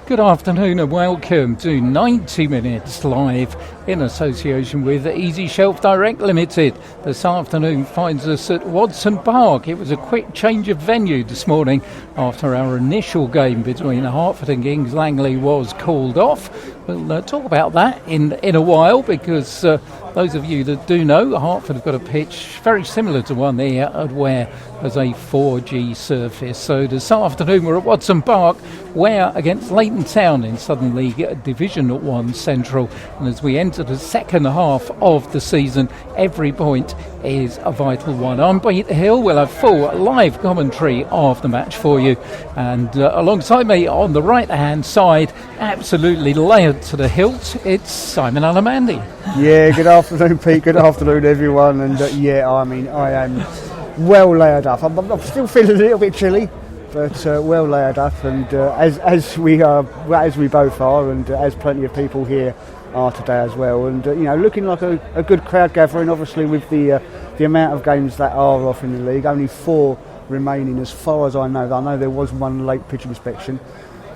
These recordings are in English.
Good afternoon and welcome to 90 Minutes Live in association with Easy Shelf Direct Limited. This afternoon finds us at Watson Park. It was a quick change of venue this morning after our initial game between Hertford and Kings Langley was called off. We'll talk about that in a while because those of you that do know, Hertford have got a pitch very similar to one here at Ware as a 4G surface. So this afternoon we're at Watson Park, Ware against Leighton Town in Southern League Division 1 Central. And as we enter the second half of the season, every point is a vital one. I'm Pete Hill. We'll have full live commentary of the match for you. And alongside me on the right-hand side, absolutely layered to the hilt, it's Simon Alamandi. Yeah, good afternoon, Pete. Good afternoon, everyone. And I am well layered up. I'm still feeling a little bit chilly, but well layered up. And as we both are, and as plenty of people here are today as well. And looking like a good crowd gathering. Obviously, with the amount of games that are off in the league, only 4 remaining, as far as I know. I know there was one late pitch inspection.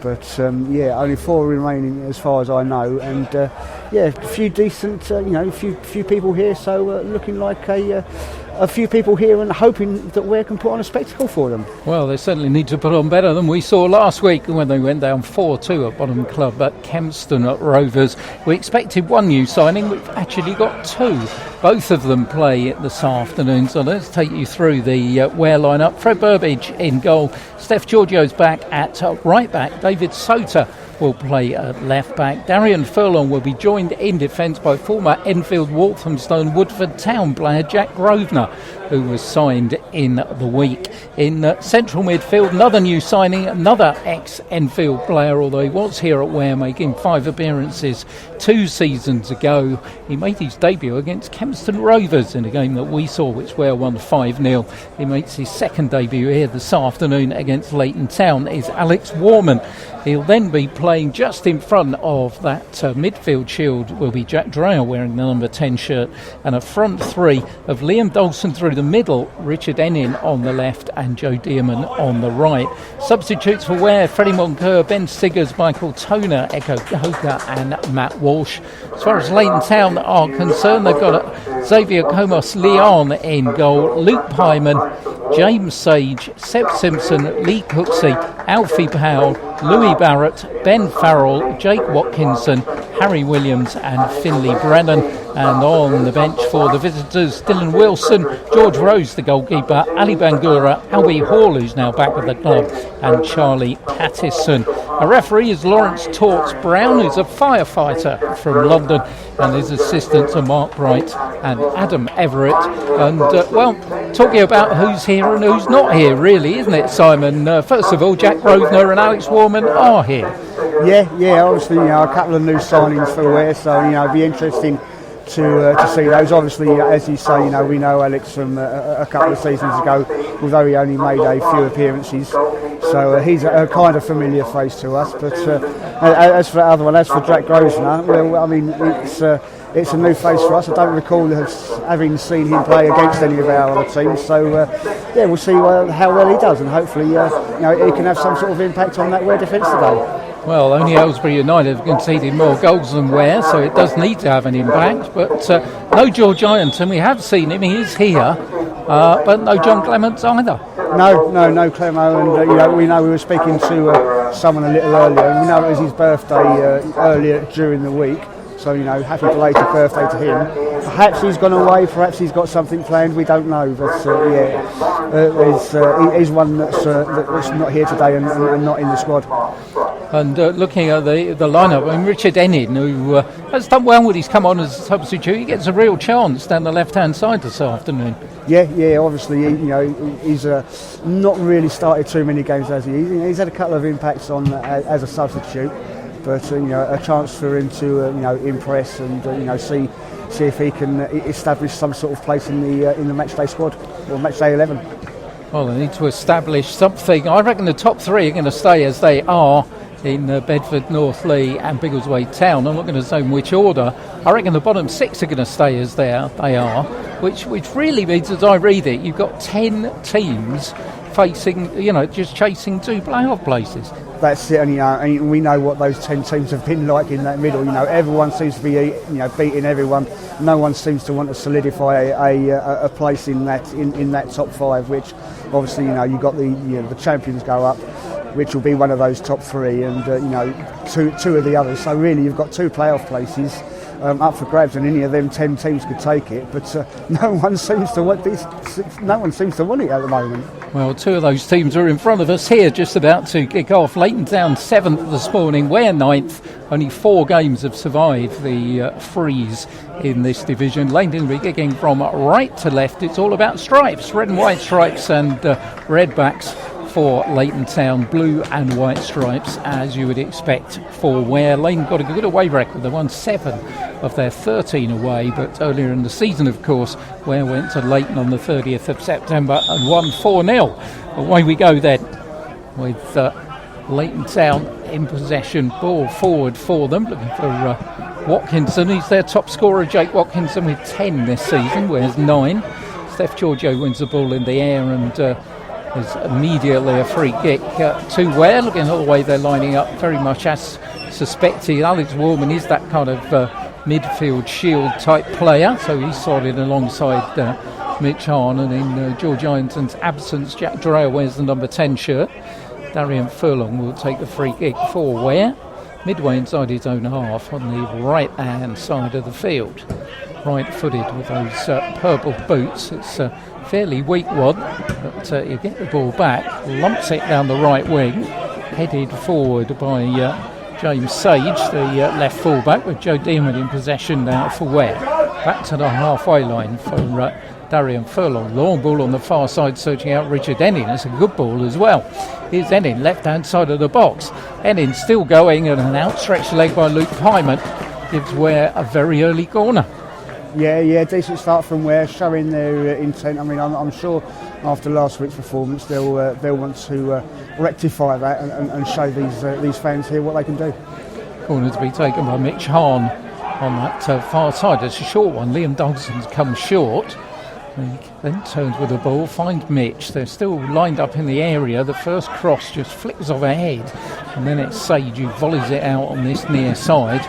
But only 4 remaining as far as I know, and a few decent, few people here. So looking like a few people here, and hoping that Ware can put on a spectacle for them. Well, they certainly need to put on better than we saw last week when they went down 4-2 at Bottom Club at Kempston at Rovers. We expected one new signing, we've actually got 2. Both of them play this afternoon, so let's take you through the Ware lineup. Fred Burbage in goal, Steph Giorgio's back at right back, David Sota will play at left back. Darian Furlong will be joined in defence by former Enfield, Walthamstow, Woodford Town player Jack Grosvenor, who was signed in the week. In central midfield, another new signing, another ex-Enfield player, although he was here at Ware making 5 appearances 2 seasons ago. He made his debut against Kempston Rovers in a game that we saw, which Ware won 5-0. He makes his second debut here this afternoon against Leighton Town, is Alex Warman. He'll then be playing just in front of that midfield shield will be Jack Dreyer wearing the number 10 shirt, and a front 3 of Liam Dawson through the middle, Richard Ennin on the left and Joe Dearman on the right. Substitutes for Ware, Freddie Moncur, Ben Siggers, Michael Toner, Echo Hoka and Matt Walsh. As far as Leighton Town are concerned, they've got Xavier Comos Leon in goal, Luke Pyman, James Sage, Seb Simpson, Lee Cooksey, Alfie Powell, Louis Barrett, Ben Farrell, Jake Watkinson, Harry Williams and Finley Brennan. And on the bench for the visitors, Dylan Wilson, George Rose the goalkeeper, Ali Bangura, Albie Hall who's now back with the club, and Charlie Pattison. A referee is Lawrence Torts Brown, who's a firefighter from London, and his assistants are Mark Bright and Adam Everett. And talking about who's here and who's not here, really, isn't it, Simon? First of all, Jack Grosvenor and Alex Warman are here. Yeah, obviously, a couple of new signings for Ware, so it'd be interesting to see those. Obviously, as you say, we know Alex from a couple of seasons ago, although he only made a few appearances, so he's a kind of familiar face to us. But as for the other one, as for Jack Grosvenor, it's a new face for us. I don't recall having seen him play against any of our other teams, so we'll see how well he does, and hopefully he can have some sort of impact on that Ware defence today. Well, only Aylesbury United have conceded more goals than Ware, so it does need to have an impact. But no George Ironton, we have seen him, he is here, but no John Clements either. No Clemo, and we know we were speaking to someone a little earlier, and we know it was his birthday earlier during the week. So, happy belated birthday to him. Perhaps he's gone away, perhaps he's got something planned, we don't know. But, he's one that's not here today and not in the squad. And looking at the lineup, Richard Ennin, who has done well when he's come on as a substitute, he gets a real chance down the left-hand side this afternoon. Yeah, obviously, he's not really started too many games, has he? He's had a couple of impacts on as a substitute. But a chance for him to impress and see if he can establish some sort of place in the matchday squad or matchday 11. Well, they need to establish something. I reckon the top 3 are going to stay as they are in Bedford, North Lee and Biggleswade Town. I'm not going to say in which order. I reckon the bottom 6 are going to stay as they are, which really means, as I read it, you've got 10 teams facing, just chasing 2 playoff places. That's it, and we know what those 10 teams have been like in that middle. Everyone seems to be beating everyone. No one seems to want to solidify a place in that top 5. Which obviously you've got the champions go up, which will be one of those top 3, and two of the others. So really, you've got 2 playoff places up for grabs, and any of them 10 teams could take it. But no one seems to want this. No one seems to want it at the moment. Well, 2 of those teams are in front of us here, just about to kick off. Leighton Town 7th this morning, Ware 9th. Only 4 games have survived the freeze in this division. Leighton will be kicking from right to left. It's all about stripes, red and white stripes, and red backs for Leighton Town, blue and white stripes, as you would expect for Ware. Leighton got a good away record. They won 7 of their 13 away, but earlier in the season, of course, Ware went to Leighton on the 30th of September and won 4-0. Away we go then, with Leighton Town in possession, ball forward for them, looking for Watkinson. He's their top scorer, Jake Watkinson, with 10 this season, Ware's 9. Steph Giorgio wins the ball in the air, and there's immediately a free kick to Ware. Looking at the way they're lining up, very much as suspected. Alex Warman is that kind of midfield shield type player, so he's slotted alongside Mitch Hahn, and in George Ironton's absence, Jack Dreyer wears the number 10 shirt. Darian Furlong will take the free kick for Ware, midway inside his own half on the right hand side of the field. Right-footed with those purple boots. It's a fairly weak one, but you get the ball back, lumps it down the right wing, headed forward by James Sage, the left fullback, with Joe Dearman in possession now for Ware. Back to the halfway line for Darian Furlong. Long ball on the far side, searching out Richard Ennin. It's a good ball as well. Here's Ennin, left-hand side of the box. Ennin still going, and an outstretched leg by Luke Pyman gives Ware a very early corner. Yeah, decent start from Ware, showing their intent. I mean, I'm sure after last week's performance, they'll want to rectify that and show these fans here what they can do. Corner to be taken by Mitch Hahn on that far side. It's a short one. Liam Dogson's come short. He then turns with the ball, finds Mitch. They're still lined up in the area. The first cross just flicks off ahead, and then it's Sage who volleys it out on this near side.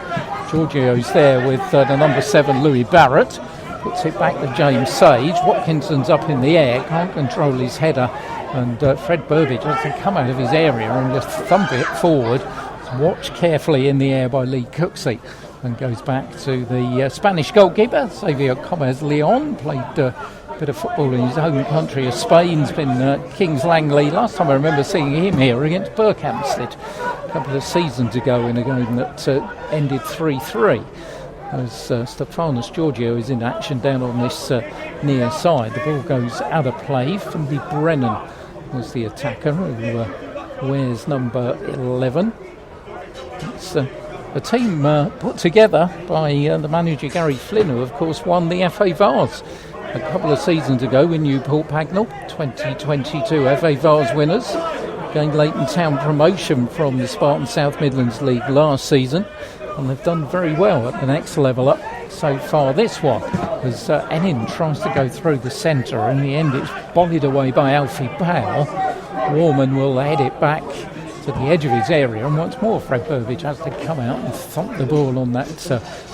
Giorgio's there with the number 7, Louis Barrett. Puts it back to James Sage. Watkinson's up in the air, can't control his header, and Fred Burbage has to come out of his area and just thump it forward. It's watched carefully in the air by Lee Cooksey, and goes back to the Spanish goalkeeper, Xavier Gomez Leon. Played a bit of football in his home country of Spain. He's been Kings Langley. Last time I remember seeing him here against Berkhamsted a couple of seasons ago in a game that ended 3-3. As Stefanos Giorgio is in action down on this near side. The ball goes out of play. Finley Brennan was the attacker, who wears number 11. It's a team put together by the manager Gary Flynn, who of course won the FA Vase a couple of seasons ago with Newport Pagnell. 2022 FA Vase winners. Gained Leighton Town promotion from the Spartan South Midlands League last season, and they've done very well at the next level up so far. This one, as Ennin tries to go through the centre, in the end it's volleyed away by Alfie Powell. Warman will head it back to the edge of his area, and once more Fred Burbage has to come out and thump the ball on that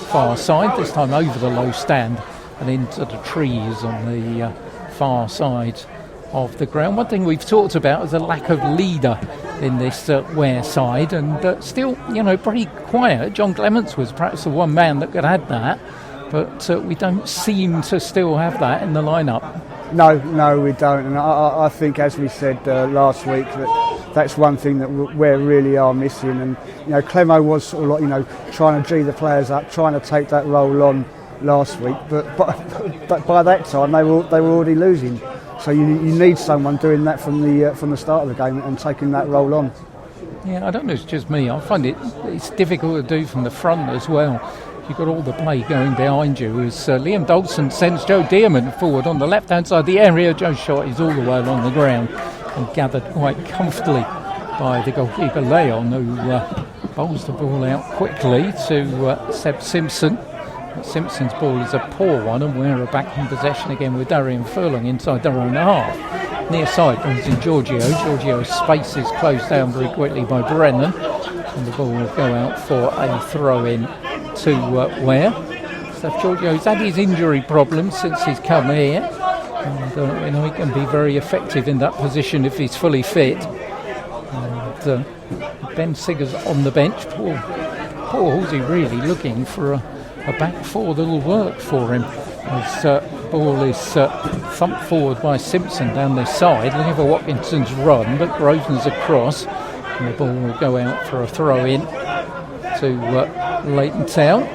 far side, this time over the low stand and into the trees on the far side of the ground. One thing we've talked about is a lack of leader in this Ware side, and still, pretty quiet. John Clements was perhaps the one man that could add that, but we don't seem to still have that in the lineup. No, we don't, and I think, as we said last week, that's one thing that we really are missing. And Clemo was sort of trying to G the players up, trying to take that role on last week, but by that time they were already losing. So you need someone doing that from the start of the game and taking that role on. Yeah, I don't know, it's just me. I find it's difficult to do from the front as well. You've got all the play going behind you as Liam Dawson sends Joe Dearman forward on the left-hand side of the area. Joe's shot is all the way along the ground and gathered quite comfortably by the goalkeeper Leon, who bowls the ball out quickly to Seb Simpson. Simpson's ball is a poor one, and Ware are back in possession again with Darian Furlong inside their own half. Near side brings in Giorgio. Giorgio's space is closed down very quickly by Brennan, and the ball will go out for a throw-in to Ware. So Giorgio's had his injury problems since he's come here, and he can be very effective in that position if he's fully fit. And Ben Sigger's on the bench. Poor Halsey really looking for a back four that'll work for him. As ball is thumped forward by Simpson down this side, looking for Watkinson's run, but Grosvenor's across, and the ball will go out for a throw-in to Leighton Town.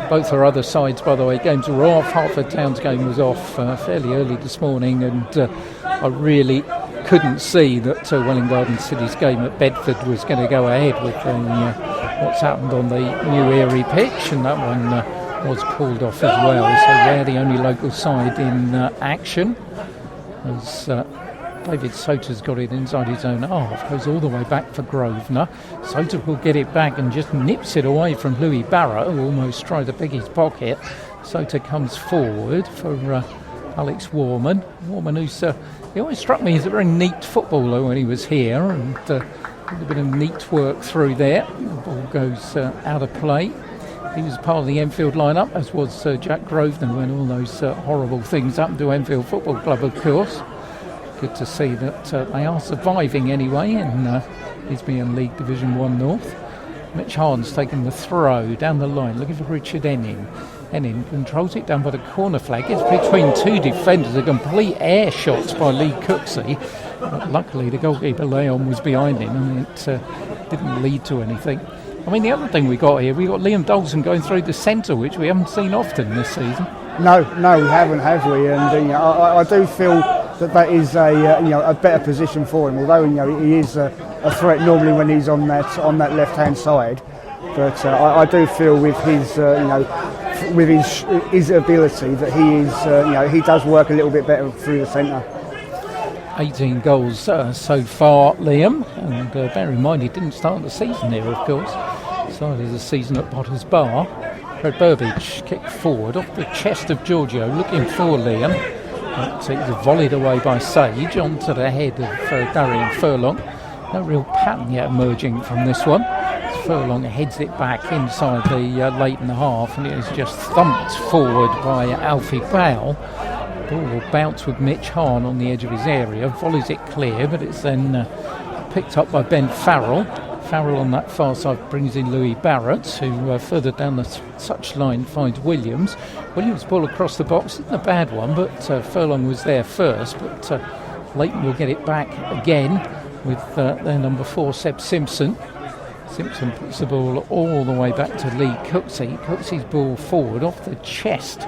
Both our other sides, by the way, games were off. Hertford Town's game was off fairly early this morning, and I really couldn't see that Welwyn Garden City's game at Bedford was going to go ahead with what's happened on the New Erie pitch, and that one was called off as well. So they're the only local side in action, as David Soter's got it inside his own half, goes all the way back for Grosvenor. Soter will get it back and just nips it away from Louis Barrett, who almost tried to pick his pocket. Soter comes forward for Alex Warman. Warman, who's he always struck me as a very neat footballer when he was here, and a bit of neat work through there. The ball goes out of play. He was part of the Enfield lineup, as was Jack Grosvenor when all those horrible things happened to Enfield Football Club, of course. Good to see that they are surviving anyway in Isthmian League Division 1 North. Mitch Harn's taking the throw down the line, looking for Richard Enning. Enning controls it down by the corner flag. It's between two defenders, a complete air shot by Lee Cooksey. But luckily the goalkeeper Leon was behind him, and it didn't lead to anything. I mean, the other thing we got here, we got Liam Dawson going through the centre, which we haven't seen often this season. No, we haven't, have we? And I do feel that is a better position for him. Although he is a threat normally when he's on that left-hand side, but I do feel with his with his ability that he is he does work a little bit better through the centre. 18 goals so far, Liam, and bear in mind he didn't start the season here, of course. Started the season at Potter's Bar. Fred Burbage kicked forward off the chest of Giorgio, looking for Liam. But it was volleyed away by Sage onto the head of Darian Furlong. No real pattern yet emerging from this one. Furlong heads it back inside the Leighton half, and it is just thumped forward by Alfie Powell. Ball will bounce with Mitch Hahn on the edge of his area, volleys it clear, but it's then picked up by Ben Farrell. Farrell on that far side brings in Louis Barrett, who further down the touchline finds Williams. Williams' ball across the box isn't a bad one, but Furlong was there first, but Leighton will get it back again with their number 4, Seb Simpson. Simpson puts the ball all the way back to Lee Cooksey. Cooksey's ball forward off the chest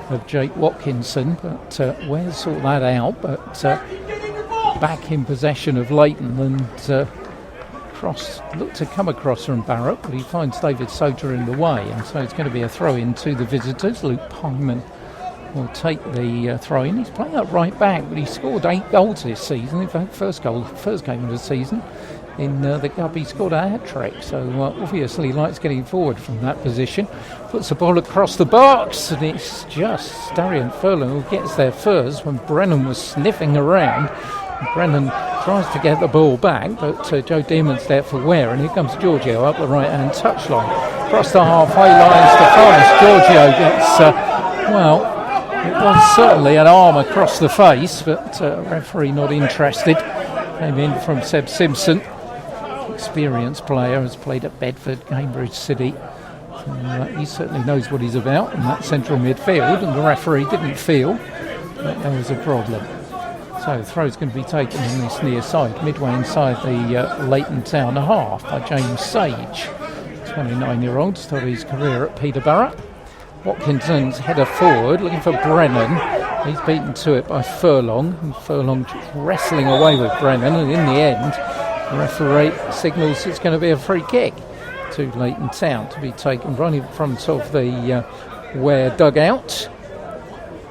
of Jake Watkinson, but Ware sort that out, but back in possession of Leighton, and cross looked to come across from Barrett, but he finds David Soter in the way, and so it's going to be a throw-in to the visitors. Luke Pyman will take the throw-in. He's playing up right back, but he scored 8 goals this season. In fact, first game of the season in the Cup, he scored a hat-trick, so obviously he likes getting forward from that position. Puts the ball across the box, and it's just Darian Furlong who gets there first when Brennan was sniffing around. Brennan tries to get the ball back, but Joe Demon's there for Ware, and here comes Giorgio up the right-hand touchline. Across the halfway line, Stefanis Giorgio gets, it was certainly an arm across the face, but referee not interested. Came in from Seb Simpson. Experienced player, has played at Bedford, Cambridge City. He certainly knows what he's about in that central midfield, and the referee didn't feel that there was a problem. So the throw's going to be taken in this near side, midway inside the Leighton Town half by James Sage. 29-year-old, started his career at Peterborough. Watkinson's header forward, looking for Brennan. He's beaten to it by Furlong, and Furlong just wrestling away with Brennan, and in the end, the referee signals it's going to be a free kick to Leighton Town to be taken right in front of the Ware dugout.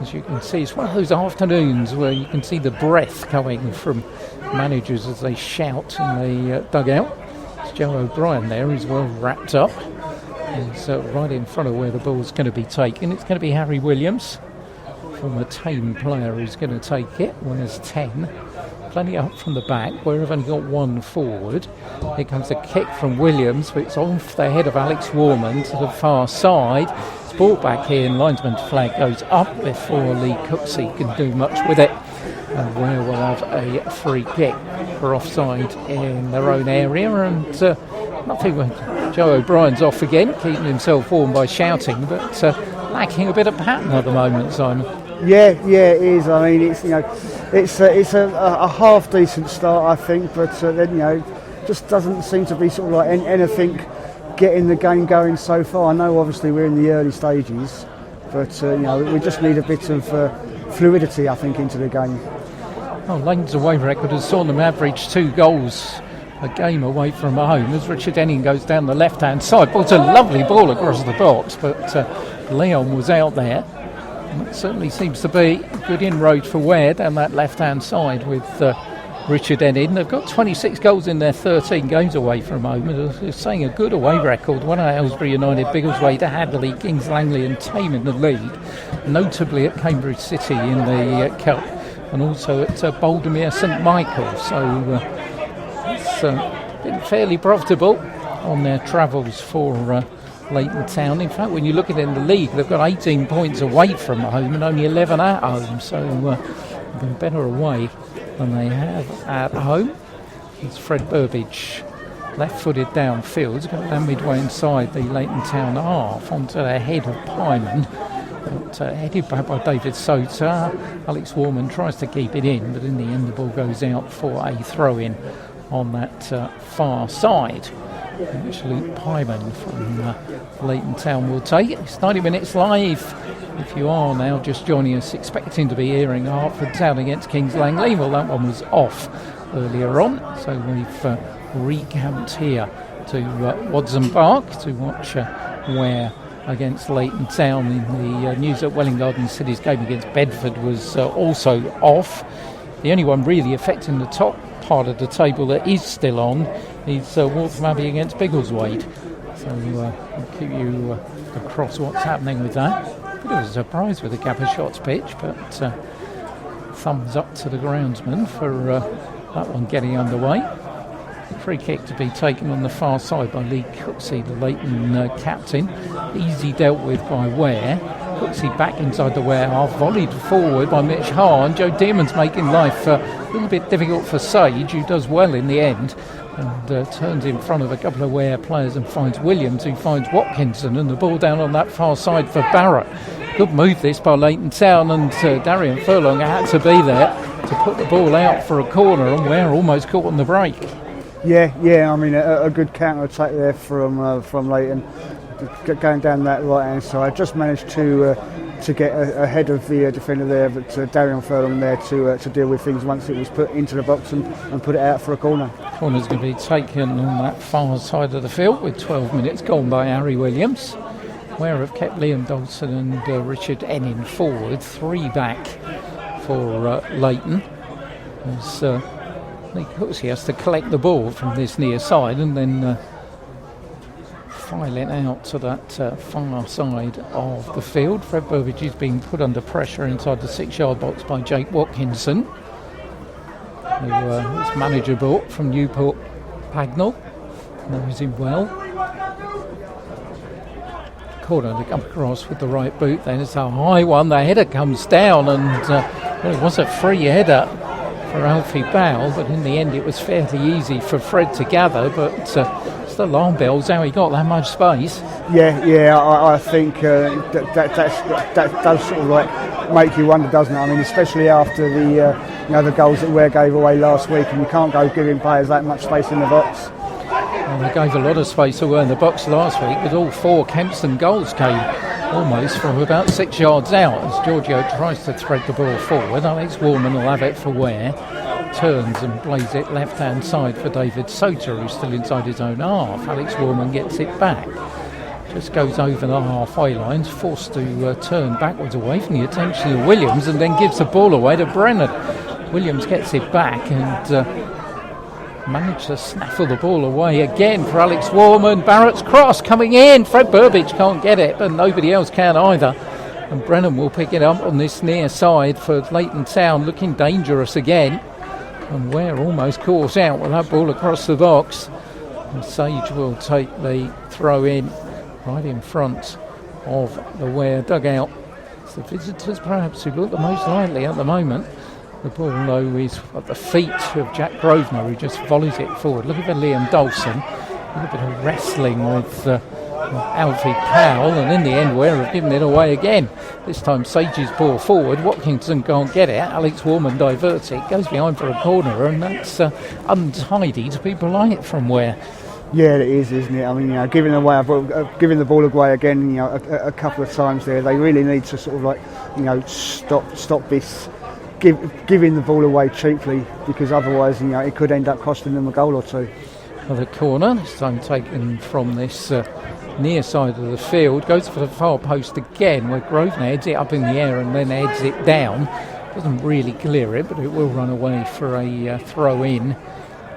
As you can see, it's one of those afternoons where you can see the breath coming from managers as they shout in the dugout. It's Joe O'Brien there, he's well wrapped up. He's right in front of where the ball's going to be taken. It's going to be Harry Williams former Tame player who's going to take it. Ware's 10. Plenty up from the back. Ware have only got one forward. Here comes a kick from Williams, but it's off the head of Alex Warman to the far side. It's brought back here, and linesman's flag goes up before Lee Cooksey can do much with it. And Ware will have a free kick for offside in their own area. And nothing when Joe O'Brien's off again, keeping himself warm by shouting, but lacking a bit of pattern at the moment, Simon. Yeah, it is. I mean, it's a half decent start, I think, but then just doesn't seem to be sort of like anything getting the game going so far. I know, obviously, we're in the early stages, but we just need a bit of fluidity, I think, into the game. Well, Leighton's away record has saw them average 2 goals a game away from home as Richard Enning goes down the left-hand side. Puts a lovely ball across the box, but Leon was out there. And it certainly seems to be a good inroad for Ware down that left-hand side with Richard Enning. They've got 26 goals in their 13 games away from home. They're saying a good away record. One at Aylesbury United, Biggleswade, Hadley, Kings Langley and Tame in the lead. Notably at Cambridge City in the Cup, and also at Baldermere St Michael. So it's been fairly profitable on their travels for Leighton Town. In fact, when you look at it in the league, they've got 18 points away from home and only 11 at home. So they've been better away than they have at home. It's Fred Burbage, left-footed downfield, going down midway inside the Leighton Town half onto the head of Pyman. Headed back by David Sota. Alex Warman tries to keep it in, but in the end the ball goes out for a throw-in on that far side, which Luke Pyman from Leighton Town will take it. It's 90 minutes live. If you are now just joining us, expecting to be hearing Hartford Town against Kings Langley, well, that one was off earlier on, so we've recamped here to Wadsham Park to watch Ware against Leighton Town. In the news that Welling Garden City's game against Bedford was also off. The only one really affecting the top part of the table that is still on is Waltham Abbey against Biggleswade. So we'll keep you across what's happening with that. Bit of a surprise with the Gabba Shots pitch, but thumbs up to the groundsman for that one getting underway. Free kick to be taken on the far side by Lee Cooksey, the Leighton captain. Easy dealt with by Ware. Cooksey back inside the Ware half, volleyed forward by Mitch Hahn. Joe Dearman's making life a little bit difficult for Sage, who does well in the end, and turns in front of a couple of Ware players and finds Williams, who finds Watkinson, and the ball down on that far side for Barrett. Good move this by Leighton Town, and Darian Furlong had to be there to put the ball out for a corner, and Ware almost caught on the break. Yeah. I mean, a good counter attack there from Leighton, going down that right hand side. Just managed to get ahead of the defender there, but Darian Furlong there to deal with things once it was put into the box and put it out for a corner. Corner's going to be taken on that far side of the field with 12 minutes gone by Harry Williams. Ware have kept Liam Dawson and Richard Enning forward, 3 back for Leighton. As Lee Cooksey has to collect the ball from this near side and then file it out to that far side of the field. Fred Burbage is being put under pressure inside the 6-yard box by Jake Watkinson, who is manager bought from Newport Pagnell, knows him well. Corner to come across with the right boot, then it's a high one. The header comes down, and it was a free header for Alfie Bowell, but in the end it was fairly easy for Fred to gather, but it's the alarm bells how he got that much space. Yeah, I think that does sort of like make you wonder, doesn't it? I mean, especially after the goals that Ware gave away last week, and you can't go giving players that much space in the box. Well, they gave a lot of space away in the box last week, but all 4 Kempston goals came almost from about 6 yards out as Giorgio tries to thread the ball forward. Alex Warman will have it for Ware, turns and plays it left hand side for David Sota, who's still inside his own half. Alex Warman gets it back, just goes over the halfway lines, forced to turn backwards away from the attention of Williams, and then gives the ball away to Brennan. Williams gets it back and managed to snaffle the ball away again for Alex Warman. Barrett's cross coming in. Fred Burbage can't get it, but nobody else can either. And Brennan will pick it up on this near side for Leighton Town, looking dangerous again. And Ware almost caught out with that ball across the box. And Sage will take the throw in right in front of the Ware dugout. It's the visitors perhaps who look the most likely at the moment. The ball, though, is at the feet of Jack Grosvenor, who just volleys it forward. Look at Liam Dawson. A little bit of wrestling with Alfie Powell, and in the end Ware have given it away again. This time Sage's ball forward, Watkinson can't get it, Alex Warman diverts it, goes behind for a corner, and that's untidy to be polite from Ware. Yeah, it is, isn't it? I mean, giving the ball away again, a couple of times there. They really need to sort of stop this giving the ball away cheaply, because otherwise, it could end up costing them a goal or two. The corner, this time taken from this near side of the field, goes for the far post again, where Grosvenor heads it up in the air and then heads it down. Doesn't really clear it, but it will run away for a throw in,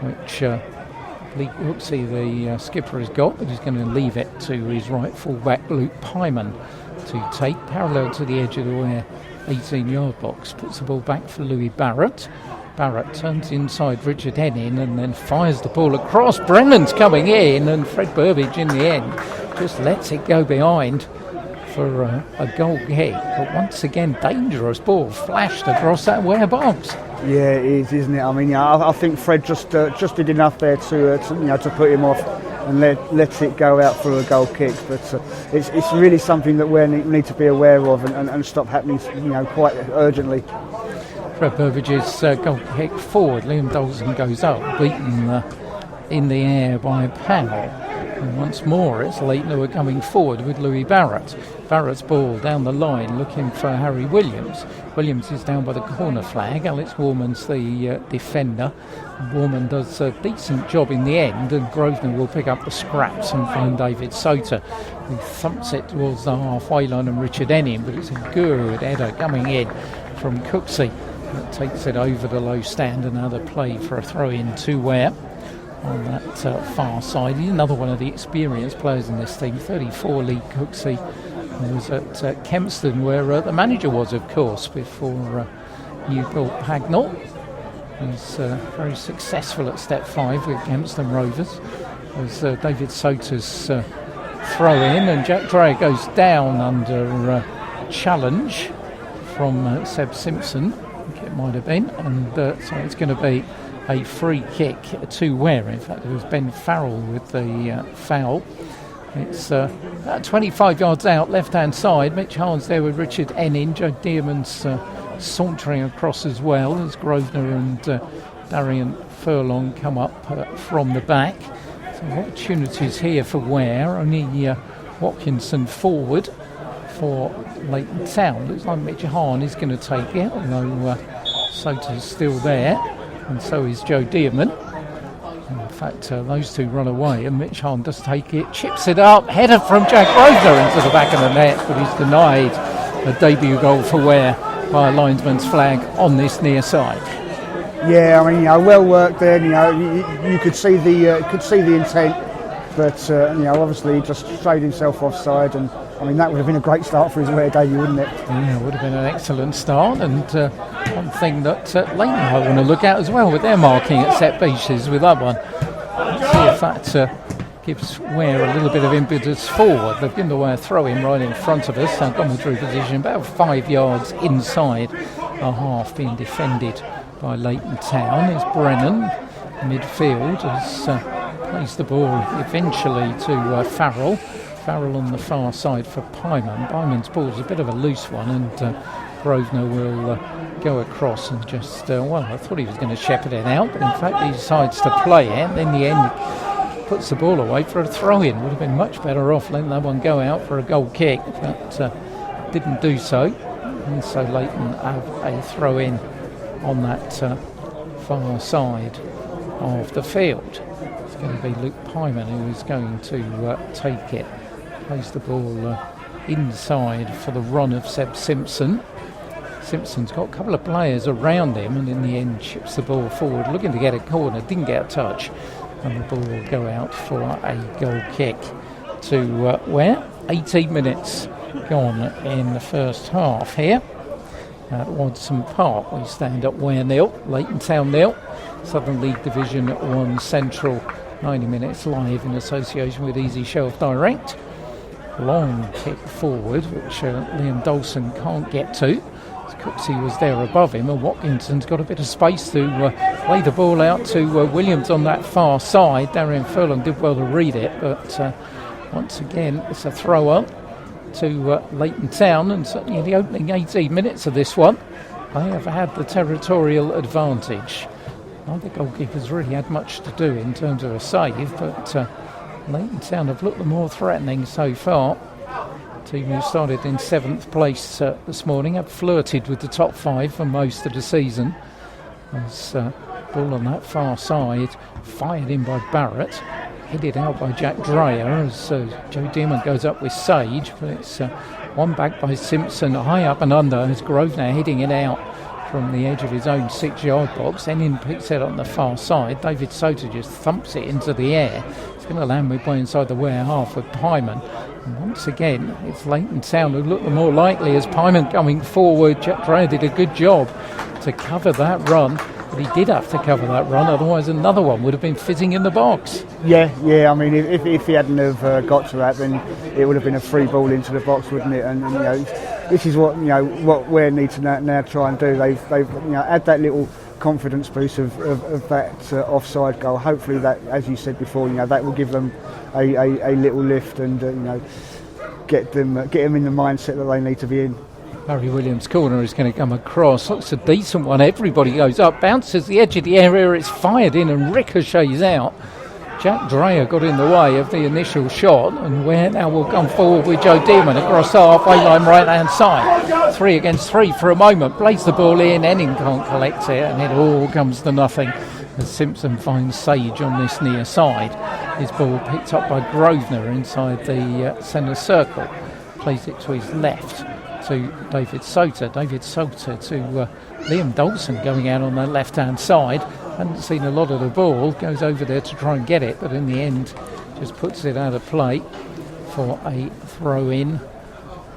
which Lee Hooksey, the skipper, has got, but he's going to leave it to his right full-back Luke Pyman to take, parallel to the edge of the Ware 18-yard box. Puts the ball back for Louis Barrett. Barrett turns inside Richard Hennin and then fires the ball across. Brennan's coming in, and Fred Burbage in the end just lets it go behind for a goal kick. But once again, dangerous ball flashed across that Ware box. Yeah, it is, isn't it? I mean, I think Fred just did enough there to put him off and let it go out for a goal kick. But it's really something that we need to be aware of and stop happening, quite urgently. Fred Burbage's goal kick forward. Liam Dawson goes up, beaten in the air by Powell. And once more, it's Leighton who are coming forward with Louis Barrett. Barrett's ball down the line, looking for Harry Williams. Williams is down by the corner flag. Alex Warman's the defender. Warman does a decent job in the end, and Grosvenor will pick up the scraps and find David Soter, who thumps it towards the halfway line and Richard Hennin, but it's a good header coming in from Cooksey. That takes it over the low stand, and another play for a throw-in to Ware on that far side. He's another one of the experienced players in this team. 34, Lee Cooksey. He was at Kempston, where the manager was, of course, before Newport Hagnall. He's very successful at step 5 with Kempston Rovers. As David Soter's throw-in, and Jack Dreyer goes down under challenge from Seb Simpson. It might have been, and so it's going to be a free kick to Ware. In fact, it was Ben Farrell with the foul. It's about 25 yards out, left-hand side. Mitch Harns there with Richard Hennin. Joe Dearman's sauntering across as well, as Grosvenor and Darian Furlong come up from the back. So opportunities here for Ware. Only Watkinson forward for Leighton Town. Looks like Mitch Harn is going to take it, although Soter's still there, and so is Joe Dearman. In fact, those two run away, and Mitch Harn does take it, chips it up, header from Jack Grosvenor into the back of the net, but he's denied a debut goal for Ware by a linesman's flag on this near side. Yeah, I mean, well worked there. You could see the intent, but obviously he just strayed himself offside, and I mean that would have been a great start for his Ware debut, wouldn't it? Yeah, it would have been an excellent start, and one thing that Leighton might want to look at as well with their marking at set pieces with that one. See if that gives Ware a little bit of impetus forward. They've given away a throw-in right in front of us. Commentary position about 5 yards inside a half, being defended by Leighton Town. Is Brennan midfield has placed the ball eventually to Farrell. Farrell on the far side for Pyman. Pyman's ball is a bit of a loose one, and Grosvenor will go across and just, I thought he was going to shepherd it out, but in fact he decides to play it, and in the end puts the ball away for a throw-in. Would have been much better off letting that one go out for a goal kick, but didn't do so, and so Leighton have a throw-in on that far side of the field. It's going to be Luke Pyman who is going to take it. Plays the ball inside for the run of Seb Simpson. Simpson's got a couple of players around him, and in the end chips the ball forward, looking to get a corner, didn't get a touch, and the ball will go out for a goal kick to Ware. 18 minutes gone in the first half here. At Watson Park, we stand at Ware 0, Leighton Town 0, Southern League Division 1 Central, 90 minutes live in association with Easy Shelf Direct. Long kick forward, which Liam Dawson can't get to. Cooksey was there above him, and Watkinson's got a bit of space to lay the ball out to Williams on that far side. Darian Furlong did well to read it, but once again, it's a throw-on to Leighton Town, and certainly in the opening 18 minutes of this one, they have had the territorial advantage. Neither goalkeeper's really had much to do in terms of a save, but Leighton Town have looked the more threatening so far. Team who started in 7th place this morning have flirted with the top 5 for most of the season. As ball on that far side, fired in by Barrett, headed out by Jack Dreyer as Joe Dearman goes up with Sage, but it's one back by Simpson, high up and under as Grosvenor heading it out from the edge of his own 6-yard box. Enin picks it on the far side. David Soter just thumps it into the air. It's going to land midway inside the Ware half with Pyman. And once again, it's Leighton Town who look the more likely as Pyman coming forward. Jack Dreyer did a good job to cover that run, but he did have to cover that run, otherwise another one would have been fizzing in the box. Yeah. I mean, if he hadn't have got to that, then it would have been a free ball into the box, wouldn't it? And this is what what Ware need to now try and do. They've add that little confidence boost of that offside goal. Hopefully that, as you said before, that will give them a little lift and get them in the mindset that they need to be in. Barry Williams' corner is going to come across. Looks a decent one. Everybody goes up, bounces the edge of the area. It's fired in and ricochets out. Jack Dreyer got in the way of the initial shot, and Ware now will come forward with Joe Dearman across the halfway line right hand side. 3 against 3 for a moment. Plays the ball in. Enning can't collect it, and it all comes to nothing as Simpson finds Sage on this near side. His ball picked up by Grosvenor inside the centre circle. Plays it to his left to David Soter. David Soter to Liam Dawson going out on the left-hand side. Hadn't seen a lot of the ball. Goes over there to try and get it, but in the end just puts it out of play for a throw-in.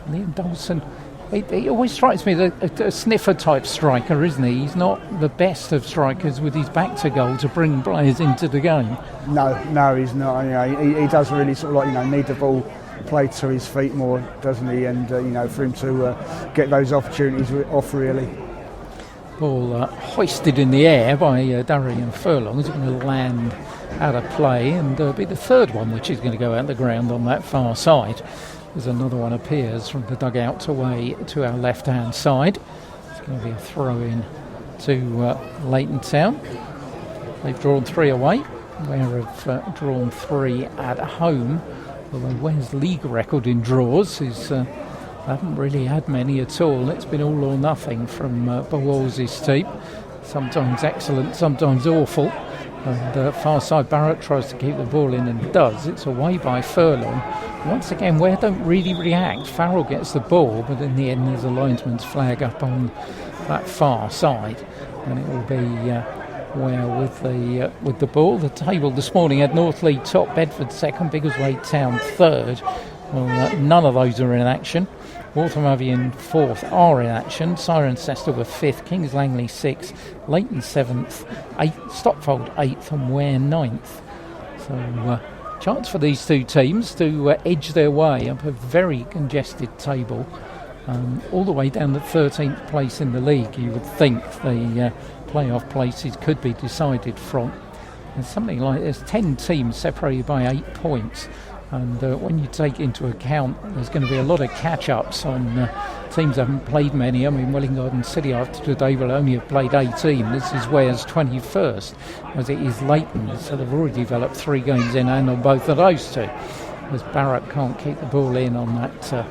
Liam Dawson, he always strikes me as a sniffer-type striker, isn't he? He's not the best of strikers with his back to goal to bring players into the game. No, he's not. He does really sort of need the ball played to his feet more, doesn't he? And for him to get those opportunities off, really. Ball hoisted in the air by Darian Furlong. Is going to land out of play and be the third one which is going to go out the ground on that far side. As another one appears from the dugout away to our left-hand side. It's going to be a throw-in to Leighton Town. They've drawn 3 away. Ware have drawn 3 at home. Although Ware's league record in draws is haven't really had many at all. It's been all or nothing from Bowles' team. Sometimes excellent, sometimes awful. And far side Barrett tries to keep the ball in and does. It's away by Furlong. Once again, Ware don't really react. Farrell gets the ball, but in the end there's a linesman's flag up on that far side. And it will be Ware with the ball. The table this morning had Northleigh top, Bedford second, Biggleswade Town third. Well, none of those are in action. Walthamhavian fourth are in action. Cirencester were fifth, Kings Langley sixth, Leighton 7th, 8th, Stopfold 8th and Ware 9th. So chance for these two teams to edge their way up a very congested table all the way down to 13th place in the league. You would think the playoff places could be decided from. There's something like there's 10 teams separated by 8 points. And when you take into account there's going to be a lot of catch-ups on teams that haven't played many. I mean, Welling Garden City after today will only have played 18. This is Ware's 21st, as it is Leighton. So they've already developed 3 games in hand on both of those two. As Barrett can't keep the ball in on that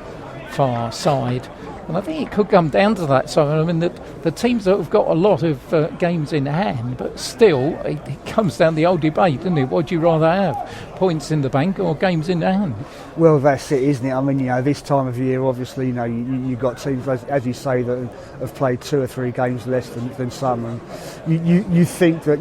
far side. And I think it could come down to that. So I mean, the teams that have got a lot of games in hand, but still, it comes down to the old debate, doesn't it? What do you rather have, points in the bank or games in hand? Well, that's it, isn't it? I mean, this time of year, obviously, you've got teams, as you say, that have played 2 or 3 games less than some, and you think that,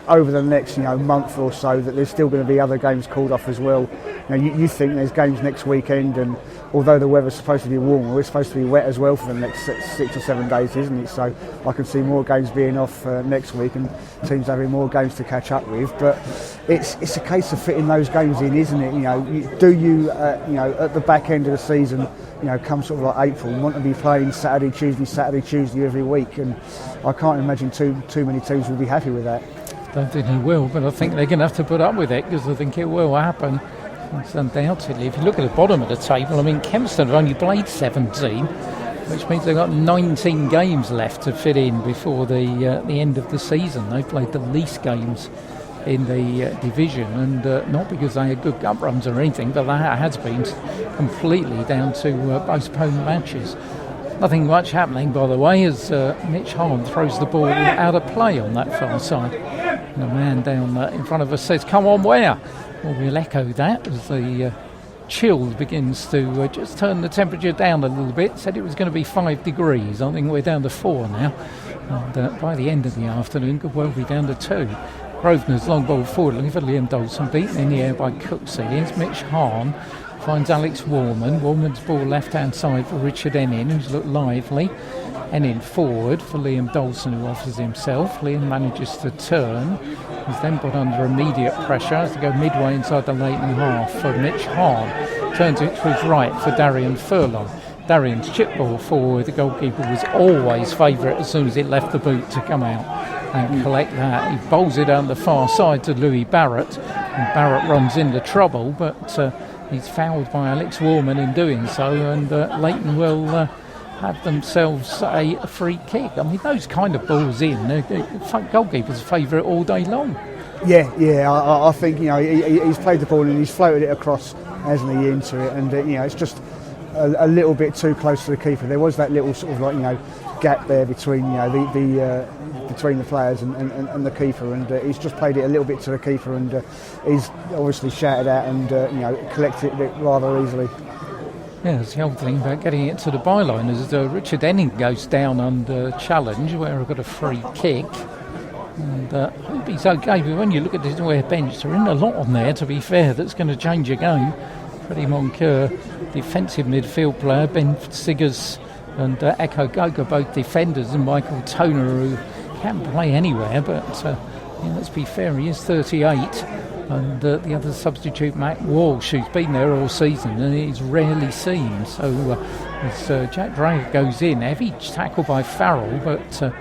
over the next month or so that there's still going to be other games called off as well. You think there's games next weekend, and although the weather's supposed to be warm, it's supposed to be wet as well for the next 6 or 7 days, isn't it? So I can see more games being off next week and teams having more games to catch up with. But it's a case of fitting those games in, isn't it? Do you at the back end of the season, come sort of like April, want to be playing Saturday, Tuesday every week? And I can't imagine too many teams will be happy with that. Don't think he will, but I think they're going to have to put up with it, because I think it will happen. It's undoubtedly. If you look at the bottom of the table, I mean, Kempston have only played 17, which means they've got 19 games left to fit in before the end of the season. They've played the least games in the division, and not because they had good gut runs or anything, but that has been completely down to postponed matches. Nothing much happening, by the way, as Mitch Hahn throws the ball out of play on that far side. And a man down in front of us says, "Come on, Ware." Well, we'll echo that as the chill begins to just turn the temperature down a little bit. Said it was going to be 5 degrees. I think we're down to 4 now. And by the end of the afternoon, could well be down to 2. Grosvenor's long ball forward, looking for Liam Dawson, beaten in the air by Cooksey. Here's Mitch Hahn, finds Alex Warman. Warman's ball left-hand side for Richard Ennin, who's looked lively. Ennin forward for Liam Dawson, who offers himself. Liam manages to turn. He's then put under immediate pressure. Has to go midway inside the Leighton half for Mitch Hahn. Turns it to his right for Darian Furlong. Darian's chip ball forward. The goalkeeper was always favourite as soon as it left the boot to come out and collect that. He bowls it down the far side to Louis Barrett, and Barrett runs into trouble, but he's fouled by Alex Warman in doing so, and Leighton will have themselves a free kick. I mean, those kind of balls in, goalkeeper's favourite all day long. Yeah, I think he's played the ball and he's floated it across, hasn't he, into it, and it's just a little bit too close to the keeper. There was that little sort of gap there between between the players and the keeper, and he's just played it a little bit to the keeper, and he's obviously shouted out and collected it rather easily. Yeah, it's the old thing about getting it to the byline as Richard Enning goes down under challenge, where I've got a free kick. And I hope he's okay, but when you look at this Ware bench, there isn't a lot on there, to be fair, that's going to change a game. Freddie Moncur, defensive midfield player, Ben Siggers and Echo Goga, both defenders, and Michael Toner, who can play anywhere, but let's be fair, he is 38. And the other substitute, Matt Walsh, who's been there all season and he's rarely seen. So as Jack Dreyer goes in, heavy tackle by Farrell, but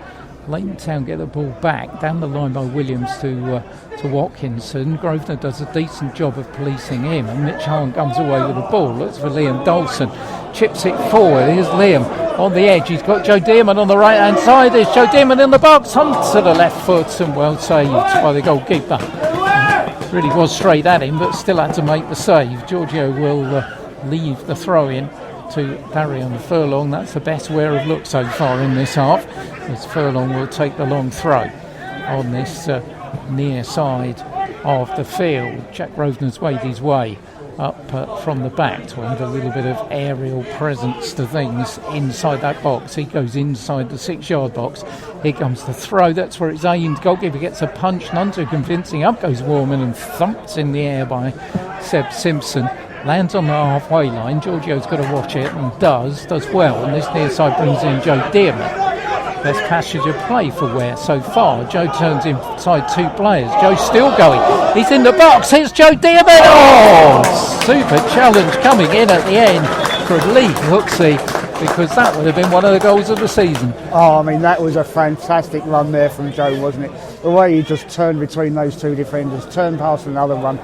Leighton Town get the ball back down the line by Williams to Watkinson. Grosvenor does a decent job of policing him, and Mitch Hahn comes away with the ball. Looks for Liam Dawson, chips it forward. Here's Liam on the edge. He's got Joe Dearman on the right hand side. There's Joe Dearman in the box, onto the left foot, and well saved by the goalkeeper. Really was straight at him, but still had to make the save. Giorgio will leave the throw in to Darian Furlong. That's the best Ware have looked so far in this half, as Furlong will take the long throw on this near side of the field. Jack Grosvenor's made his way up from the back to add a little bit of aerial presence to things inside that box. He goes inside the 6-yard box. Here comes the throw. That's where it's aimed. Goalkeeper gets a punch, none too convincing. Up goes Warman and thumped in the air by Seb Simpson. Lands on the halfway line. Giorgio's got to watch it, and does well. And this near side brings in Joe Dearman. Best passage of play for Ware so far. Joe turns inside 2 players. Joe's still going. He's in the box. Here's Joe Dearman. Oh, super challenge coming in at the end from Lee Hooksey, because that would have been one of the goals of the season. Oh, I mean, that was a fantastic run there from Joe, wasn't it? The way he just turned between those 2 defenders, turned past another run,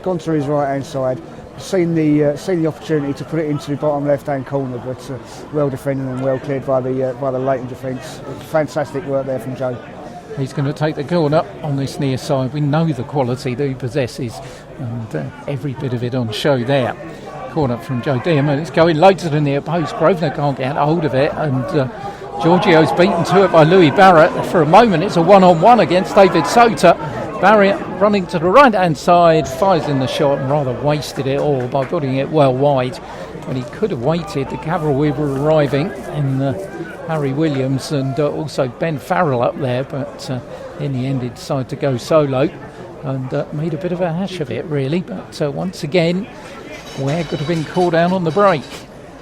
gone to his right-hand side, seen the opportunity to put it into the bottom left-hand corner, but well defended and well cleared by the Leighton defence. Fantastic work there from Joe. He's going to take the corner on this near side. We know the quality that he possesses, and every bit of it on show there. Corner from Joe Dearman. It's going low to the near post. Grosvenor can't get a hold of it, and Giorgio's beaten to it by Louis Barrett. For a moment, it's a one-on-one against David Sota. Barrett running to the right-hand side, fires in the shot and rather wasted it all by putting it well wide. When he could have waited, the cavalry were arriving in Harry Williams and also Ben Farrell up there, but in the end he decided to go solo and made a bit of a hash of it, really. But once again, Ware could have been called down on the break.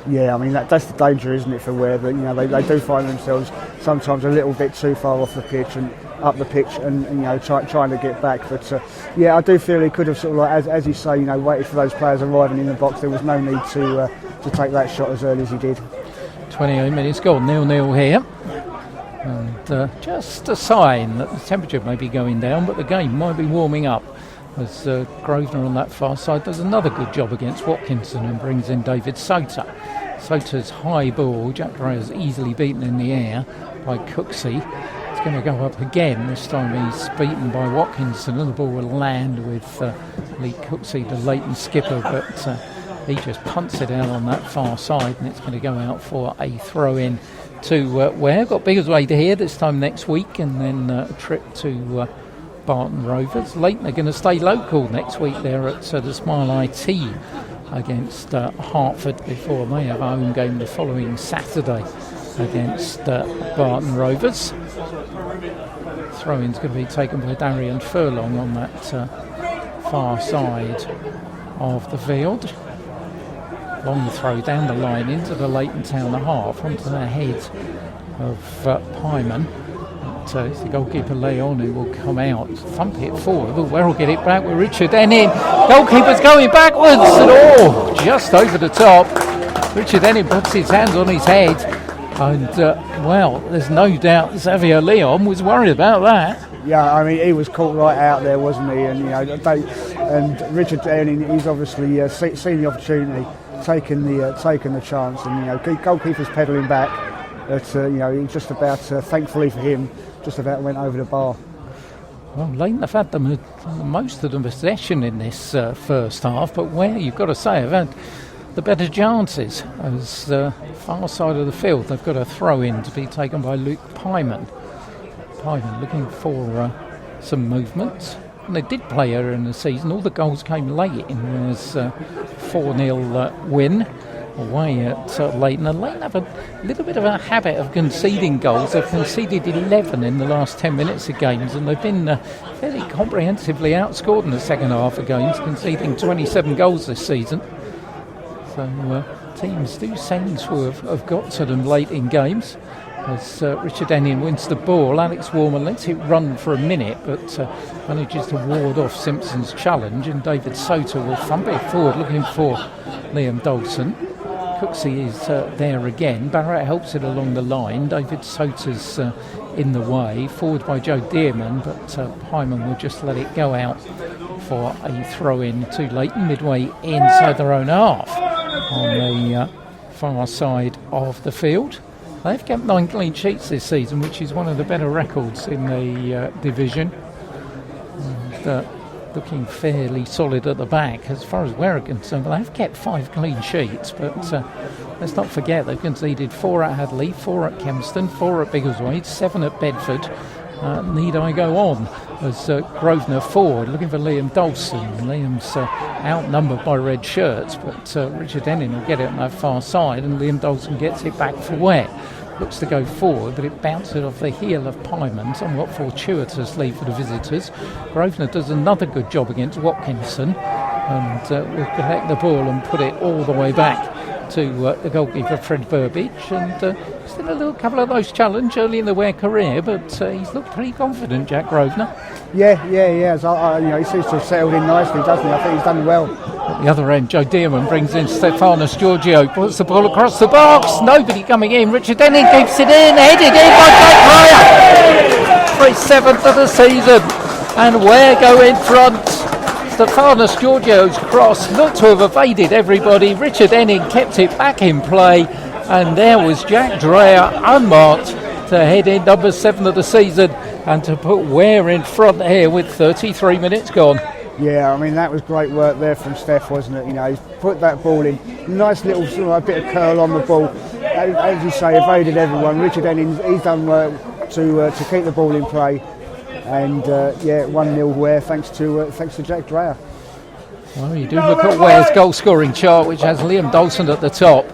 Yeah, I mean that's the danger, isn't it, for Ware? That they do find themselves sometimes a little bit too far off the pitch and up the pitch, and trying to get back. But I do feel he could have sort of like, as you say, waited for those players arriving in the box. There was no need to take that shot as early as he did. 28 minutes gone, 0-0 here. And just a sign that the temperature may be going down, but the game might be warming up. As Grosvenor on that far side does another good job against Watkinson and brings in David Sota. Sota's high ball, Jack Drea's easily beaten in the air by Cooksey. It's going to go up again. This time he's beaten by Watkinson and the ball will land with Lee Cooksey, the Leighton skipper, but he just punts it out on that far side and it's going to go out for a throw-in to Ware. Got Biggleswade here this time next week and then a trip to Barton Rovers. Leighton are going to stay local next week there at the Smile IT against Hertford before they have a home game the following Saturday against Barton Rovers. Throw-in's going to be taken by Darian Furlong on that far side of the field. Long throw down the line into the Leighton Town half onto the head of Pyman. So it's the goalkeeper Leon who will come out, thump it forward, but Ware will get it back with Richard Ennin. Goalkeeper's going backwards and just over the top. Richard Ennin puts his hands on his head and there's no doubt Xavier Leon was worried about that. Yeah, I mean he was caught right out there, wasn't he? And Richard Ennin, he's obviously seen the opportunity, taken the chance, and goalkeeper's pedalling back. But he just about, thankfully for him, just about went over the bar. Well, Leighton have had most of the possession in this first half, but Ware, you've got to say, have had the better chances. As far side of the field, they've got a throw-in to be taken by Luke Pyman. Pyman looking for some movement. And they did play earlier in the season. All the goals came late in this 4-0 win away at Leighton. And Leighton have a little bit of a habit of conceding goals. They've conceded 11 in the last 10 minutes of games, and they've been fairly comprehensively outscored in the second half of games, conceding 27 goals this season. So teams do seem to have got to them late in games. As Richard Ennin wins the ball, Alex Warman lets it run for a minute, but manages to ward off Simpson's challenge, and David Sota will thump it forward looking for Liam Dawson. Cooksey is there again. Barrett helps it along the line. David Sota's in the way, forward by Joe Dearman, but Pyman will just let it go out for a throw-in to Leighton midway inside their own half on the far side of the field. They've kept 9 clean sheets this season, which is one of the better records in the division. And, looking fairly solid at the back as far as Ware are concerned. They've kept 5 clean sheets, but let's not forget they've conceded 4 at Hadley, 4 at Kempston, 4 at Biggleswade, 7 at Bedford. Need I go on as Grosvenor forward looking for Liam Dawson. Liam's outnumbered by red shirts, but Richard Ennin will get it on that far side and Liam Dawson gets it back for Ware. Looks to go forward, but it bounces off the heel of Pyman, somewhat fortuitously for the visitors. Grosvenor does another good job against Watkinson and will collect the ball and put it all the way back to the goalkeeper Fred Burbage, and still a little couple of those challenge early in the Ware career, but he's looked pretty confident, Jack Grosvenor. Yeah. He seems to have settled in nicely, doesn't he? I think he's done well. At the other end, Joe Dearman brings in Stefanos Giorgio, puts the ball across the box, nobody coming in. Richard Ennin keeps it in, headed in by Jack Ware for his 7th of the season, and Ware go in front. Stefanos Giorgio's cross looked to have evaded everybody. Richard Ennin kept it back in play, and there was Jack Dreher unmarked to head in number 7 of the season and to put Ware in front here with 33 minutes gone. Yeah, I mean that was great work there from Steph, wasn't it? He's put that ball in, nice little sort of bit of curl on the ball. As you say, evaded everyone. Richard Ennin, he's done work to keep the ball in play. And 1-0 Ware thanks to Jack Dreher. Well, you do look at Ware's goal scoring chart, which has Liam Dawson at the top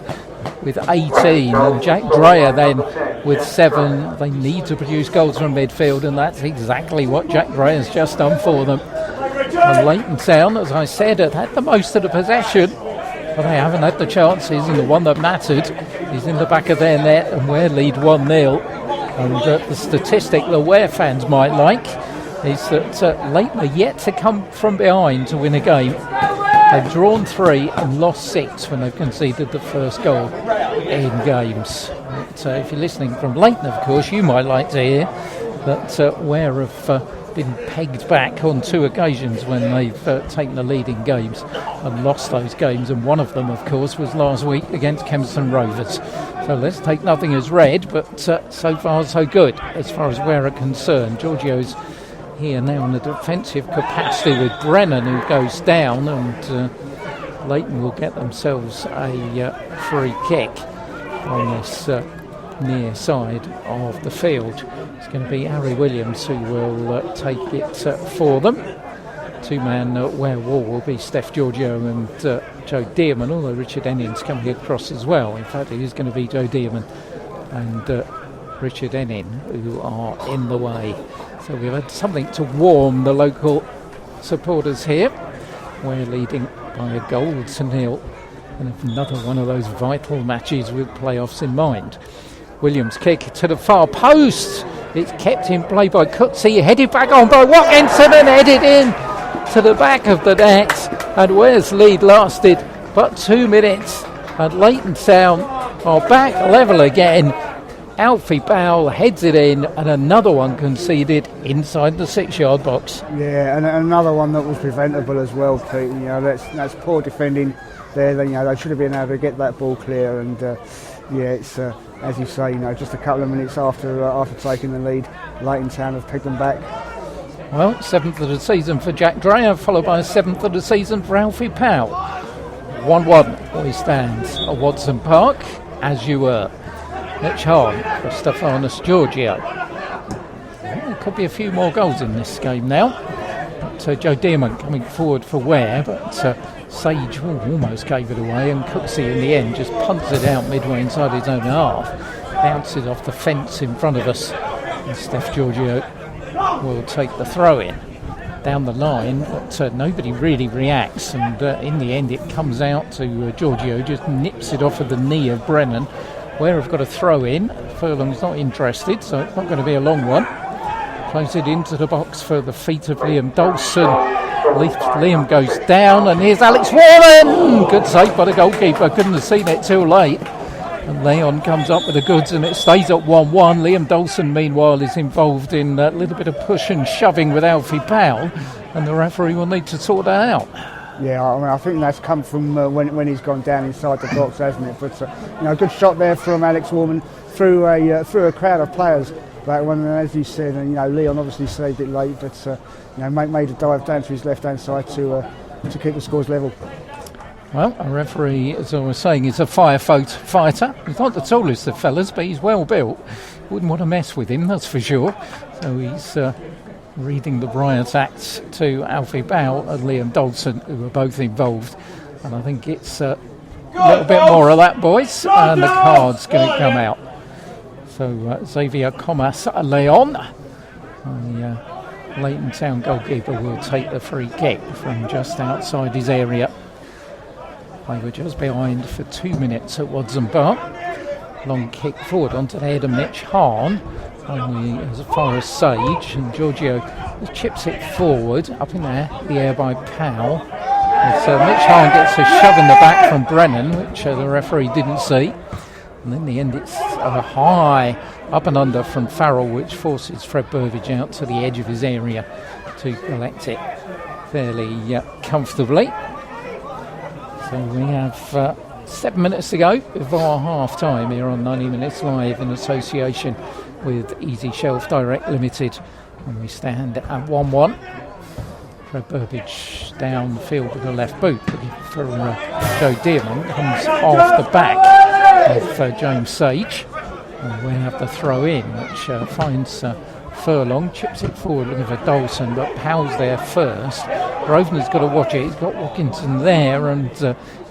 with 18, and Jack Dreher then with 7. They need to produce goals from midfield, and that's exactly what Jack Gray has just done for them. And Leighton Town, as I said, have had the most of the possession, but they haven't had the chances, and the one that mattered is in the back of their net, and Ware lead 1-0. And the statistic the Ware fans might like is that Leighton are yet to come from behind to win a game. They've drawn 3 and lost 6 when they've conceded the first goal in games. But, if you're listening from Leighton, of course, you might like to hear that Ware have been pegged back on 2 occasions when they've taken the lead in games and lost those games, and one of them, of course, was last week against Kempston Rovers. So let's take nothing as read, but so far so good as far as Ware are concerned. Giorgio's here now in the defensive capacity with Brennan, who goes down, and Leighton will get themselves a free kick on this near side of the field. It's going to be Harry Williams who will take it for them. 2-man Ware wall will be Steph Giorgio and Joe Dearman, although Richard Enning's coming across as well. In fact, it is going to be Joe Dearman and Richard Enning who are in the way. So we've had something to warm the local supporters here. We're leading by a goal to 0, and another one of those vital matches with playoffs in mind. Williams kick to the far post. It's kept in play by Coetzee, headed back on by Watkinson and headed in to the back of the net. And Ware's lead lasted but 2 minutes, and Leighton Town are back level again. Alfie Powell heads it in, and another one conceded inside the 6-yard box. Yeah, and another one that was preventable as well, Pete. That's poor defending there. They should have been able to get that ball clear, and it's as you say, just a couple of minutes after taking the lead, Leighton Town have picked them back. Well, 7th of the season for Jack Dreyer, followed by 7th of the season for Alfie Powell. 1-1 we stand at Watson Park, as you were. Mitch Hahn for Stephanus Giorgio. There could be a few more goals in this game now. But Joe Dearman coming forward for Ware, but Sage almost gave it away, and Coetzee in the end just punts it out midway inside his own half. Bounces off the fence in front of us, and Steph Giorgio will take the throw in down the line, but nobody really reacts, and in the end it comes out to Giorgio, just nips it off of the knee of Brennan. Ware have got a throw in. Furlong's not interested, so it's not going to be a long one. Plays it into the box for the feet of Liam Dawson. Liam goes down, and here's Alex Warren. Good save by the goalkeeper, couldn't have seen it too late. And Leon comes up with the goods, and it stays at 1-1. Liam Dawson, meanwhile, is involved in a little bit of push and shoving with Alfie Powell, and the referee will need to sort that out. Yeah, I think that's come from when he's gone down inside the box, hasn't it? But a good shot there from Alex Warman through a crowd of players. That one, and as you said, Leon obviously saved it late, but made a dive down to his left-hand side to keep the scores level. Well, a referee, as I was saying, is a firefighter. He's not the tallest of fellas, but he's well built. Wouldn't want to mess with him, that's for sure. So he's reading the riot acts to Alfie Powell and Liam Dawson, who are both involved. And I think it's a little bit more of that, boys, and the card's going to come out. So Xavier Comas Leon, the Leighton Town goalkeeper, will take the free kick from just outside his area. They were just behind for 2 minutes at Watson Park. Long kick forward onto the head of Mitch Hahn, only as far as Sage, and Giorgio chips it forward, up in the air by Powell. Mitch Hahn gets a shove in the back from Brennan, which the referee didn't see. And in the end it's a high up and under from Farrell, which forces Fred Burbage out to the edge of his area to collect it fairly comfortably. So we have 7 minutes to go before half time here on 90 Minutes Live in association with Easy Shelf Direct Limited, and we stand at 1-1. Fred Burbage down the field with the left boot for Joe Dearman, comes off the back of James Sage, and we have the throw in, which finds Furlong, chips it forward looking for Dawson, but Powell's there first, Grosvenor's got to watch it. He's got Watkinson there, and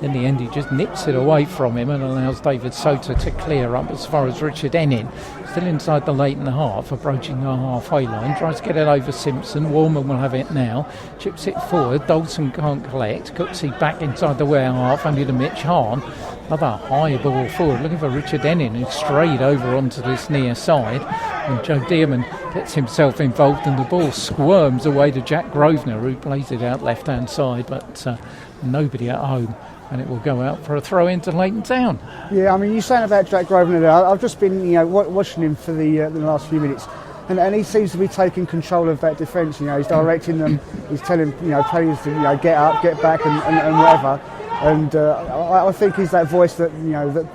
in the end he just nips it away from him and allows David Soter to clear up as far as Richard Ennin. Still inside the Leighton half, approaching the halfway line, tries to get it over Simpson. Warman will have it now, chips it forward. Dawson can't collect. Cooksey back inside the Ware half, only to Mitch Hahn. Another high ball forward, looking for Richard Ennin, who strayed over onto this near side. And Joe Dearman gets himself involved, and the ball squirms away to Jack Grosvenor, who plays it out left-hand side, but nobody at home. And it will go out for a throw into Leighton Town. Yeah, I mean, you're saying about Jack Grosvenor there. I've just been, watching him for the last few minutes, and he seems to be taking control of that defence. He's directing them. He's telling players to get up, get back, and whatever. And I think he's that voice that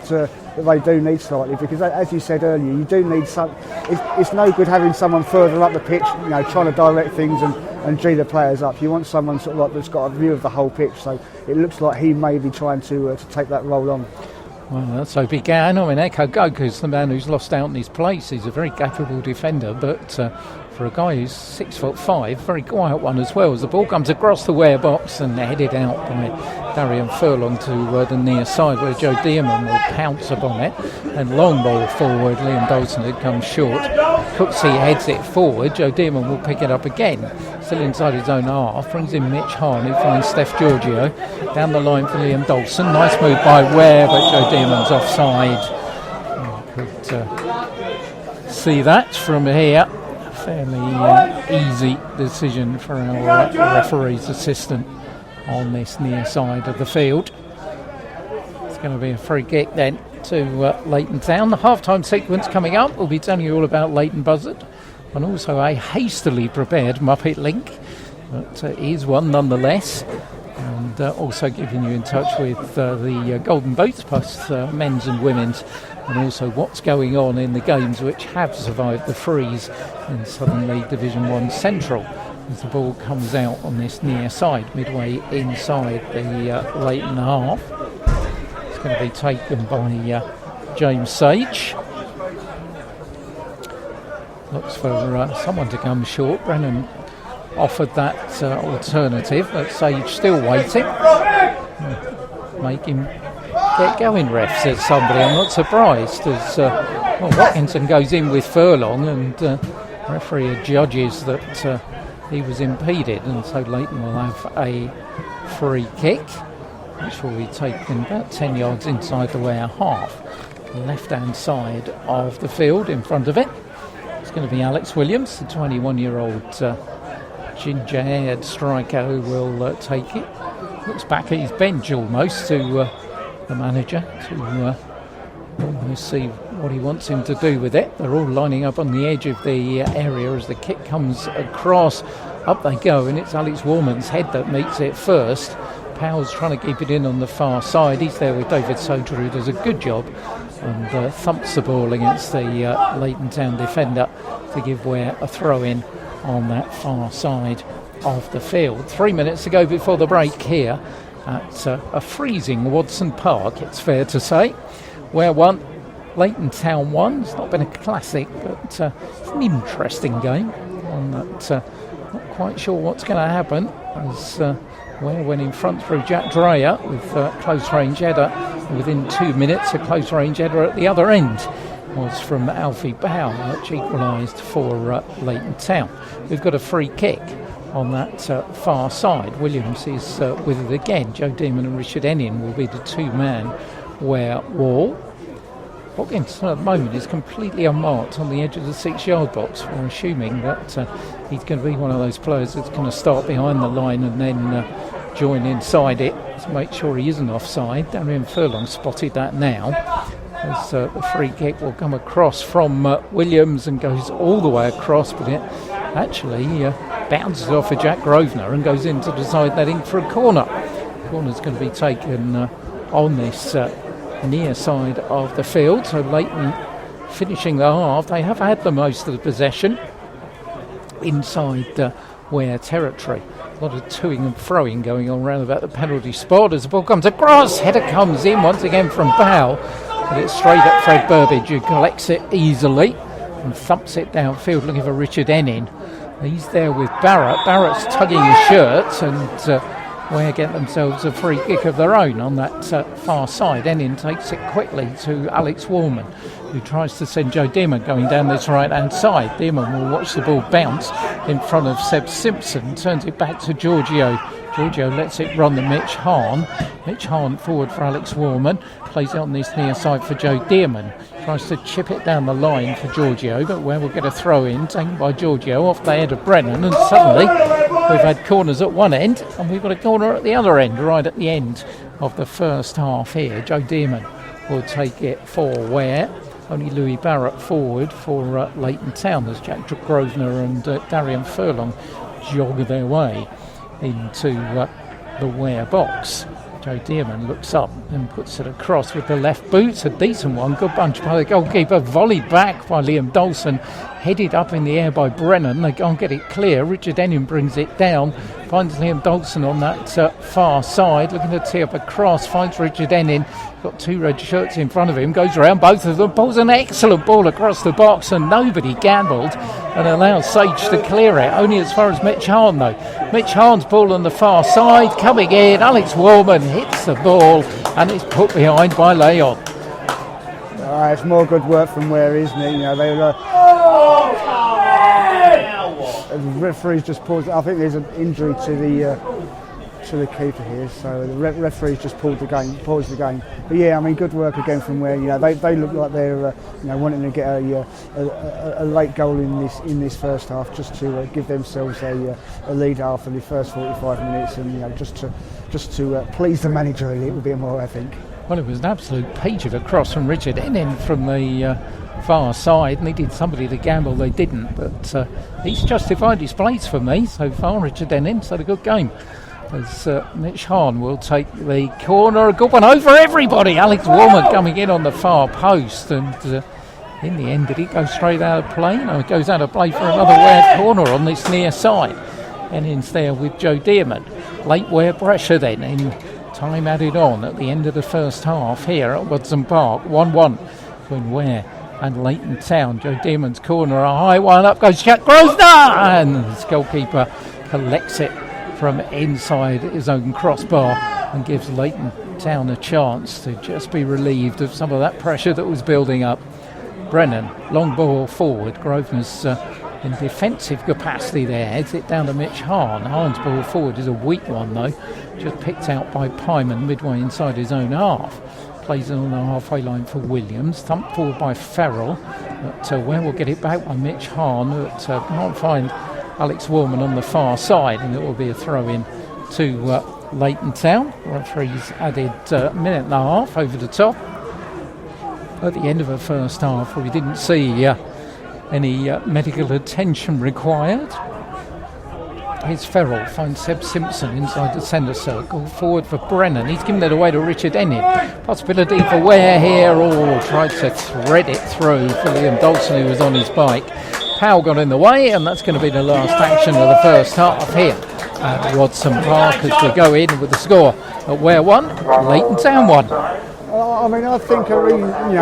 that they do need slightly, because as you said earlier, you do need some. It's no good having someone further up the pitch, trying to direct things and G the players up. You want someone sort of like that's got a view of the whole pitch. So it looks like he may be trying to take that role on. Well, that's hope he can. I mean, Eko Goku's the man who's lost out in his place. He's a very capable defender, but for a guy who's 6'5", very quiet one as well, as the ball comes across the Ware box and headed out by Darian Furlong to the near side, where Joe Dearman will pounce upon it. And long ball forward, Liam Dawson had come short. Cooksey heads it forward. Joe Dearman will pick it up again, still inside his own half, brings in Mitch Hahn, who finds Steph Giorgio down the line for Liam Dawson. Nice move by Ware, but Joe Dearman's offside. Could see that from here. Fairly easy decision for our referee's assistant on this near side of the field. It's going to be a free kick then to Leighton Town. The half-time sequence coming up. We'll be telling you all about Leighton Buzzard, and also a hastily prepared Muppet Link, but is one nonetheless. And also giving you in touch with the Golden Boots, plus men's and women's, and also what's going on in the games which have survived the freeze in Southern League Division 1 Central, as the ball comes out on this near side, midway inside the Leighton half. It's going to be taken by James Sage. Looks for someone to come short. Brennan offered that alternative, but Sage still waiting. Make him get going, ref, says somebody. I'm not surprised, as Watkinson goes in with Furlong, and referee adjudges that he was impeded, and so Leighton will have a free kick, which will be taken about 10 yards inside the Ware half, left-hand side of the field. In front of it, it's going to be Alex Williams, the 21-year-old ginger-haired striker, who will take it. Looks back at his bench almost to the manager to almost see what he wants him to do with it. They're all lining up on the edge of the area as the kick comes across. Up they go, and it's Alex Warman's head that meets it first. Powell's trying to keep it in on the far side. He's there with David Soter, who does a good job, and thumps the ball against the Leighton Town defender to give Ware a throw-in on that far side of the field. 3 minutes to go before the break here at a freezing Watson Park, it's fair to say. Ware 1, Leighton Town 1. It's not been a classic, but it's an interesting game. And that, not quite sure what's going to happen, as Ware went in front through Jack Dreyer with close-range header. Within 2 minutes, a close-range header at the other end was from Alfie Bow, which equalised for Leighton Town. We've got a free kick on that far side. Williams is with it again. Joe Dearman and Richard Ennin will be the two-man Ware wall. Watkinson at the moment is completely unmarked on the edge of the 6-yard box. We're assuming that he's going to be one of those players that's going to start behind the line and then join inside it to make sure he isn't offside. Darian Furlong spotted that now, as the free kick will come across from Williams and goes all the way across, but it actually bounces off of Jack Grosvenor and goes into the side netting for a corner. Corner's going to be taken on this near side of the field. So Leighton finishing the half. They have had the most of the possession inside Ware territory. A lot of toing and froing going on around about the penalty spot as the ball comes across. Header comes in once again from Bow, but it's straight at Fred Burbage, who collects it easily and thumps it downfield looking for Richard Ennin. He's there with Barrett. Barrett's tugging his shirt, and Ware get themselves a free kick of their own on that far side. Ennin takes it quickly to Alex Warman, who tries to send Joe Dearman going down this right-hand side. Dearman will watch the ball bounce in front of Seb Simpson, turns it back to Giorgio. Giorgio lets it run to Mitch Hahn. Mitch Hahn forward for Alex Warman, plays it on this near side for Joe Dearman. Tries to chip it down the line for Giorgio, but Ware will get a throw in, taken by Giorgio off the head of Brennan, and suddenly we've had corners at one end and we've got a corner at the other end, right at the end of the first half here. Joe Dearman will take it for Ware. Only Louis Barrett forward for Leighton Town as Jack Grosvenor and Darian Furlong jog their way into the Ware box. Joe Dearman looks up and puts it across with the left boot. A decent one, good bunch by the goalkeeper, volleyed back by Liam Dawson, headed up in the air by Brennan. They can't get it clear. Richard Ennin brings it down, finds Liam Dawson on that far side, looking to tee up a cross, finds Richard Ennin, got two red shirts in front of him, goes around both of them, pulls an excellent ball across the box, and nobody gambled and allows Sage to clear it, only as far as Mitch Hahn though. Mitch Hahn's ball on the far side, coming in, Alex Warman hits the ball and it's put behind by Leon. It's more good work from Ware, isn't it? You know, they were. The referee's just paused. I think there's an injury to the keeper here, so the referee's just paused the game. But yeah, I mean, good work again from Ware. You know, they look like they're wanting to get a late goal in this first half, just to give themselves a lead after the first 45 minutes, and just to please the manager a little bit more, I think. Well, it was an absolute peach of a cross from Richard Ennin from the far side. Needed somebody to gamble, they didn't, but he's justified his place for me so far. Richard Ennin's had a good game, as Mitch Hahn will take the corner. A good one over everybody. Alex Warman coming in on the far post, and in the end, did it go straight out of play? No, it goes out of play for another Ware corner on this near side. Ennin's there with Joe Dearman. Late Ware pressure then in time added on at the end of the first half here at Woodson Park. 1-1 between Ware and Leighton Town. Joe Dearman's corner, a high one, up goes Jack Grosvenor, and his goalkeeper collects it from inside his own crossbar and gives Leighton Town a chance to just be relieved of some of that pressure that was building up. Brennan, long ball forward. Grosvenor's in defensive capacity there, heads it down to Mitch Hahn. Hahn's ball forward is a weak one though, just picked out by Pyman midway inside his own half. Plays it on the halfway line for Williams, thumped forward by Farrell, but Ware will get it back by Mitch Hahn, but can't find Alex Warman on the far side, and it will be a throw in to Leighton Town. Referee's added a minute and a half over the top at the end of the first half, where we didn't see any medical attention required. Here's Farrell, finds Seb Simpson inside the centre circle, forward for Brennan. He's given it away to Richard Ennin. Possibility for Ware here, tried to thread it through for Liam Dawson, who was on his bike. Powell got in the way, and that's going to be the last action of the first half here at Watson Park, as we go in with the score at Ware 1, Leighton Town 1. I mean, I think a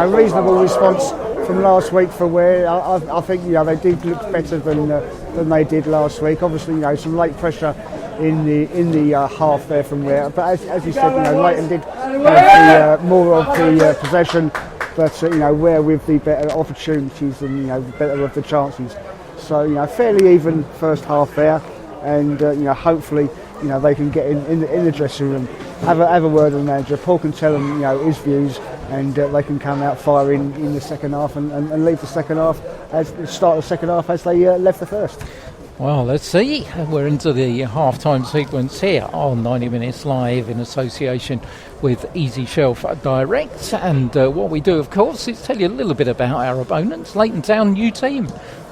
reasonable response from last week for Ware. I think they did look better than they did last week. Obviously, some late pressure in the half there from Ware. But as you said, Leighton did have more of the possession, but Ware with the better opportunities and the better of the chances. So fairly even first half there, and hopefully they can get in the dressing room, have a word with the manager. Paul can tell them his views, and they can come out firing in the second half and leave the second half start the second half as they left the first. Well, let's see. We're into the half-time sequence here on 90 Minutes Live in association with Easy Shelf Direct. And what we do, of course, is tell you a little bit about our opponents. Leighton Town, new team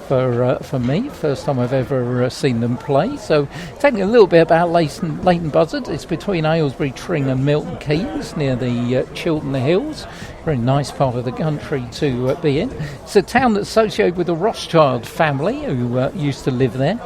for me. First time I've ever seen them play. So tell you a little bit about Leighton Buzzard. It's between Aylesbury, Tring and Milton Keynes near the Chiltern Hills. Very nice part of the country to be in. It's a town that's associated with the Rothschild family who used to live there,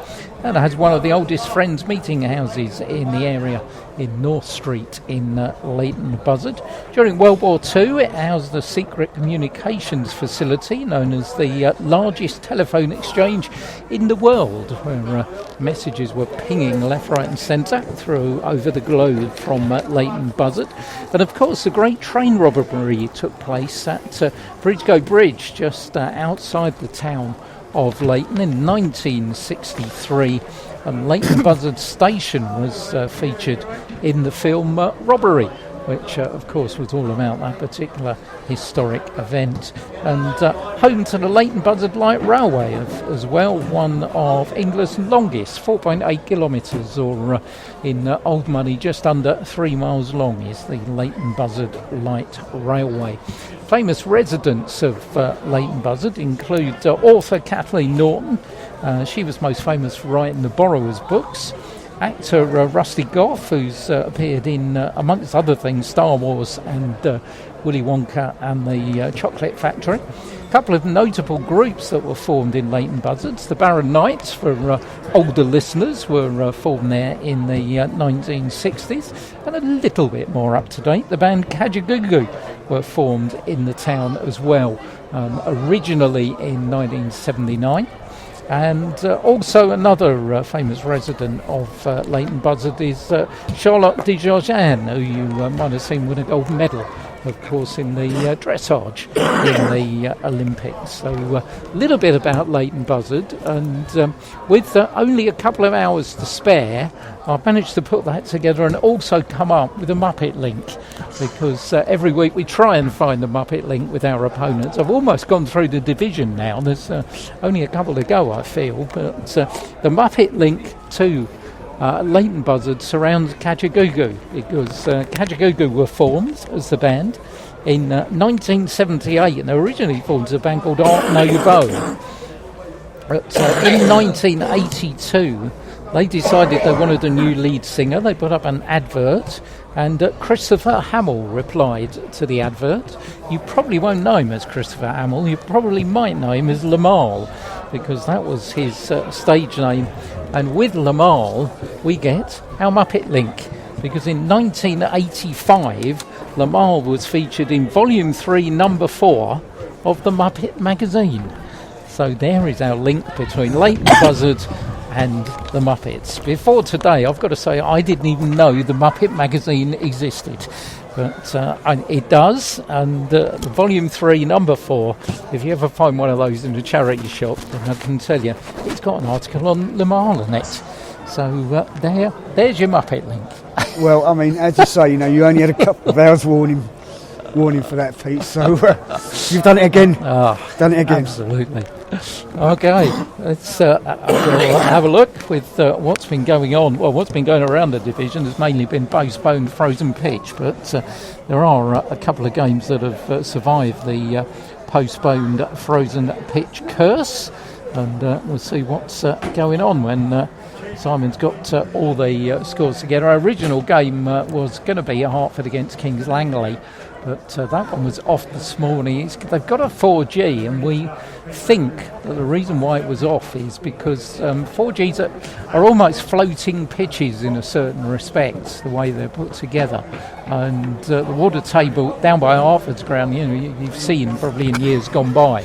and it has one of the oldest Friends meeting houses in the area in North Street in Leighton Buzzard. During World War II, it housed a secret communications facility known as the largest telephone exchange in the world, where messages were pinging left, right and centre through over the globe from Leighton Buzzard. And of course the great train robbery took place at Bridgego Bridge, just outside the town of Leighton in 1963, and Leighton Buzzard Station was featured in the film Robbery, which of course was all about that particular historic event, and home to the Leighton Buzzard Light Railway as well, one of England's longest, 4.8 kilometres, or in old money just under 3 miles long, is the Leighton Buzzard Light Railway. Famous residents of Leighton Buzzard include author Kathleen Norton. She was most famous for writing the Borrowers books. Actor Rusty Goff, who's appeared in, amongst other things, Star Wars and Willy Wonka and the Chocolate Factory. A couple of notable groups that were formed in Leighton Buzzards. The Barron Knights, for older listeners, were formed there in the 1960s. And a little bit more up to date, the band Kajagoogoo were formed in the town as well, originally in 1979. And also another famous resident of Leighton Buzzard is Charlotte de Georgian, who you might have seen win a gold medal, of course, in the dressage in the Olympics. So a little bit about Leighton Buzzard, and with only a couple of hours to spare, I've managed to put that together and also come up with a Muppet link, because every week we try and find the Muppet link with our opponents. I've almost gone through the division now. There's only a couple to go, I feel, but the Muppet link to Leighton Buzzard surrounds Kajagoogoo, because Kajagoogoo were formed as the band in 1978, and they were originally formed as a band called Art Nouveau. But in 1982, they decided they wanted a new lead singer. They put up an advert, and Christopher Hamill replied to the advert. You probably won't know him as Christopher Hamill. You probably might know him as Lamal, because that was his stage name. And with Lamal, we get our Muppet link, because in 1985, Lamal was featured in Volume 3, Number 4 of the Muppet magazine. So there is our link between Leighton Buzzard and the Muppets. Before today, I've got to say, I didn't even know the Muppet magazine existed. But it does, and the Volume 3, Number 4, if you ever find one of those in a charity shop, then I can tell you, it's got an article on Lamal in it. So there's your Muppet link. Well, I mean, as you say, you only had a couple of hours warning for that, Pete, so you've done it again. Done it again. Absolutely. Okay, let's have a look with what's been going on. Well, what's been going around the division has mainly been postponed frozen pitch, but there are a couple of games that have survived the postponed frozen pitch curse, and we'll see what's going on when Simon's got all the scores together. Our original game was going to be Hartford against Kings Langley, but that one was off this morning. They've got a 4G, and we think that the reason why it was off is because 4Gs are almost floating pitches in a certain respect, the way they're put together. And the water table down by Hartford's ground, you've seen probably in years gone by.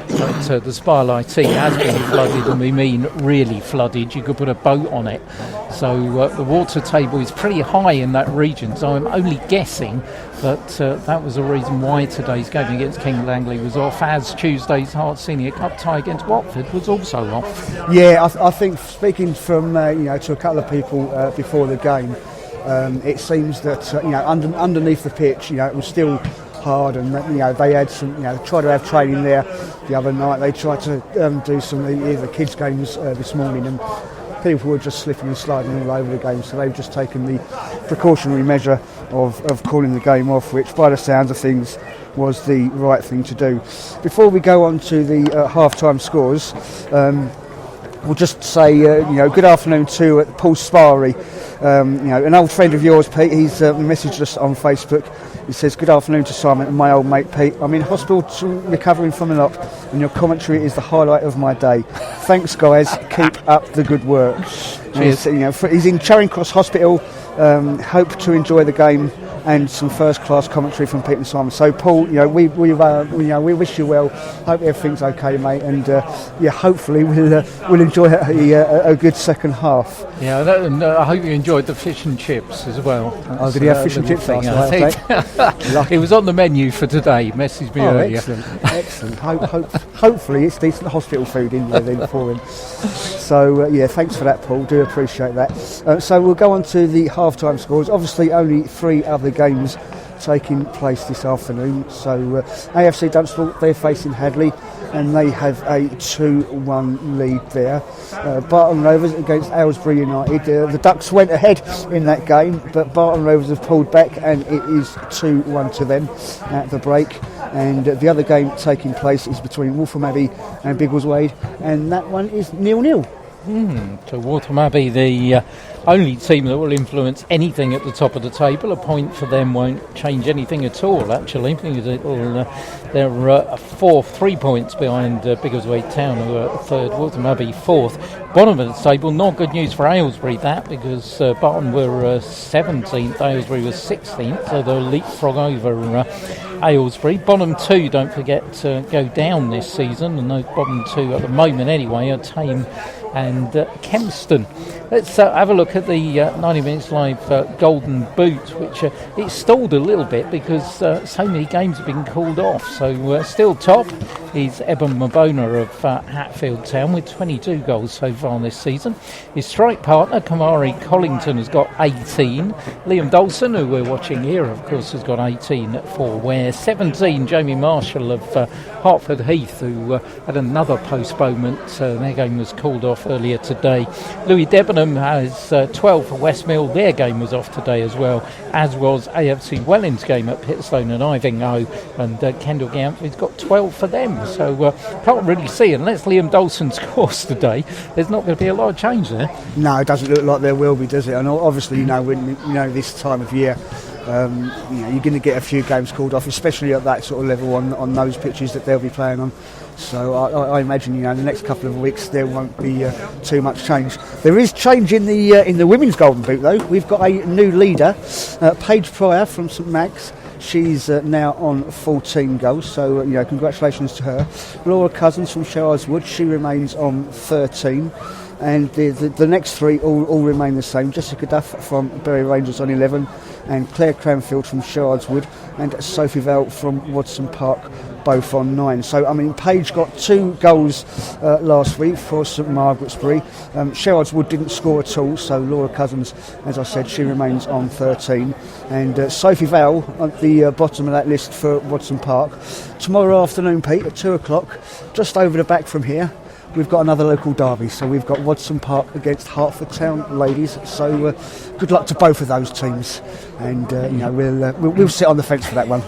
But the Spirelight has been flooded, and we mean really flooded. You could put a boat on it. So the water table is pretty high in that region. So I'm only guessing that that was the reason why today's game against King Langley was off, as Tuesday's Hart Senior Cup tie against Watford was also off. Yeah, I think, speaking from to a couple of people before the game, it seems that underneath the pitch, it was still hard, and they had some, tried to have training there the other night. They tried to do some of the kids games this morning, and people were just slipping and sliding all over the game, so they've just taken the precautionary measure of calling the game off, which by the sounds of things was the right thing to do. Before we go on to the half-time scores, we'll just say, good afternoon to Paul Sparry, an old friend of yours, Pete. He's messaged us on Facebook. He says, good afternoon to Simon and my old mate Pete. I'm in hospital recovering from an op, and your commentary is the highlight of my day. Thanks, guys. Keep up the good work. He's in Charing Cross Hospital. Hope to enjoy the game and some first-class commentary from Pete and Simon. So, Paul, we wish you well. Hope everything's okay, mate, and hopefully we'll enjoy a good second half. Yeah, and I hope you enjoyed the fish and chips as well. Did he have fish and chips last night? It was on the menu for today. Messaged me earlier. Excellent. Hopefully it's decent hospital food in there then for him. So, thanks for that, Paul. Do appreciate that. So we'll go on to the half-time scores. Obviously, only 3 other games taking place this afternoon. So AFC Dunstable, they're facing Hadley, and they have a 2-1 lead there. Barton Rovers against Aylesbury United. The Ducks went ahead in that game, but Barton Rovers have pulled back, and it is 2-1 to them at the break. And the other game taking place is between Waltham Abbey and Biggleswade, and that one is 0-0. So Waltham Abbey, the only team that will influence anything at the top of the table. A point for them won't change anything at all, actually. They're 3 points behind Biggleswade Town, who are third, Waltham Abbey fourth. Bottom of the table, not good news for Aylesbury, that, because Barton were 17th, Aylesbury was 16th, so they'll leapfrog over Aylesbury. Bottom 2, don't forget, go down this season, and those bottom 2 at the moment anyway are Tame and Kempston. Let's have a look at the 90 Minutes Live Golden Boot, which it stalled a little bit because so many games have been called off. So still top is Eben Mabona of Hatfield Town with 22 goals so far this season. His strike partner, Kamari Collington, has got 18. Liam Dawson, who we're watching here, of course, has got 18 for Ware. 17, Jamie Marshall of Hertford Heath, who had another postponement. Their game was called off earlier today. Louis Debenham has 12 for Westmill. Their game was off today as well, as was AFC Welling's game at Pitstone and Ivinghoe, and Kendall Gamfrey's got 12 for them. So can't really see, unless Liam Dawson scores today, there's not going to be a lot of change there. No, it doesn't look like there will be, does it? And obviously, when this time of year, you're going to get a few games called off, especially at that sort of level on those pitches that they'll be playing on. So I imagine the next couple of weeks there won't be too much change. There is change in the women's Golden Boot though. We've got a new leader, Paige Pryor from St Max. She's now on 14 goals, so congratulations to her. Laura Cousins from Sherrards Wood, she remains on 13. And the next 3 all remain the same. Jessica Duff from Bury Rangers on 11, and Claire Cranfield from Sherrards Wood, and Sophie Vell from Watson Park, both on 9. So, Paige got 2 goals last week for St Margaret's-Bury. Sherrards Wood didn't score at all, so Laura Cousins, as I said, she remains on 13. And Sophie Vell at the bottom of that list for Watson Park. Tomorrow afternoon, Pete, at 2 o'clock, just over the back from here, we've got another local derby. So we've got Watson Park against Hertford Town ladies. So good luck to both of those teams, and we'll sit on the fence for that one.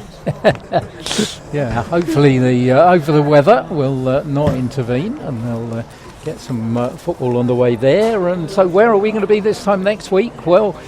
Yeah, hopefully the weather will not intervene, and they'll get some football on the way there. And so where are we going to be this time next week? Well,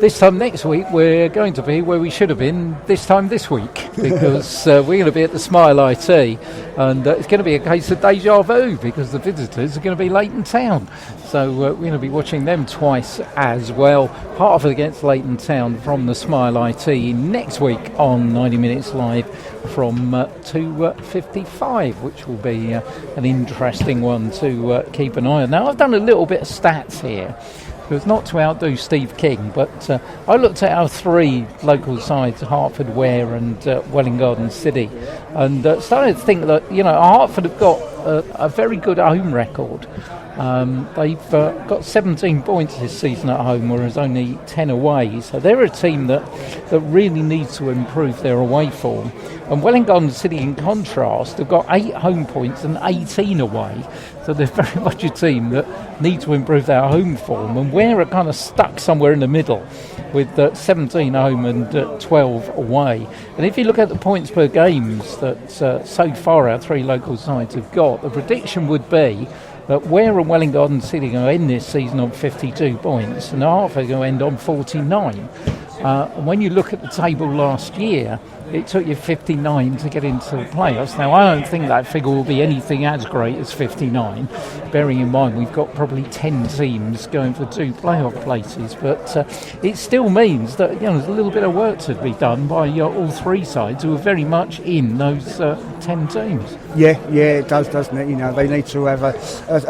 this time next week we're going to be where we should have been this time this week, because we're going to be at the Smile IT, and it's going to be a case of deja vu, because the visitors are going to be Leighton Town. So we're going to be watching them twice as well. Hertford against Leighton Town from the Smile IT next week on 90 Minutes Live from 2:55, which will be an interesting one to keep an eye on. Now, I've done a little bit of stats here. It was not to outdo Steve King, but I looked at our 3 local sides, Hertford, Ware and Welwyn Garden City, and started to think that Hertford have got a very good home record. They've got 17 points this season at home, whereas only 10 away. So they're a team that really needs to improve their away form. And Welwyn Garden City, in contrast, have got 8 home points and 18 away. So they're very much a team that need to improve their home form. And we're kind of stuck somewhere in the middle with 17 home and 12 away. And if you look at the points per games that so far our 3 local sides have got, the prediction would be But Ware and Welling Garden City are going to end this season on 52 points, and Hartford are going to end on 49. And when you look at the table last year, it took you 59 to get into the playoffs. Now, I don't think that figure will be anything as great as 59, bearing in mind we've got probably 10 teams going for 2 playoff places. But it still means that there's a little bit of work to be done by all 3 sides who are very much in those 10 teams. Yeah, it does, doesn't it? They need to have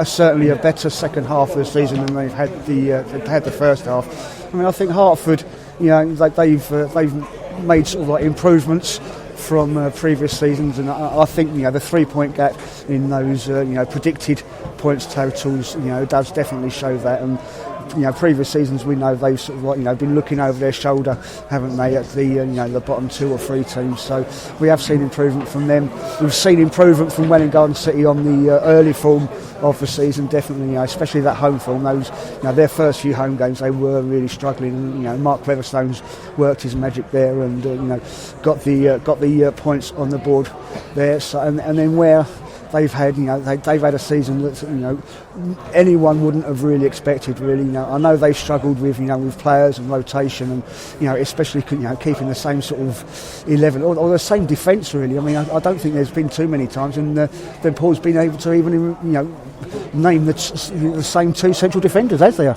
certainly a better second half of the season than they've had the first half. I mean, I think Hartford, they've made sort of like improvements from previous seasons, and I think the 3-point gap in those predicted points totals does definitely show that. And previous seasons we know they've sort of like been looking over their shoulder, haven't they, at the bottom 2 or 3 teams. So we have seen improvement from them. We've seen improvement from Welling Garden City on the early form of the season, definitely, especially that home form. Those, their first few home games, they were really struggling. And, Mark Weatherstone's worked his magic there, and got the points on the board there. So, and then where they've had, they've had a season that anyone wouldn't have really expected. Really, I know they struggled with with players and rotation, and especially keeping the same sort of 11 or the same defence. Really, I mean, I don't think there's been too many times, and then Paul's been able to even name the same 2 central defenders, has there?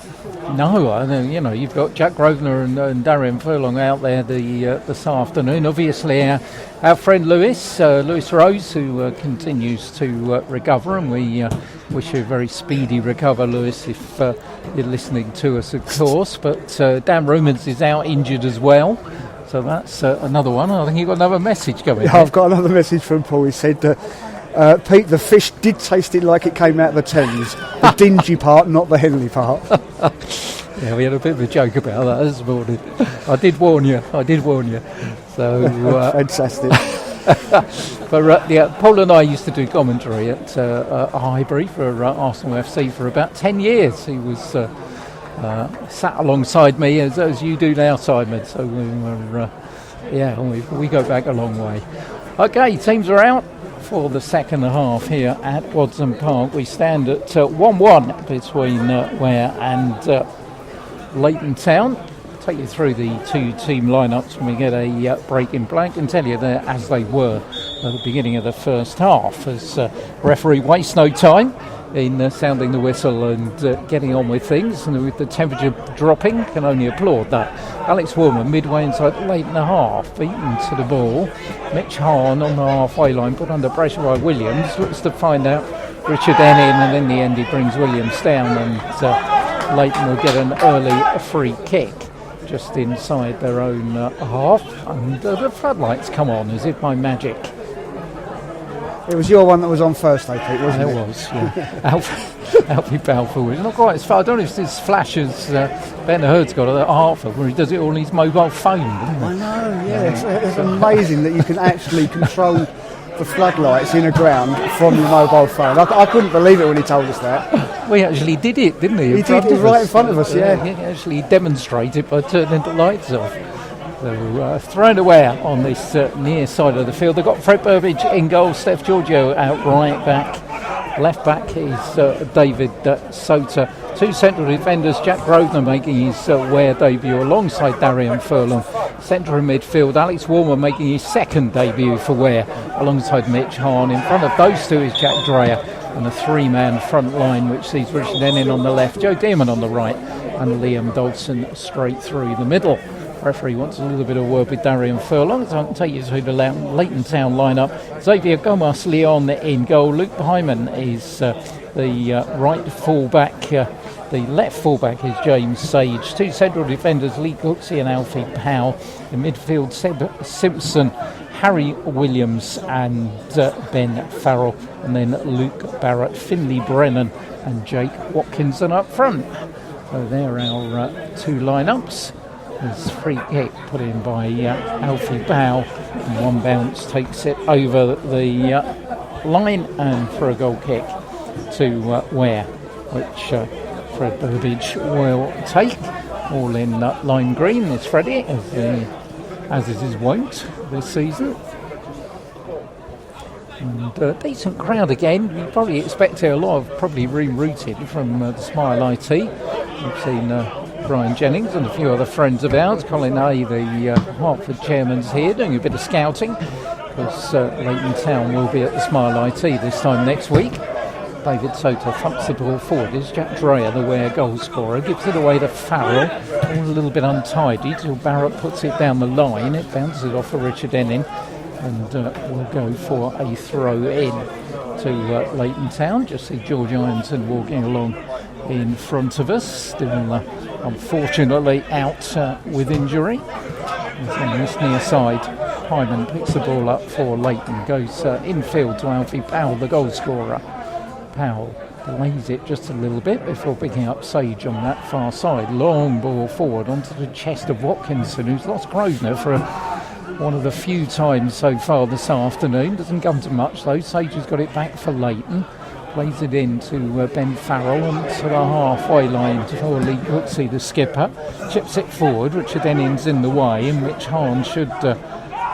No, you've got Jack Grosvenor and Darian Furlong out there this afternoon. Obviously, our friend Lewis Rose, who continues to recover, and we wish you a very speedy recover, Lewis, if you're listening to us, of course. But Dan Rumans is out injured as well. So that's another one. I think you've got another message going. Yeah, I've got another message from Paul. He said that Pete, the fish did taste it like it came out of the Thames. The dingy part, not the Henley part. Yeah, we had a bit of a joke about that this morning. I did warn you. So fantastic. But Paul and I used to do commentary at Highbury for Arsenal FC for about 10 years. He was sat alongside me as you do now, Simon. So we go back a long way. Okay, teams are out for the second half here at Watson Park. We stand at 1-1 between Ware and Leighton Town. Take you through the 2 team lineups when we get a break in blank, and tell you they're as they were at the beginning of the first half, as referee wastes no time in sounding the whistle and getting on with things, and with the temperature dropping, can only applaud that. Alex Warmer midway inside the Leighton half, beaten to the ball. Mitch Hahn on the halfway line, put under pressure by Williams, looks to find out Richard Ennin, and in the end he brings Williams down, and Leighton will get an early free kick just inside their own half, and the floodlights come on as if by magic. It was your one that was on first, though, Pete, wasn't it? It was, yeah. Alfie Balfour was not quite as far. I don't know if it's as flash as Ben Hurd's got at Hartford, where he does it all on his mobile phone, doesn't he? I know, yeah. It's amazing that you can actually control the floodlights in a ground from your mobile phone. I couldn't believe it when he told us that. Well, he actually did it, didn't he? He did it right in front of us, yeah. He actually demonstrated by turning the lights off. So thrown away on this near side of the field. They've got Fred Burbage in goal, Steph Giorgio out right back. Left back is David Sota. 2 central defenders, Jack Grosvenor making his Ware debut alongside Darian Furlong. Central midfield, Alex Warmer making his second debut for Ware alongside Mitch Hahn. In front of those 2 is Jack Dreyer, and a 3-man front line which sees Richard Ennin on the left, Joe Dearman on the right, and Liam Dodson straight through the middle. Referee wants a little bit of word with Darian Furlong, so I can take you through the Leighton Town lineup. Xavier Gomas Leon in goal. Luke Hyman is the right fullback. The left fullback is James Sage. 2 central defenders, Lee Cooksey and Alfie Powell. In midfield, Seb Simpson, Harry Williams and Ben Farrell. And then Luke Barrett, Finley Brennan and Jake Watkinson up front. So there are 2 lineups. There's free kick put in by Alfie Bow, and one bounce takes it over the line, and for a goal kick to Ware, which Fred Burbage will take. All in lime green is Freddie, as is his wont this season. And decent crowd again. You probably expect a lot of probably rerouted from the Smile IT. We've seen Brian Jennings and a few other friends of ours. Colin A, the Hertford chairman's here doing a bit of scouting, because Leighton Town will be at the Smile IT this time next week. David Sota thumps the ball forward. It's Jack Dreyer, the Ware goal scorer, gives it away to Farrell, all a little bit untidy till Barrett puts it down the line. It bounces off for Richard Ennin, and we'll go for a throw in to Leighton Town. Just see George Ironton walking along in front of us, still unfortunately out with injury. He's on this near side. Hyman picks the ball up for Leighton, goes infield to Alfie Powell, the goal scorer. Powell delays it just a little bit before picking up Sage on that far side. Long ball forward onto the chest of Watkinson, who's lost Grosvenor for one of the few times so far this afternoon. Doesn't come to much though. Sage has got it back for Leighton. Plays it in to Ben Farrell and to the halfway line for Lee Cooksey, the skipper. Chips it forward. Richard Ennin's in the way, and Mitch Hahn should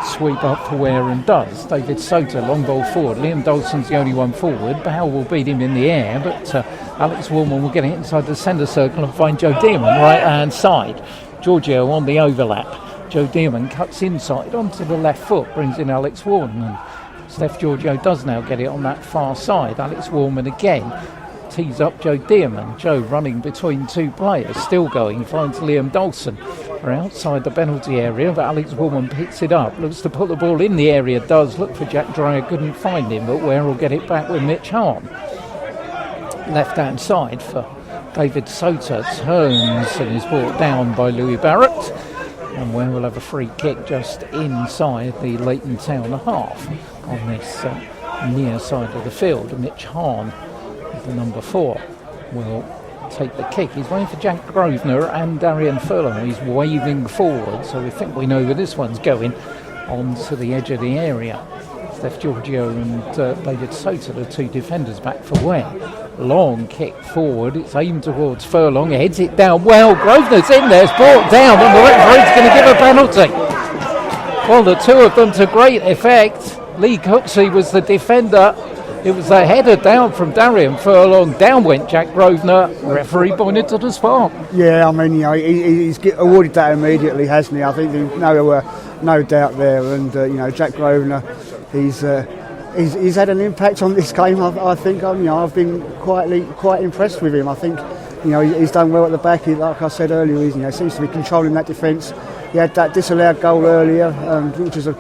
sweep up for Ware, and does. David Sota, long ball forward. Liam Dawson's the only one forward. Bowell will beat him in the air, but Alex Warman will get it inside the centre circle and find Joe Dearman right hand side. Giorgio on the overlap. Joe Dearman cuts inside onto the left foot, brings in Alex Warman, and Steph Giorgio does now get it on that far side. Alex Warman again tees up Joe Dearman. Joe running between two players, still going, finds Liam Dawson. We're outside the penalty area, but Alex Warman picks it up, looks to put the ball in the area, does look for Jack Dreyer, couldn't find him, but Ware will get it back with Mitch Hahn. Left hand side for David Sota, turns and is brought down by Louis Barrett, and Ware will have a free kick just inside the Leighton Town half on this near side of the field. Mitch Hahn, the number 4, will take the kick. He's waiting for Jack Grosvenor and Darian Furlong. He's waving forward, so we think we know where this one's going, onto the edge of the area. Steph Giorgio and David Sota, the two defenders, back for Ware. Long kick forward, it's aimed towards Furlong, heads it down well. Grosvenor's in there, it's brought down, and the referee's going to give a penalty. Well, the two of them to great effect. Lee Cooksey was the defender. It was a header down from Darian Furlong. Down went Jack Grosvenor. Referee pointed to the spot. Yeah, I mean, he's awarded that immediately, hasn't he? I think there's no doubt there. And Jack Grosvenor, he's had an impact on this game. I think I've been quite impressed with him. I think he's done well at the back. Like I said earlier, he seems to be controlling that defence. He had that disallowed goal earlier, which was a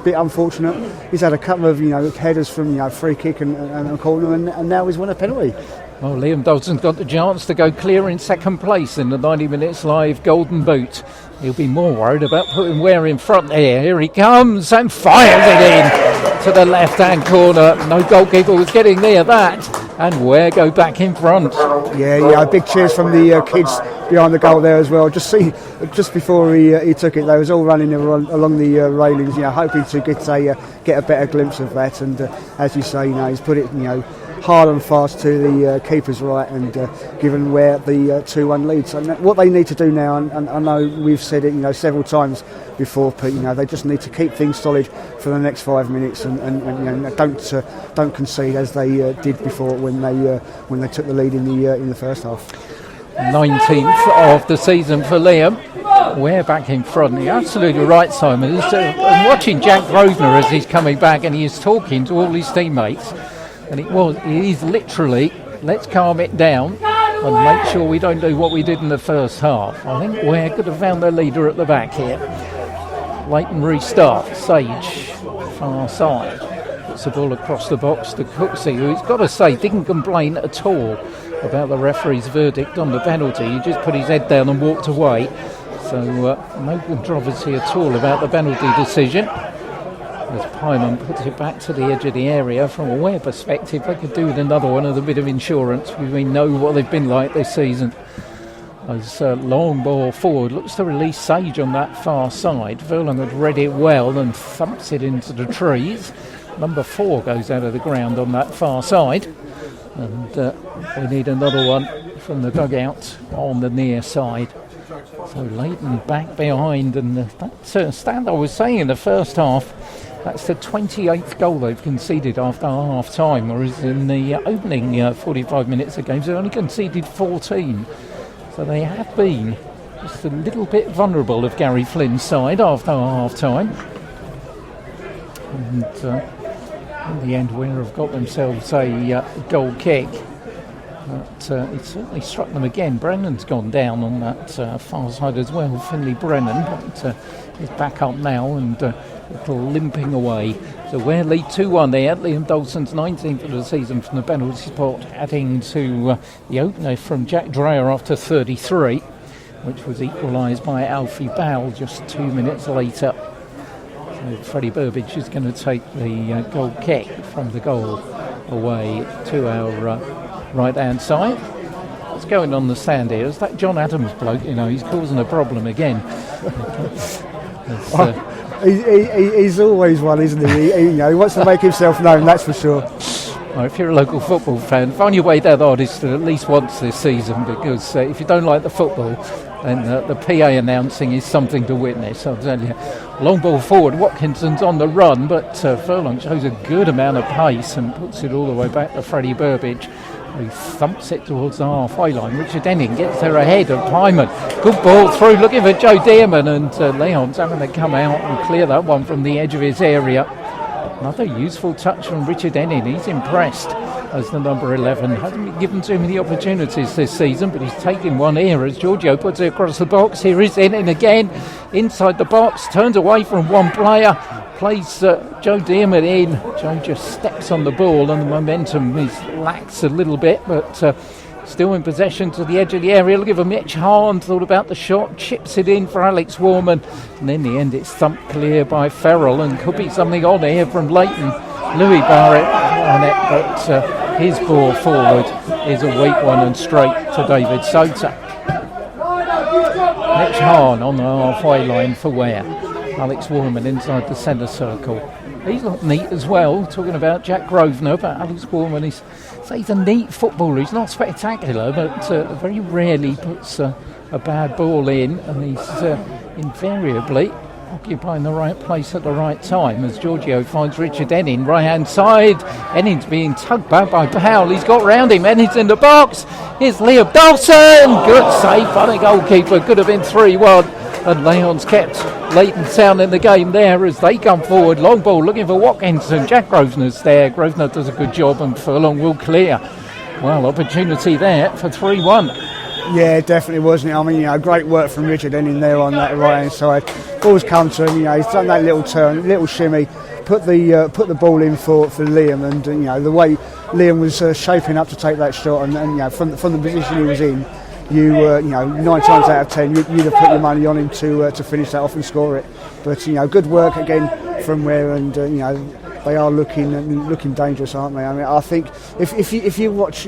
bit unfortunate. He's had a couple of headers from free kick and a corner, and now he's won a penalty. Well, Liam Dawson's got the chance to go clear in second place in the 90 minutes live Golden Boot. He'll be more worried about putting Ware in front here. Here he comes and fires it in to the left-hand corner. No goalkeeper was getting near that, and Ware go back in front. Yeah, big cheers from the kids behind the goal there as well. Just before he took it, they was all running along the railings, hoping to get a better glimpse of that. And as you say, he's put it, hard and fast to the keeper's right, and given Ware the 2-1 lead. So what they need to do now, and I know we've said it, several times before, but they just need to keep things solid for the next 5 minutes, and don't concede as they did before when they took the lead in the first half. 19th of the season for Liam. Ware back in front. You're absolutely right, Simon. I'm watching Jack Grosvenor as he's coming back, and he is talking to all his teammates. And it is literally, let's calm it down and make sure we don't do what we did in the first half. I think Ware could have found their leader at the back here. Leighton restart. Sage, far side. Puts the ball across the box to Cooksey, who, he's got to say, didn't complain at all about the referee's verdict on the penalty. He just put his head down and walked away. So no controversy at all about the penalty decision. As Pyman puts it back to the edge of the area, from a Ware perspective, they could do with another one of a bit of insurance. We know what they've been like this season. As long ball forward, looks to release Sage on that far side. Furlong had read it well and thumps it into the trees. Number 4 goes out of the ground on that far side. And we need another one from the dugout on the near side. So Leighton back behind, and that stand I was saying in the first half, That's the 28th goal they've conceded after half time, whereas in the opening 45 minutes of games they only conceded 14. So they have been just a little bit vulnerable of Gary Flynn's side after half time. And in the end, Ware have got themselves a goal kick. But it certainly struck them again. Brennan's gone down on that far side as well, Finlay Brennan, but he's back up now and little limping away. So Ware lead 2-1 there. Liam Dawson's 19th of the season from the penalty spot, adding to the opener from Jack Dreyer after 33, which was equalised by Alfie Bowell just 2 minutes later. So Freddie Burbage is going to take the goal kick from the goal away to our right hand side. What's going on the stand here? Is that John Adams bloke? He's causing a problem again. He's always one, isn't he? He wants to make himself known, that's for sure. Well, if you're a local football fan, find your way down the Oddiston at least once this season, because if you don't like the football, then the PA announcing is something to witness, I'll tell you. Long ball forward, Watkinson's on the run, but Furlong shows a good amount of pace and puts it all the way back to Freddie Burbage, who thumps it towards the halfway line. Richard Denning gets there ahead of Hyman. Good ball through, looking for Joe Dearman, and Leon's having to come out and clear that one from the edge of his area. Another useful touch from Richard Denning. He's impressed as the number 11. Hasn't been given too many opportunities this season, but he's taken one here as Giorgio puts it across the box. Here is Denning again, inside the box, turns away from one player, plays Joe Dearman in. Joe just steps on the ball and the momentum is lax a little bit, but still in possession to the edge of the area, looking for Mitch Hahn, thought about the shot, chips it in for Alex Warman, and in the end it's thumped clear by Ferrell, and could be something on here from Leighton. Louis Barrett on it, but his ball forward is a weak one and straight to David Sota. Mitch Hahn on the halfway line for Ware. Alex Warman inside the centre circle. He's not neat as well, talking about Jack Grosvenor, but Alex Warman he's a neat footballer. He's not spectacular, but very rarely puts a bad ball in, and he's invariably occupying the right place at the right time as Giorgio finds Richard Enning, right hand side. Enning's being tugged back by Powell. He's got round him. Enning's in the box. Here's Liam Dawson. Good save by the goalkeeper. Could have been 3-1. And Leon's kept Leighton sound in the game there as they come forward. Long ball looking for Watkinson. Jack Grosvenor's there. Grosvenor does a good job and Furlong will clear. Well, opportunity there for 3-1. Yeah, definitely, wasn't it? I mean, great work from Richard Enning there on that right hand side. Ball's come to him. He's done that little turn, little shimmy, put the ball in for Liam, and the way Liam was shaping up to take that shot, and from the position he was in, 9 times out of 10 you'd have put your money on him to finish that off and score it. But good work again from Ware, and they are looking dangerous, aren't they? I mean, I think if you watch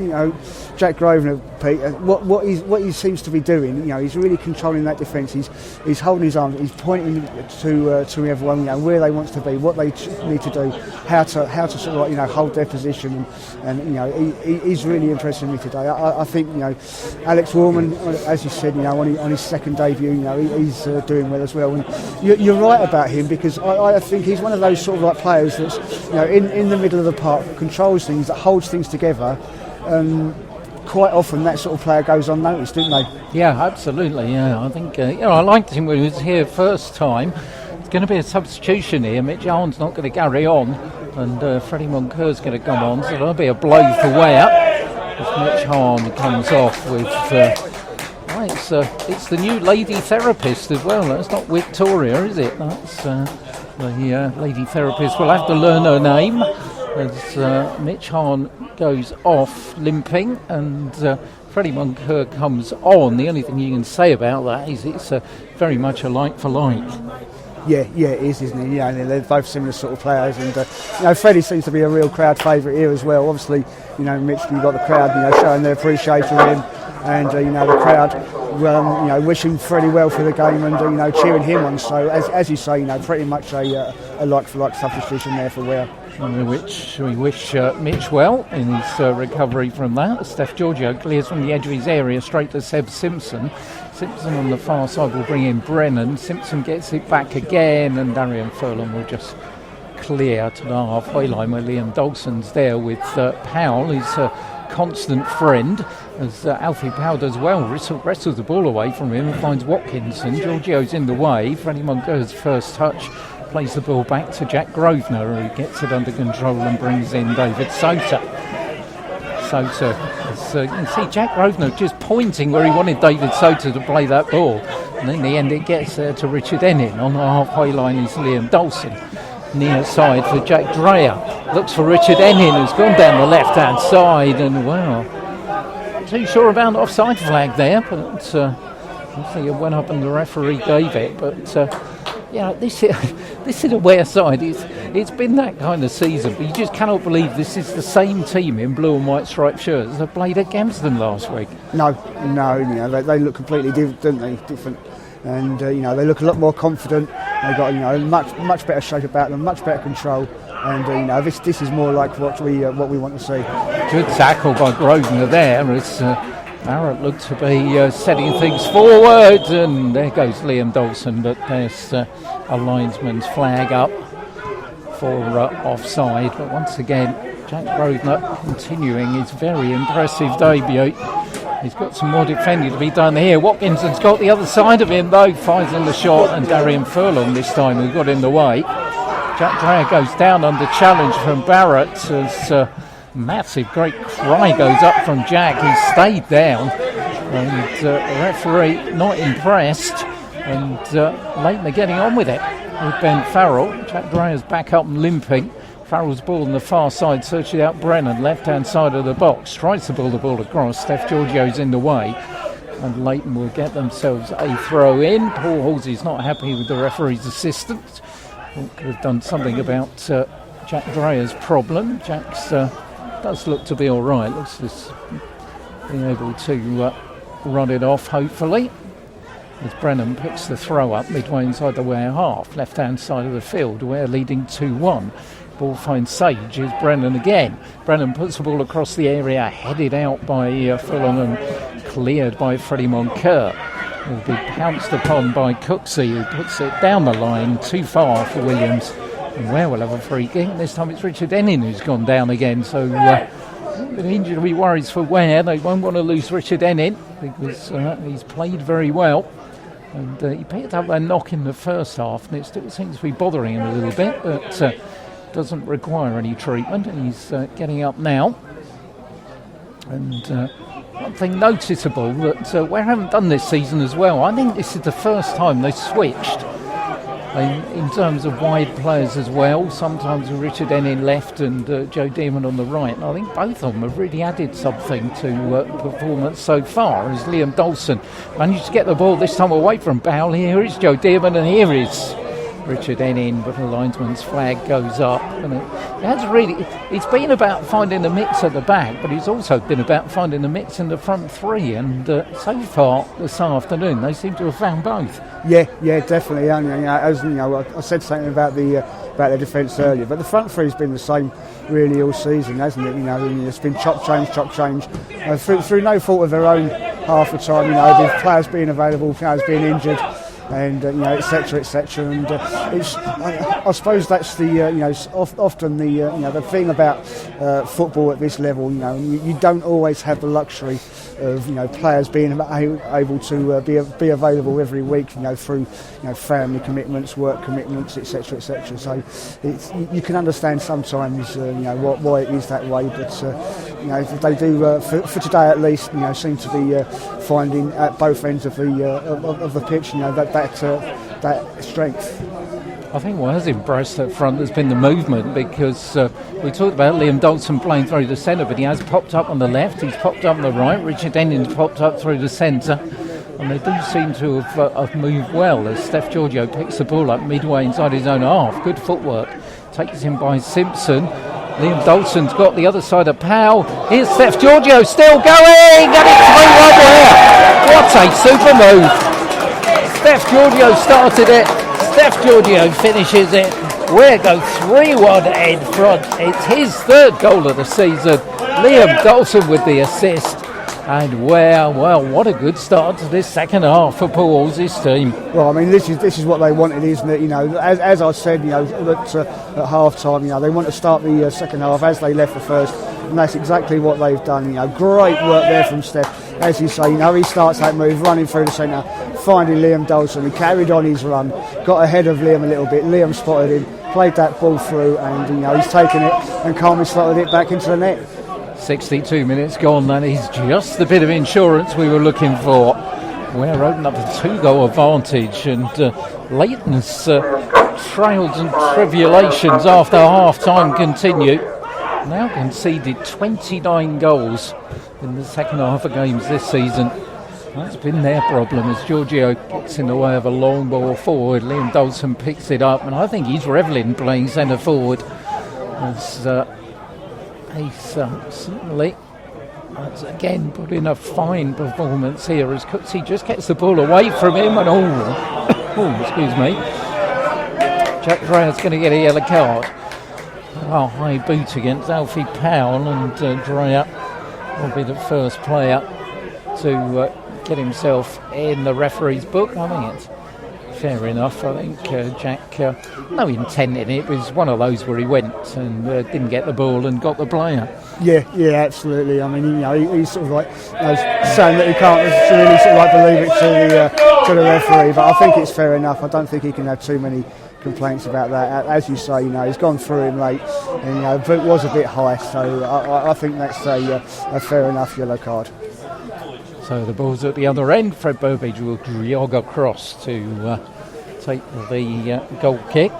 Jack Grosvenor, Pete, what he seems to be doing, he's really controlling that defence. He's holding his arms, he's pointing to everyone, where they want to be, what they need to do, how to sort of hold their position, and he's really impressing me today. I think Alex Warman, as you said, on his second debut, he's doing well as well. And you're right about him, because I think he's one of those sort of like players that's in the middle of the park, controls things, that holds things together. Quite often that sort of player goes unnoticed, don't they? Yeah, absolutely. Yeah, I think I liked him when he was here first time. It's going to be a substitution here. Mitch Hahn's not going to carry on, and Freddie Moncoeur's going to come on, so there'll be a blow for Ware as Mitch Hahn comes off with. It's the new lady therapist as well. That's not Victoria, is it? That's the lady therapist. We'll have to learn her name as Mitch Hahn goes off limping, and Freddie Moncoeur comes on. The only thing you can say about that is it's very much a like for like. Yeah, it is, isn't it? Yeah, and they're both similar sort of players, and Freddie seems to be a real crowd favourite here as well. Obviously, Mitch, you've got the crowd, showing their appreciation of him, and the crowd, wishing Freddie well for the game, and cheering him on. So as you say, pretty much a like for like substitution there for Ware. Which we wish Mitch well in his recovery from that. Steph Giorgio clears from the edge of his area straight to Seb Simpson. Simpson on the far side will bring in Brennan. Simpson gets it back again, and Darian Furlong will just clear to the halfway line where Liam Dawson's there with Powell, his constant friend, as Alfie Powell does well, wrestles the ball away from him and finds Watkinson. Giorgio's in the way. Freddie Monker's first touch plays the ball back to Jack Grosvenor, who gets it under control and brings in David Sota. As you can see Jack Grosvenor just pointing where he wanted David Sota to play that ball, and in the end it gets there to Richard Ennin. On the halfway line is Liam Dawson. Near side for Jack Dreyer. Looks for Richard Ennin, who's gone down the left hand side, and well, not too sure about offside flag there, but I think it went up and the referee gave it. But this is a Ware side. It's been that kind of season, but you just cannot believe this is the same team in blue and white striped shirts that played at Kempston last week. No, they look completely different, don't they? Different, and they look a lot more confident. They've got much better shape about them, much better control, and this is more like what we want to see. Good tackle by Grosvenor there as Barrett looked to be setting things forward, and there goes Liam Dawson, but there's a linesman's flag up for offside. But once again, Jack Grosvenor continuing his very impressive debut. He's got some more defending to be done here. Watkinson's got the other side of him though, fires on the shot, and Darian Furlong this time who got in the way. Jack Dreyer goes down under challenge from Barrett as massive great cry goes up from Jack. He stayed down, and the referee not impressed, and Leighton are getting on with it with Ben Farrell. Jack Dreyer's back up and limping. Farrell's ball on the far side, searching out Brennan, left-hand side of the box, tries to pull the ball across. Steph Giorgio's in the way, and Leighton will get themselves a throw in. Paul Halsey's not happy with the referee's assistant. Could have done something about Jack Dreyer's problem. Jack's does look to be all right. Looks just being able to run it off, hopefully. As Brennan picks the throw up midway inside the Ware half, left-hand side of the field. Ware leading 2-1. Ball finds Sage. Here's Brennan again. Brennan puts the ball across the area, headed out by Furlong and cleared by Freddie Monker. It will be pounced upon by Cooksey, who puts it down the line, too far for Williams. And Ware will have a free kick. This time it's Richard Ennin who's gone down again. So injury worries for Ware. They won't want to lose Richard Ennin because he's played very well. And he picked up a knock in the first half, and it still seems to be bothering him a little bit, but doesn't require any treatment, and he's getting up now. And one thing noticeable that Ware haven't done this season as well, I think this is the first time they switched in terms of wide players as well, sometimes with Richard Ennin left and Joe Dearman on the right, and I think both of them have really added something to performance so far, as Liam Dawson managed to get the ball this time away from Powell. Here is Joe Dearman, and here is Richard Ennin, but the linesman's flag goes up, and it's been about finding the mix at the back, but it's also been about finding the mix in the front three, and so far this afternoon they seem to have found both. Yeah, definitely. As I said something about the defence earlier, but the front three's been the same really all season, hasn't it? It's been chop change, through no fault of their own half the time. With players being available, players being injured, and etc. And I suppose that's the often the thing about football at this level. You don't always have the luxury of players being able to be available every week. Through family commitments, work commitments, etc. So you can understand sometimes why it is that way. But they do for today at least. Seem to be finding at both ends of the pitch. That strength. I think what has impressed up front has been the movement, because we talked about Liam Dawson playing through the centre, but he has popped up on the left, he's popped up on the right, Richard Ennin's popped up through the centre, and they do seem to have moved well as Steph Giorgio picks the ball up midway inside his own half. Good footwork, takes him by Simpson. Liam Dawson's got the other side of Powell. Here's Steph Giorgio still going, and it's 3-1 Ware. What a super move! Steph Giorgio started it, Steph Giorgio finishes it. Ware go 3-1 in front. It's his third goal of the season. Liam Dawson with the assist, And Ware, well, what a good start to this second half for Paul Wolsey's team. Well, I mean, this is what they wanted, isn't it? You know, as I said, you know, at half time, you know, they want to start the second half as they left the first, and that's exactly what they've done. You know, great work there from Steph. As you say, you know, he starts that move, running through the centre, finding Liam Dawson. He carried on his run, got ahead of Liam a little bit. Liam spotted him, played that ball through, and you know, he's taken it and calmly slotted it back into the net. 62 minutes gone, and it's just the bit of insurance we were looking for. We're opening up a 2-goal advantage, and Leighton's trials and tribulations after half-time continue. Now conceded 29 goals in the second half of games this season. That's been their problem as Giorgio gets in the way of a long ball forward. Liam Dawson picks it up, and I think he's revelling playing centre forward. As he's certainly has again put in a fine performance here as Cooksey just gets the ball away from him, and excuse me, Jack Dreher's going to get a yellow card. High boot against Alfie Powell, and Dreher will be the first player to get himself in the referee's book. I think it's fair enough. I think Jack, no intent in it. It was one of those where he went and didn't get the ball and got the player. Yeah, absolutely. I mean, you know, he's sort of like, you know, saying that he can't really sort of like believe it to the referee, but I think it's fair enough. I don't think he can have too many complaints about that. As you say, you know, he's gone through him late, and you know, the boot was a bit high, so I think that's a fair enough yellow card. So the ball's at the other end. Fred Burbage will jog across to take the goal kick.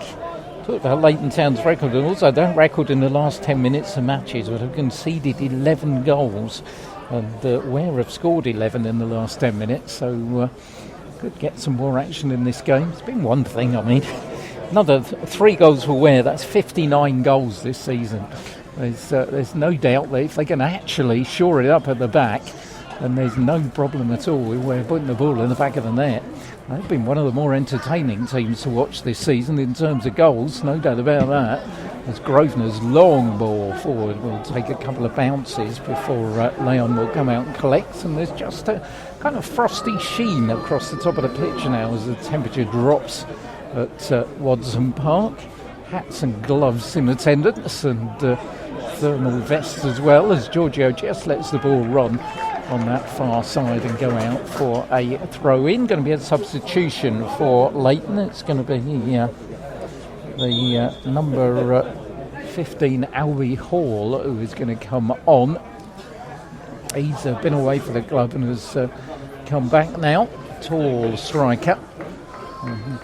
Talk about Leighton Town's record, and also their record in the last 10 minutes of matches would have conceded 11 goals, and Ware have scored 11 in the last 10 minutes, so could get some more action in this game. It's been one thing, I mean, another 3 goals for Ware, that's 59 goals this season. There's no doubt that if they can actually shore it up at the back, and there's no problem at all with Ware putting the ball in the back of the net. They've been one of the more entertaining teams to watch this season in terms of goals, no doubt about that. As Grosvenor's long ball forward will take a couple of bounces before Leon will come out and collect, and there's just a kind of frosty sheen across the top of the pitch now as the temperature drops at Wadson Park. Hats and gloves in attendance, and thermal vests as well, as Giorgio just lets the ball run on that far side and go out for a throw-in. Going to be a substitution for Leighton. It's going to be the number 15 Albie Hall who is going to come on. He's been away for the club and has come back now. Tall striker, and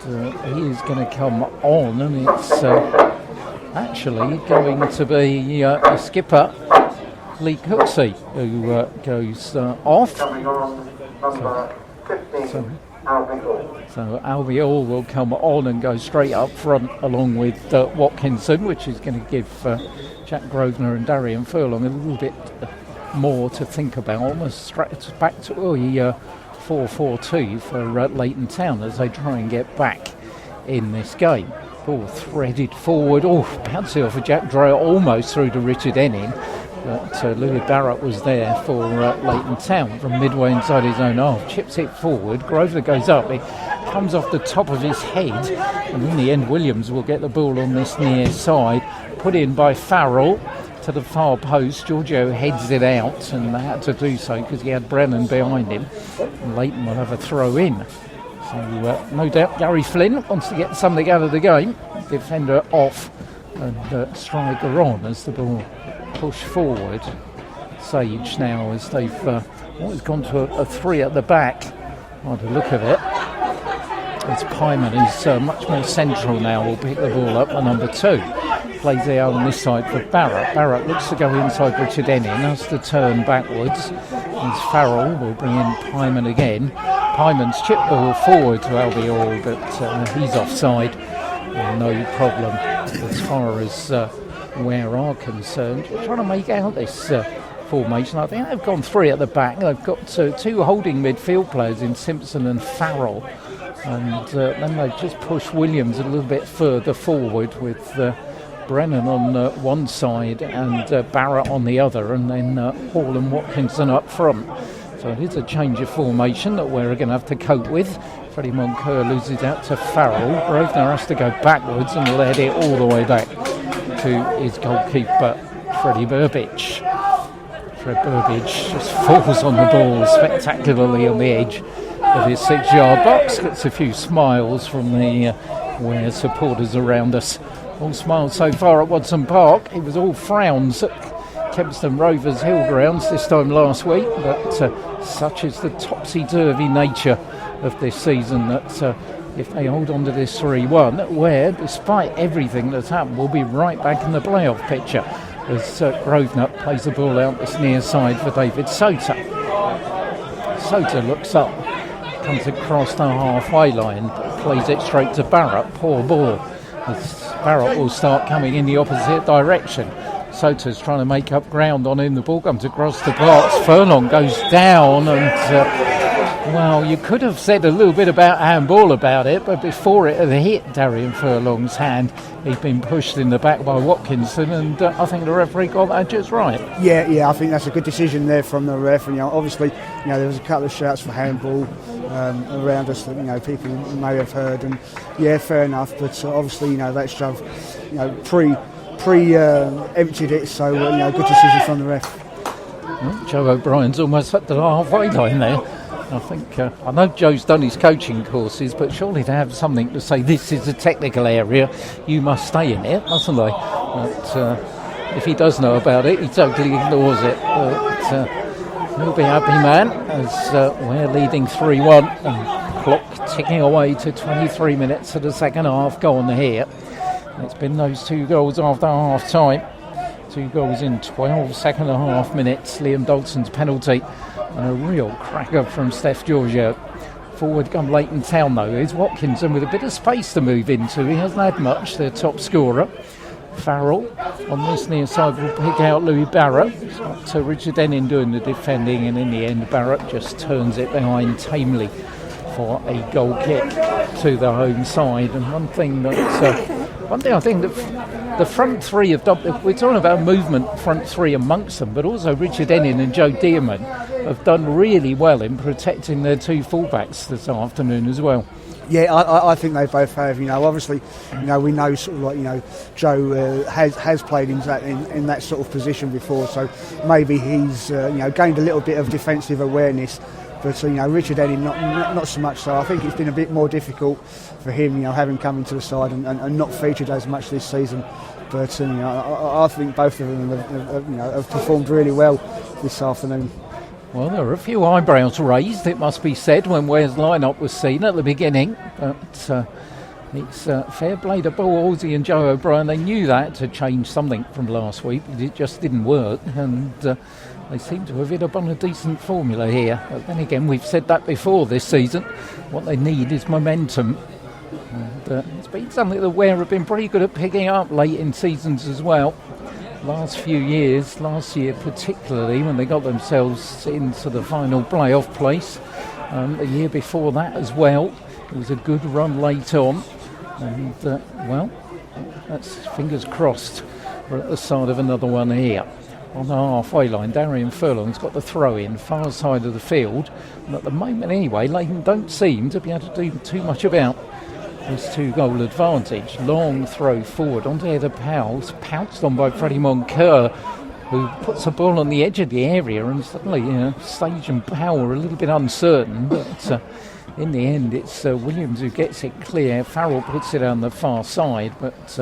he is going to come on, and it's actually going to be a skipper, Lee Cooksey, who goes off. So Albiol will come on and go straight up front along with Watkinson, which is going to give Jack Grosvenor and Darian Furlong a little bit more to think about. Almost back to 4-4-2 for Leighton Town as they try and get back in this game. Ball threaded forward, bouncing off of Jack Dreher almost through to Richard Enning. But Louis Barrett was there for Leighton Town from midway inside his own half. Chips it forward. Grosvenor goes up. It comes off the top of his head. And in the end, Williams will get the ball on this near side. Put in by Farrell to the far post. Giorgio heads it out, and they had to do so because he had Brennan behind him. And Leighton will have a throw in. So no doubt Gary Flynn wants to get something out of the game. Defender off and striker on as the ball push forward. Sage now as they've always gone to a 3 at the back. By the look of it, it's Pyman who's much more central now. Will pick the ball up. The number 2 plays it out on this side for Barrett. Barrett looks to go inside Richard Enning, has to turn backwards. As Farrell will bring in Pyman again. Pyman's chip ball forward to Albiol, but he's offside. No problem as far as Ware are concerned. We're trying to make out this formation. I think they've gone 3 at the back. They've got 2 holding midfield players in Simpson and Farrell, and then they've just pushed Williams a little bit further forward with Brennan on one side and Barrett on the other, and then Hall and Watkinson up front. So it is a change of formation that we're going to have to cope with. Freddie Moncur loses out to Farrell. Grosvenor has to go backwards and led it all the way back to his goalkeeper, Freddie Burbidge. Fred Burbidge just falls on the ball spectacularly on the edge of his 6-yard box. Gets a few smiles from the Ware supporters around us. All smiles so far at Watson Park. It was all frowns at Kempston Rovers Hill grounds this time last week, but such is the topsy-turvy nature of this season that if they hold on to this 3-1, Ware, despite everything that's happened, will be right back in the playoff picture as Grosvenor plays the ball out this near side for David Sota. Sota looks up, comes across the halfway line, plays it straight to Barrett. Poor ball, as Barrett will start coming in the opposite direction. Sota's trying to make up ground on him. The ball comes across the box. Furlong goes down, and well, you could have said a little bit about handball about it, but before it had hit Darian Furlong's hand, he'd been pushed in the back by Watkinson, and I think the referee got that just right. Yeah, I think that's a good decision there from the ref. And obviously, there was a couple of shouts for handball around us that people may have heard, and yeah, fair enough. But obviously, that shove, emptied it, so good decision from the ref. Well, Joe O'Brien's almost at the halfway line there. I think I know Joe's done his coaching courses, but surely to have something to say, this is a technical area, you must stay in it, mustn't they? But if he does know about it, he totally ignores it. But he'll be happy, man, as we're leading 3-1 and clock ticking away to 23 minutes of the second half gone here. It's been those 2 goals after half time. 2 goals in 12 second and a half minutes. Liam Dalton's penalty and a real cracker from Steph Giorgio. Forward come Leighton Town though is Watkinson with a bit of space to move into. He hasn't had much, their top scorer. Farrell on this near side will pick out Louis Barrett. So Richard Denning doing the defending, and in the end Barrett just turns it behind tamely for a goal kick to the home side. And one thing I think that the front three of we're talking about movement front three amongst them, but also Richard Ennin and Joe Dearman have done really well in protecting their 2 fullbacks this afternoon as well. Yeah, I think they both have. Obviously, we know sort of like Joe has played in that sort of position before, so maybe he's gained a little bit of defensive awareness. But Richard Ennin not so much. So I think it's been a bit more difficult for him, having come into the side and not featured as much this season. But I think both of them have performed really well this afternoon. Well, there were a few eyebrows raised, it must be said, when Ware's lineup was seen at the beginning. But it's fair play to Bill Halsey and Joe O'Brien. They knew that to change something from last week, but it just didn't work. And they seem to have hit up on a decent formula here. But then again, we've said that before this season. What they need is momentum. And it's been something that Ware have been pretty good at picking up late in seasons as well. Last few years, last year particularly, when they got themselves into the final playoff place. The year before that as well. It was a good run late on. And, that's fingers crossed. We're at the start of another one here. On the halfway line, Darian Furlong's got the throw in, far side of the field. And at the moment anyway, Leighton don't seem to be able to do too much about this 2-goal advantage. Long throw forward onto Heather Powell's, pounced on by Freddie Moncur, who puts the ball on the edge of the area, and suddenly Stage and Powell are a little bit uncertain, but in the end it's Williams who gets it clear. Farrell puts it on the far side, but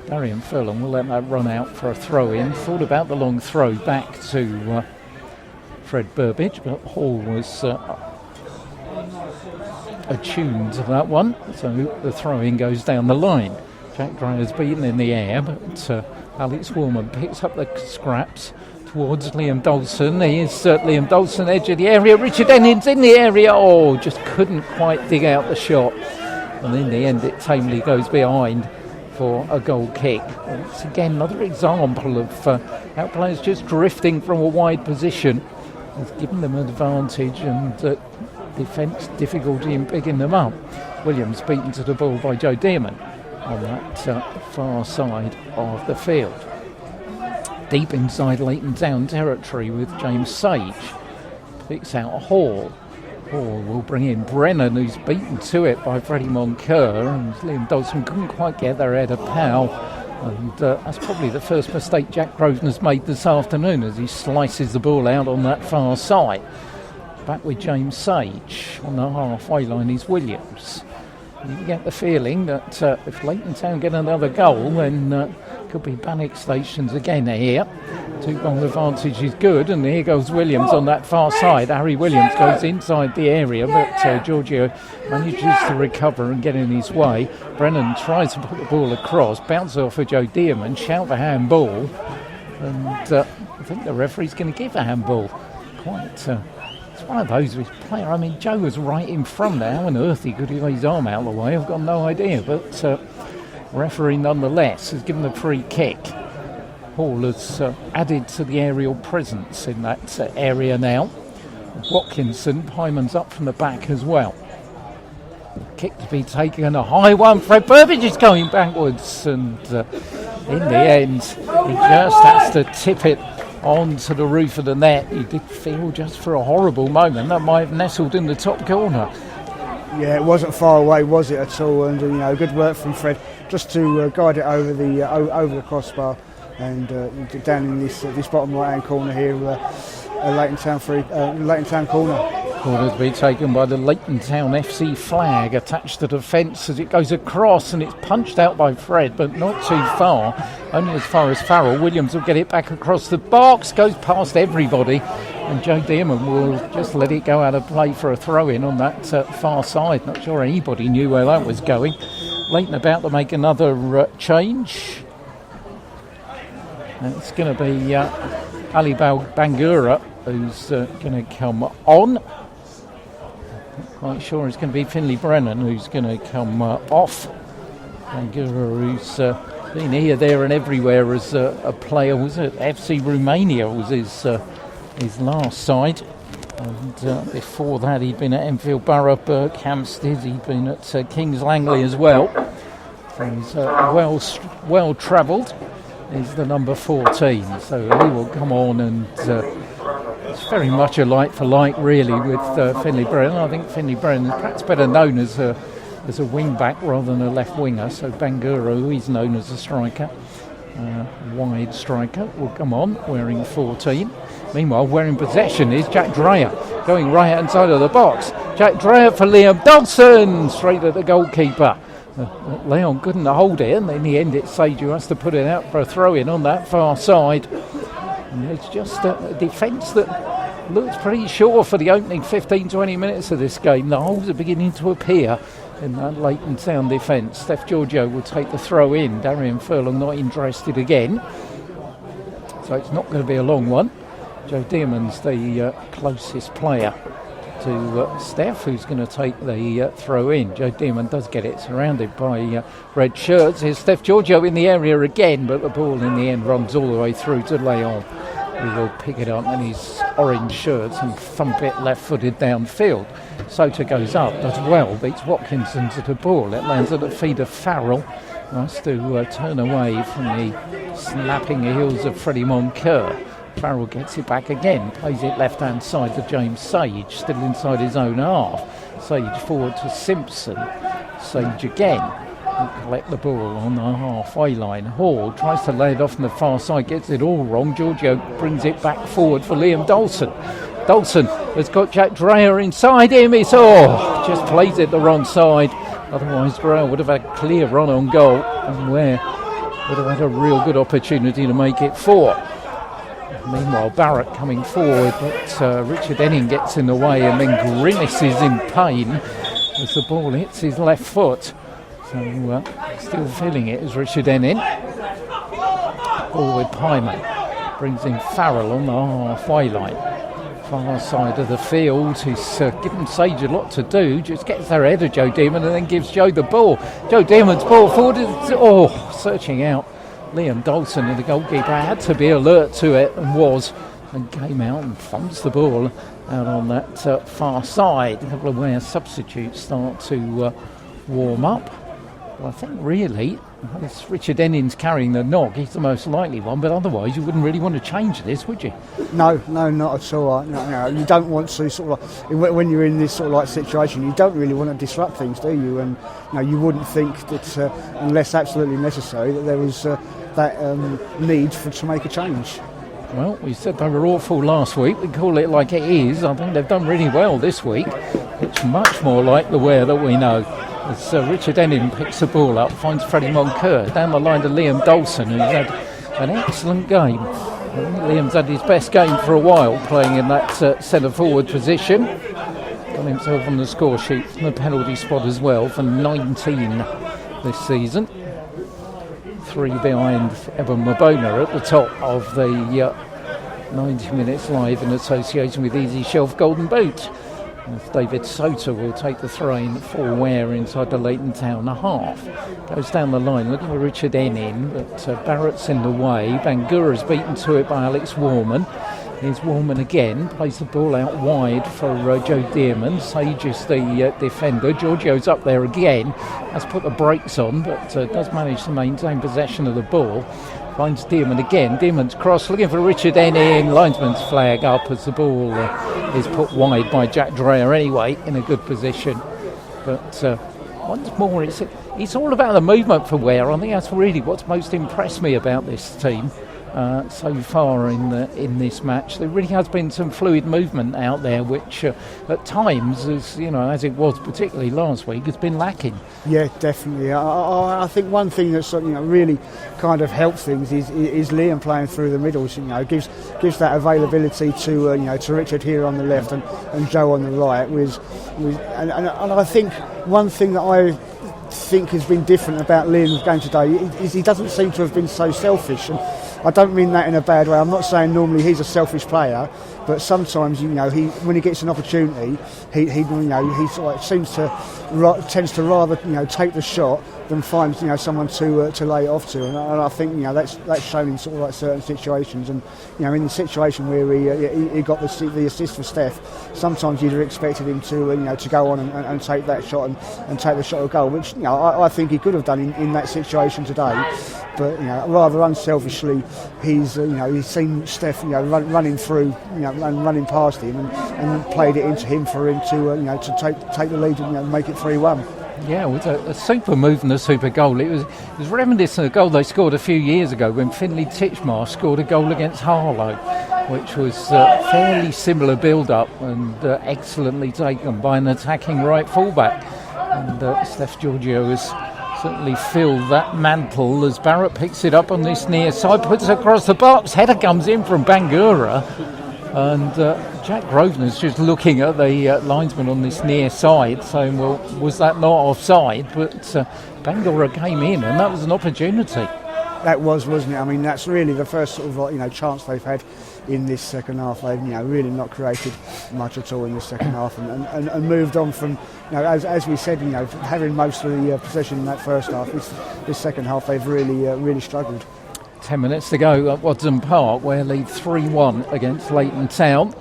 Darian Furlong will let that run out for a throw in. Thought about the long throw back to Fred Burbidge, but Hall was attuned to that one, so the throw-in goes down the line. Jack Dreyer's beaten in the air, but Alex Warman picks up the scraps towards Liam Dawson. Here's Liam Dawson, edge of the area. Richard Ennin's in the area. Oh, just couldn't quite dig out the shot. And in the end, it tamely goes behind for a goal kick. It's again another example of how players just drifting from a wide position has given them an advantage, and defence difficulty in picking them up. Williams beaten to the ball by Joe Dearman on that far side of the field. Deep inside Leighton Town territory with James Sage. Picks out Hall. Hall will bring in Brennan, who's beaten to it by Freddie Moncur, and Liam Dawson couldn't quite get their head of Powell. And that's probably the first mistake Jack Grosvenor's made this afternoon as he slices the ball out on that far side. Back with James Sage. On the halfway line is Williams. You get the feeling that if Leighton Town get another goal, then could be panic stations again here. 2-goal advantage is good, and here goes Williams on that far side. Harry Williams goes inside the area, but Giorgio manages to recover and get in his way. Brennan tries to put the ball across, bounces off of Joe Dearman, shout for handball, and I think the referee's going to give a handball. It's one of those with player. I mean, Joe was right in front there. How on earth he could have his arm out of the way, I've got no idea, but referee nonetheless has given a free kick. Hall has added to the aerial presence in that area now. Watkinson, Hyman's up from the back as well. Kick to be taken, a high one. Fred Burbage is going backwards, and in the end, he just has to tip it onto the roof of the net. You did feel just for a horrible moment that might have nestled in the top corner. Yeah, it wasn't far away, was it at all? And good work from Fred just to guide it over the crossbar. And down in this bottom right-hand corner here, Leighton Town corner. Corner to be taken by the Leighton Town FC flag attached to the fence as it goes across, and it's punched out by Fred, but not too far. Only as far as Farrell. Williams will get it back across the box, goes past everybody, and Joe Dearman will just let it go out of play for a throw-in on that far side. Not sure anybody knew where that was going. Leighton about to make another change. And it's going to be Ali Bangura who's going to come on. Not quite sure it's going to be Finlay Brennan who's going to come off. Bangura, who's been here, there and everywhere as a player. Was it FC Romania was his last side. And before that he'd been at Enfield Borough, Burke, Hampstead. He'd been at Kings Langley as well. So he's well travelled. Is the number 14, so he will come on, and it's very much a like for like really with Finlay Brennan. I think Finlay Brennan is perhaps better known as a wing back rather than a left winger, so Bangura, who is known as a striker, wide striker, will come on wearing 14. Meanwhile, wearing possession is Jack Dreyer, going right hand side of the box. Jack Dreyer for Liam Dawson, straight at the goalkeeper. Leon couldn't hold it, and in the end it's Sage who has to put it out for a throw-in on that far side. And it's just a defence that looks pretty sure for the opening 15-20 minutes of this game. The holes are beginning to appear in that Leighton Town defence. Steph Giorgio will take the throw-in. Darian Furlong not interested again, so it's not going to be a long one. Joe Dearman's the closest player to Steph, who's going to take the throw in. Joe Dearman does get it, surrounded by red shirts. Here's Steph Giorgio in the area again, but the ball in the end runs all the way through to Leon, who will pick it up in his orange shirts and thump it left-footed downfield. Sota goes up, does well, beats Watkinson to the ball. It lands at the feet of Farrell. Nice to turn away from the snapping heels of Freddie Moncur. Farrell gets it back again, plays it left-hand side to James Sage, still inside his own half. Sage forward to Simpson. Sage again. Will collect the ball on the halfway line. Hall tries to lay it off on the far side, gets it all wrong. Giorgio brings it back forward for Liam Dawson. Dawson has got Jack Dreyer inside him. It's just plays it the wrong side. Otherwise, Dreyer would have had a clear run on goal, and Ware would have had a real good opportunity to make it 4. Meanwhile, Barrett coming forward, but Richard Enning gets in the way and then grimaces in pain as the ball hits his left foot. So still feeling it is Richard Enning. Forward Pyman brings in Farrell on the halfway line. Far side of the field. He's given Sage a lot to do. Just gets there ahead of Joe Dearman and then gives Joe the ball. Joe Dearman's ball forward. Searching out Liam Dawson, and the goalkeeper had to be alert to it and came out and thumps the ball out on that far side. A couple of Ware substitutes start to warm up. But I think really It's Richard Ennings carrying the knock. He's the most likely one, but otherwise you wouldn't really want to change this, would you? No, not at all. No, you don't want to sort of like, when you're in this sort of like situation, you don't really want to disrupt things, do you? And you wouldn't think that unless absolutely necessary that there was that need to make a change. Well, we said they were awful last week. We call it like it is. I think they've done really well this week. It's much more like the Ware that we know. As Richard Enning picks the ball up, finds Freddie Moncur down the line to Liam Dawson, who's had an excellent game. Liam's had his best game for a while, playing in that centre-forward position. Got himself on the score sheet from the penalty spot as well for 19 this season. 3 behind Evan Mabona at the top of the 90 Minutes Live in association with Easy Shelf Golden Boot. David Soter will take the throw-in for Ware inside the Leighton Town half. Goes down the line looking for Richard Enning, but Barrett's in the way. Bangura's beaten to it by Alex Warman. Here's Warman again, plays the ball out wide for Joe Dearman. Sage is the defender. Giorgio's up there again, has put the brakes on, but does manage to maintain possession of the ball. Finds Dearman again. Dearman's cross, looking for Richard Enning. Linesman's flag up as the ball is put wide by Jack Dreyer anyway, in a good position. But once more, it's all about the movement for Ware. I think that's really what's most impressed me about this team so far in this match. There really has been some fluid movement out there, which at times, as it was particularly last week, has been lacking. Yeah, definitely. I think one thing that's really kind of helped things is Liam playing through the middles. Gives that availability to to Richard here on the left and Joe on the right. And I think one thing that I think has been different about Liam's game today is he doesn't seem to have been so selfish. And I don't mean that in a bad way. I'm not saying normally he's a selfish player, but sometimes when he gets an opportunity, he sort of tends to rather take the shot than find someone to lay it off to, and I think that's shown in sort of like certain situations. And in the situation where he got the assist for Steph, sometimes you'd have expected him to go on and take that shot and take the shot of goal, which I think he could have done in that situation today. But rather unselfishly, he's seen Steph running through and running past him and played it into him for him to take the lead and make it 3-1. Yeah, it was a super move and a super goal. It was reminiscent of a goal they scored a few years ago when Finlay Titchmarsh scored a goal against Harlow, which was fairly similar build-up and excellently taken by an attacking right fullback. And Steph Giorgio has certainly filled that mantle as Barrett picks it up on this near side, puts it across the box. Header comes in from Bangura, and Jack Grosvenor's just looking at the linesman on this near side, saying, well, was that not offside? But Bangura came in, and that was an opportunity. That wasn't it? I mean, that's really the first sort of chance they've had in this second half. They've really not created much at all in the second half, and moved on from as we said, having most of the possession in that first half. This second half they've really struggled. 10 minutes to go at Watson Park, where lead 3-1 against Leighton Town,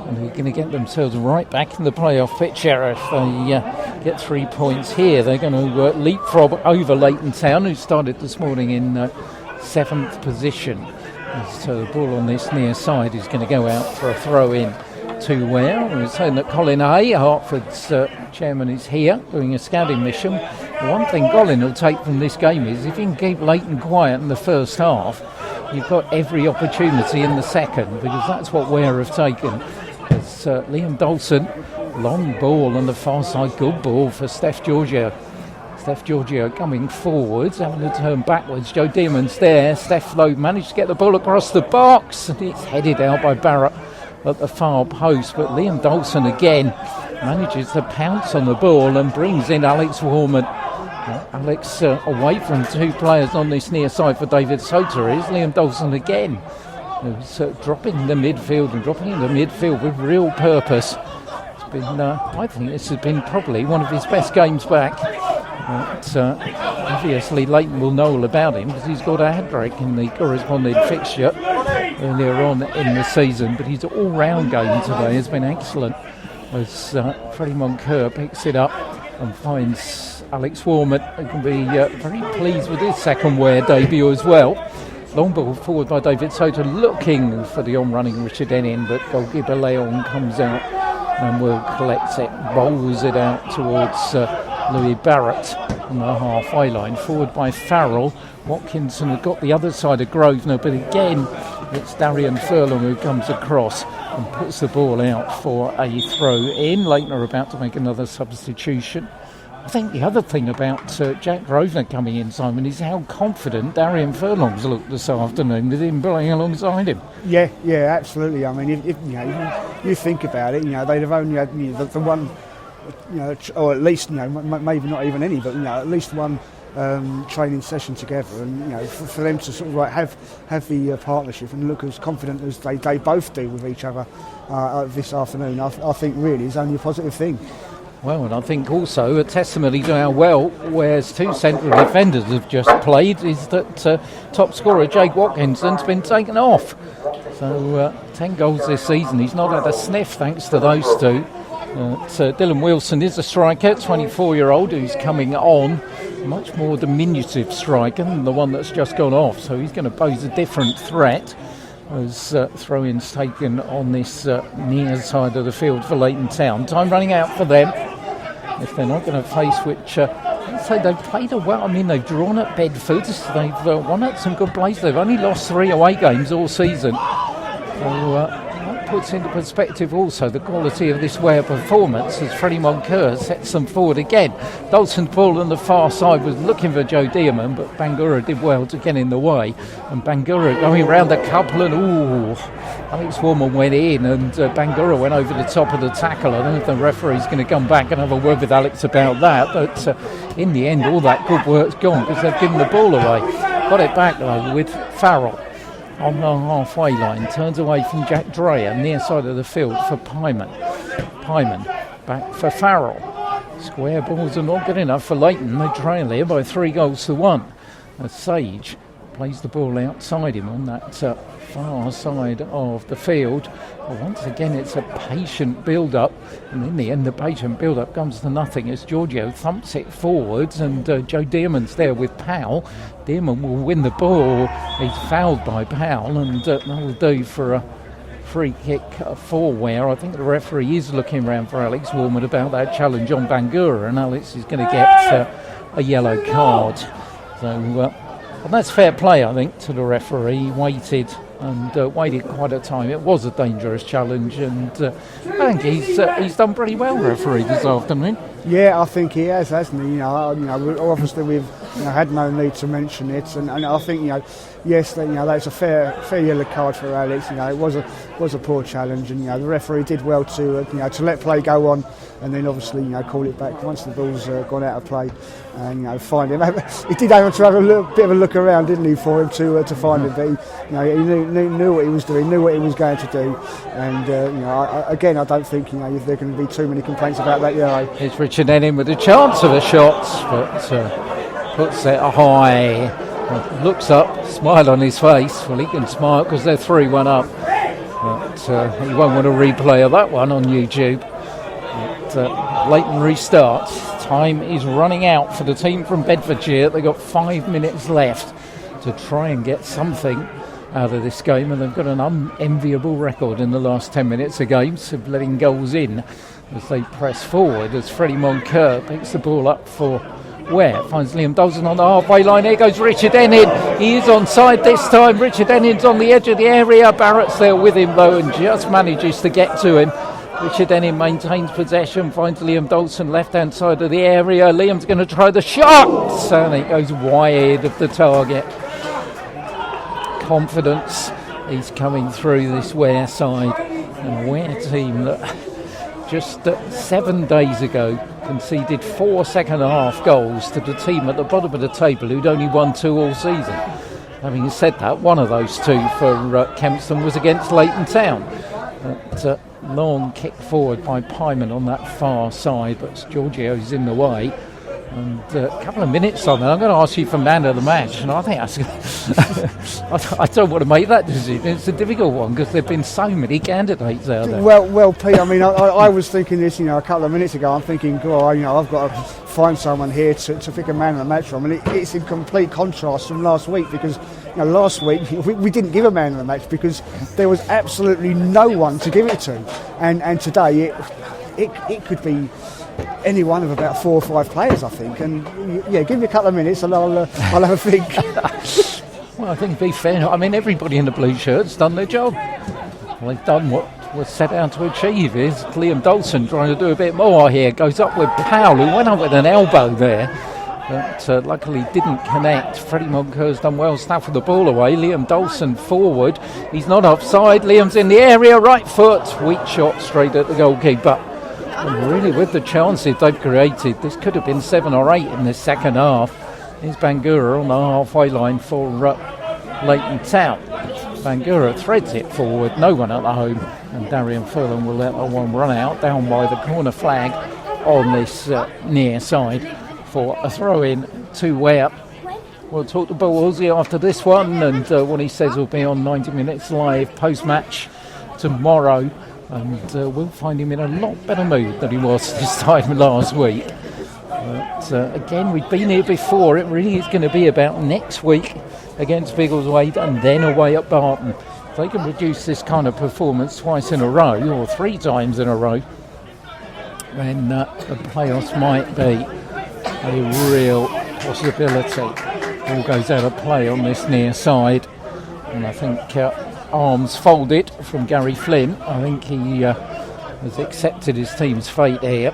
and they're going to get themselves right back in the playoff picture if they get 3 points here. They're going to leapfrog over Leighton Town, who started this morning in 7th position. So the ball on this near side is going to go out for a throw-in to Ware. We're saying that Colin Hay, Hertford's chairman, is here doing a scouting mission. One thing Colin will take from this game is if you can keep Leighton quiet in the first half, you've got every opportunity in the second, because that's what Ware have taken. It's Liam Dawson, long ball on the far side, good ball for Steph Giorgio. Steph Giorgio coming forwards, having to turn backwards. Joe Dearman's there. Steph Lowe managed to get the ball across the box, and it's headed out by Barrett at the far post. But Liam Dawson again manages to pounce on the ball and brings in Alex Warman. Alex away from two players on this near side for David Soter is Liam Dawson again, who's dropping in the midfield with real purpose. It's been, I think this has been probably one of his best games back. But obviously Leighton will know all about him because he's got a hat-trick in the corresponding fixture earlier on in the season. But his all-round game today has been excellent as Freddie Moncur picks it up and finds Alex Warmott, who can be very pleased with his second Ware debut as well. Long ball forward by David Soter, looking for the on-running Richard Ennin, but goalkeeper Leighton comes out and will collect it, bowls it out towards Louis Barrett on the halfway line, forward by Farrell. Watkinson had got the other side of Grosvenor, but again it's Darian Furlong who comes across and puts the ball out for a throw in. Leighton are about to make another substitution. I think the other thing about Jack Grosvenor coming in, Simon, is how confident Darian Furlong's looked this afternoon with him playing alongside him. Yeah, absolutely. I mean, if you think about it, they'd have only had the one, or at least maybe not even any, but at least one training session together, and for them to sort of have the partnership and look as confident as they both do with each other this afternoon, I think really is only a positive thing. Well, and I think also a testimony to how well Ware's two central defenders have just played is that top scorer Jake Watkinson's been taken off. So 10 goals this season. He's not had a sniff thanks to those two. Dylan Wilson is a striker, 24-year-old, who's coming on. Much more diminutive striker than the one that's just gone off. So he's going to pose a different threat as throw-ins taken on this near side of the field for Leighton Town. Time running out for them. If they're not going to face which, I'd say they've played a well. I mean, they've drawn at Bedford. They've won at some good places. They've only lost 3 away games all season. So that puts into perspective also the quality of this Ware performance as Freddie Moncur sets them forward again. Dalton's ball on the far side was looking for Joe Dearman, but Bangura did well to get in the way. And Bangura going round a couple and Alex Warman went in and Bangura went over the top of the tackle. I don't know if the referee's going to come back and have a word with Alex about that, but in the end all that good work's gone because they've given the ball away. Got it back though with Farrell on the halfway line, turns away from Jack Dreyer, near side of the field for Pyman. Pyman back for Farrell. Square balls are not good enough for Leighton. They trail here by 3 goals to 1. Sage plays the ball outside him on that far side of the field. But once again it's a patient build-up, and in the end the patient build-up comes to nothing as Giorgio thumps it forwards, and Joe Dearman's there with Powell. Dearman will win the ball. He's fouled by Powell, and that will do for a free kick for Ware. I think the referee is looking around for Alex Warman about that challenge on Bangura, and Alex is going to get a yellow card. So and that's fair play, I think, to the referee. He waited quite a time. It was a dangerous challenge, and I think he's done pretty well, referee, this afternoon. Yeah, I think he has, hasn't he? Obviously we've had no need to mention it, and I think yes, that's a fair yellow card for Alex. It was a poor challenge, and the referee did well to let play go on, and then obviously call it back once the ball's gone out of play, and find him. He did have to have a bit of a look around, didn't he, for him to find him? But he knew what he was doing, knew what he was going to do, and I don't think there are going to be too many complaints about that. It's Richard Ennin with a chance of a shot, but puts it high. Looks up, smile on his face. Well, he can smile because they're 3-1 up. But he won't want to replay of that one on YouTube. But Leighton restarts. Time is running out for the team from Bedfordshire. They've got 5 minutes left to try and get something out of this game, and they've got an unenviable record in the last 10 minutes of games of letting goals in as they press forward, as Freddie Moncur picks the ball up for Ware, finds Liam Dalton on the halfway line. Here goes Richard Ennin. He is onside this time. Richard Ennin's on the edge of the area. Barrett's there with him though and just manages to get to him. Richard Ennin maintains possession, finds Liam Dalton left hand side of the area. Liam's going to try the shot, and it goes wide of the target. Confidence is coming through this Ware side, and a Ware team that just 7 days ago conceded 4 second half goals to the team at the bottom of the table who'd only won 2 all season. Having said that, one of those 2 for Kempston was against Leighton Town. Long kick forward by Pyman on that far side, but Giorgio's in the way. And a couple of minutes on, and I'm going to ask you for man of the match, and I think that's I don't want to make that decision. It's a difficult one because there've been so many candidates out there. Well, Pete. I mean, I was thinking this, a couple of minutes ago. I'm thinking, I've got to find someone here to pick a man of the match from, and it's in complete contrast from last week because last week we didn't give a man of the match because there was absolutely no one to give it to, and today it could be any one of about 4 or 5 players, I think. And give me a couple of minutes and I'll have a think. Well, I think to be fair, I mean, everybody in the blue shirt's done their job. They've done what was set out to achieve. Is Liam Dawson trying to do a bit more here? Goes up with Powell, who went up with an elbow there, but luckily didn't connect. Freddie Moncur's done well, snapped the ball away. Liam Dawson forward. He's not offside. Liam's in the area, right foot, weak shot straight at the goalkeeper. And really, with the chances they've created, this could have been 7 or 8 in the second half. Here's Bangura on the halfway line for Leighton Town. Bangura threads it forward, no one at the home, and Darian Furlong will let that one run out, down by the corner flag on this near side for a throw-in to Ware. We'll talk to Bill Woolsey after this one, and what he says will be on 90 Minutes Live post-match tomorrow. And we'll find him in a lot better mood than he was this time last week. But again, we've been here before. It really is going to be about next week against Biggleswade and then away at Barton. If they can produce this kind of performance twice in a row or 3 times in a row, then the playoffs might be a real possibility. Ball goes out of play on this near side, and I think arms folded from Gary Flynn. I think he has accepted his team's fate here.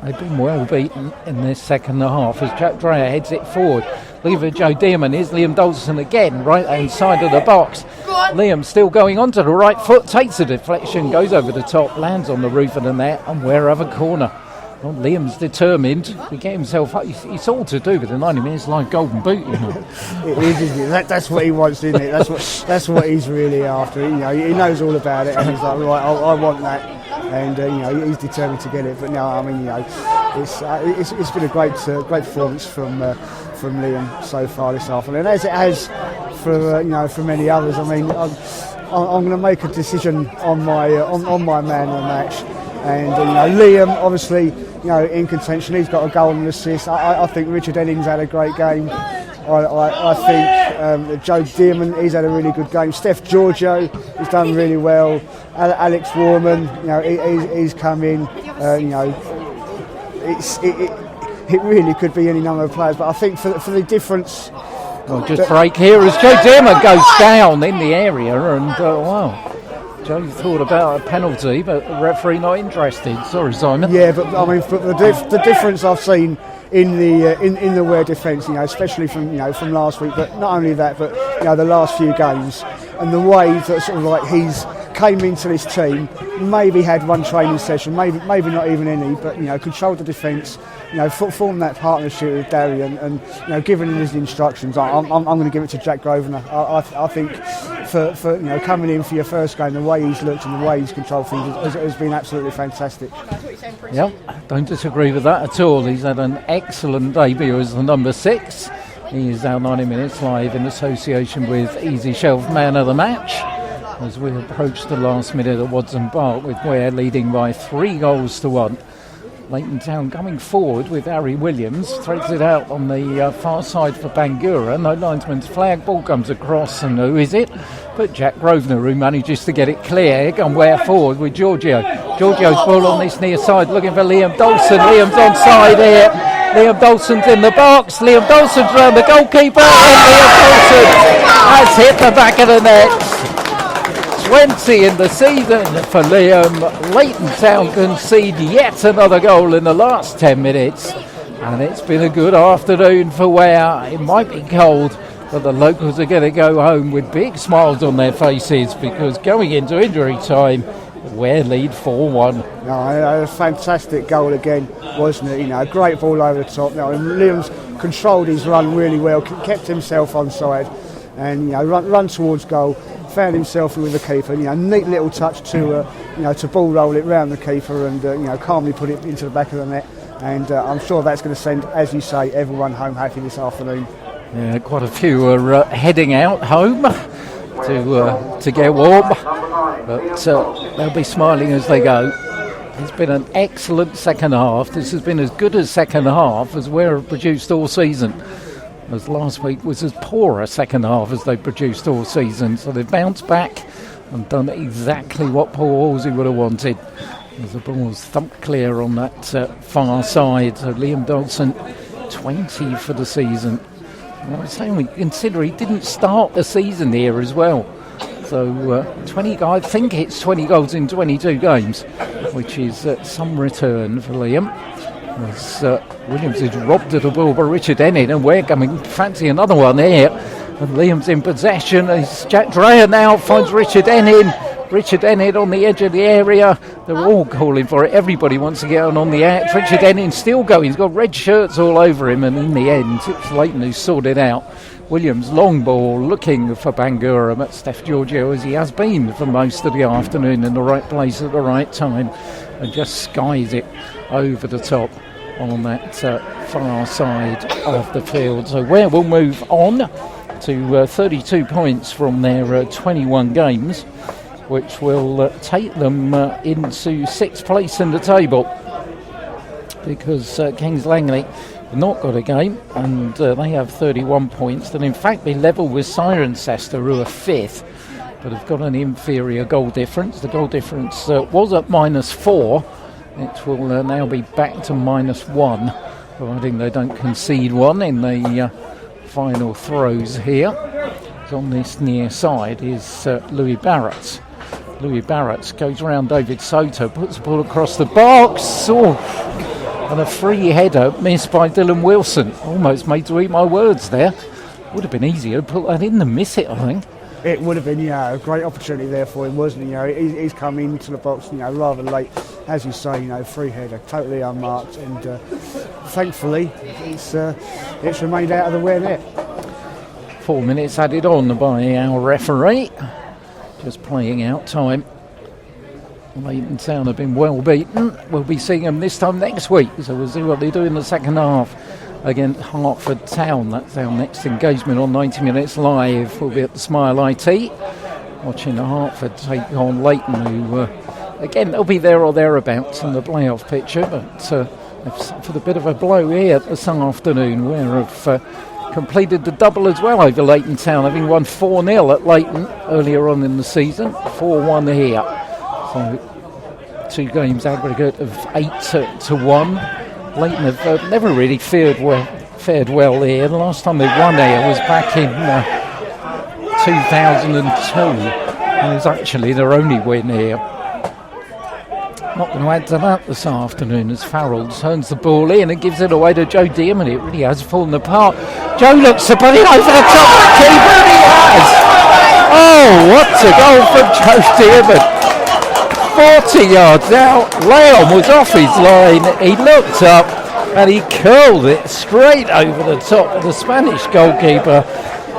They've been well beaten in this second half as Jack Dreyer heads it forward. Looking for Joe Dearman. Here's Liam Dawson again, right hand side of the box. Liam still going on to the right foot, takes a deflection, goes over the top, lands on the roof of the net, and Ware have a corner. Well, Liam's determined to get himself up. It's all to do with the 90 minutes live golden boot, It is, isn't it? That's what he wants, isn't it? That's what he's really after. He knows all about it, and he's like, right, I want that, and he's determined to get it. But no, I mean, it's been a great performance from Liam so far this afternoon, as it has for many others. I mean, I'm going to make a decision on my man of the match, and Liam obviously. In contention, he's got a goal and an assist. I think Richard Ennings had a great game. I think Joe Dearman, he's had a really good game. Steph Giorgio, he's done really well. Alex Warman, he's come in. It really could be any number of players, but I think for the difference. Well, just break here as Joe Dearman goes down in the area, and wow. Joe thought about a penalty, but the referee not interested. Sorry, Simon. Yeah, but I mean, the difference I've seen in the Ware defence, especially from last week, but not only that, but the last few games, and the way that sort of like he's came into this team, maybe had one training session, maybe not even any, but controlled the defence, formed that partnership with Darian, and given him his instructions. I'm going to give it to Jack Grosvenor. I think for coming in for your first game, the way he's looked and the way he's controlled things has been absolutely fantastic. Yeah, don't disagree with that at all. He's had an excellent debut as the number 6. He is our 90 Minutes Live in association with Easy Shelf Man of the Match, as we approach the last minute at Wadson Park with Ware leading by 3-1. Leighton Town coming forward with Harry Williams, threads it out on the far side for Bangura. No linesman's flag, ball comes across, and who is it? But Jack Grosvenor, who manages to get it clear. And Ware forward with Giorgio. Giorgio's ball on this near side, looking for Liam Dawson. Liam's onside here. Liam Dawson's in the box. Liam Dawson's round the goalkeeper, and Liam Dawson has hit the back of the net. 20 in the season for Liam. Leighton Town concede yet another goal in the last 10 minutes, and it's been a good afternoon for Ware. It might be cold, but the locals are going to go home with big smiles on their faces, because going into injury time, Ware lead 4-1. No, a fantastic goal again, wasn't it? A great ball over the top. Liam's controlled his run really well, kept himself onside, and run towards goal. Found himself with the keeper. Neat little touch to ball roll it round the keeper and calmly put it into the back of the net. and I'm sure that's going to send, as you say, everyone home happy this afternoon. Yeah, quite a few are heading out home to get warm, but they'll be smiling as they go. It's been an excellent second half. This has been as good a second half as Ware have produced all season. As last week was as poor a second half as they produced all season. So they've bounced back and done exactly what Paul Halsey would have wanted. As the ball was thumped clear on that far side. So Liam Dodson, 20 for the season. And I was saying, we consider he didn't start the season here as well. So 20, I think it's 20 goals in 22 games, which is some return for Liam. As Williams is robbed of the ball by Richard Enid, and we're coming fancy another one here. And Liam's in possession. As Jack Dreyer now finds Richard Enid. Richard Enid on the edge of the area. They're all calling for it. Everybody wants to get on the edge. Richard Enid still going. He's got red shirts all over him, and in the end, it's Leighton who sorted out. Williams, long ball, looking for Bangura, but Steph Giorgio, as he has been for most of the afternoon, in the right place at the right time, and just skies it over the top on that far side of the field. So Ware will move on to 32 points from their 21 games, which will take them into 6th place in the table, because Kings Langley not got a game, and they have 31 points, and in fact be level with Cirencester, who are 5th, but have got an inferior goal difference. The goal difference was at -4. It will now be back to -1, providing they don't concede one in the final throws here. On this near side is Louis Barrett. Louis Barrett goes around David Soto, puts the ball across the box. And a free header missed by Dylan Wilson. Almost made to eat my words there. Would have been easier to put that in than miss it, I think. It would have been, a great opportunity there for him, wasn't it? He's come into the box, rather late, as you say. Free header, totally unmarked, and thankfully it's remained out of the Ware net. 4 minutes added on by our referee, just playing out time. Leighton Town have been well beaten. We'll be seeing them this time next week, so we'll see what they do in the second half against Hertford Town. That's our next engagement on 90 Minutes Live. We'll be at the Smile IT watching the Hertford take on Leighton, who again they'll be there or thereabouts in the playoff picture, but they've suffered a bit of a blow here this afternoon. Ware have completed the double as well over Leighton Town, having won 4-0 at Leighton earlier on in the season, 4-1 here. So 2 games aggregate of 8-1. Leighton have never really fared well here. The last time they won here was back in 2002. And it was actually their only win here. Not going to add to that this afternoon as Farrell turns the ball in and gives it away to Joe Dearman. It really has fallen apart. Joe looks to put it over the top of the keeper, and he has! Oh, what a goal from Joe Dearman! 40 yards out, Leon was off his line, he looked up and he curled it straight over the top of the Spanish goalkeeper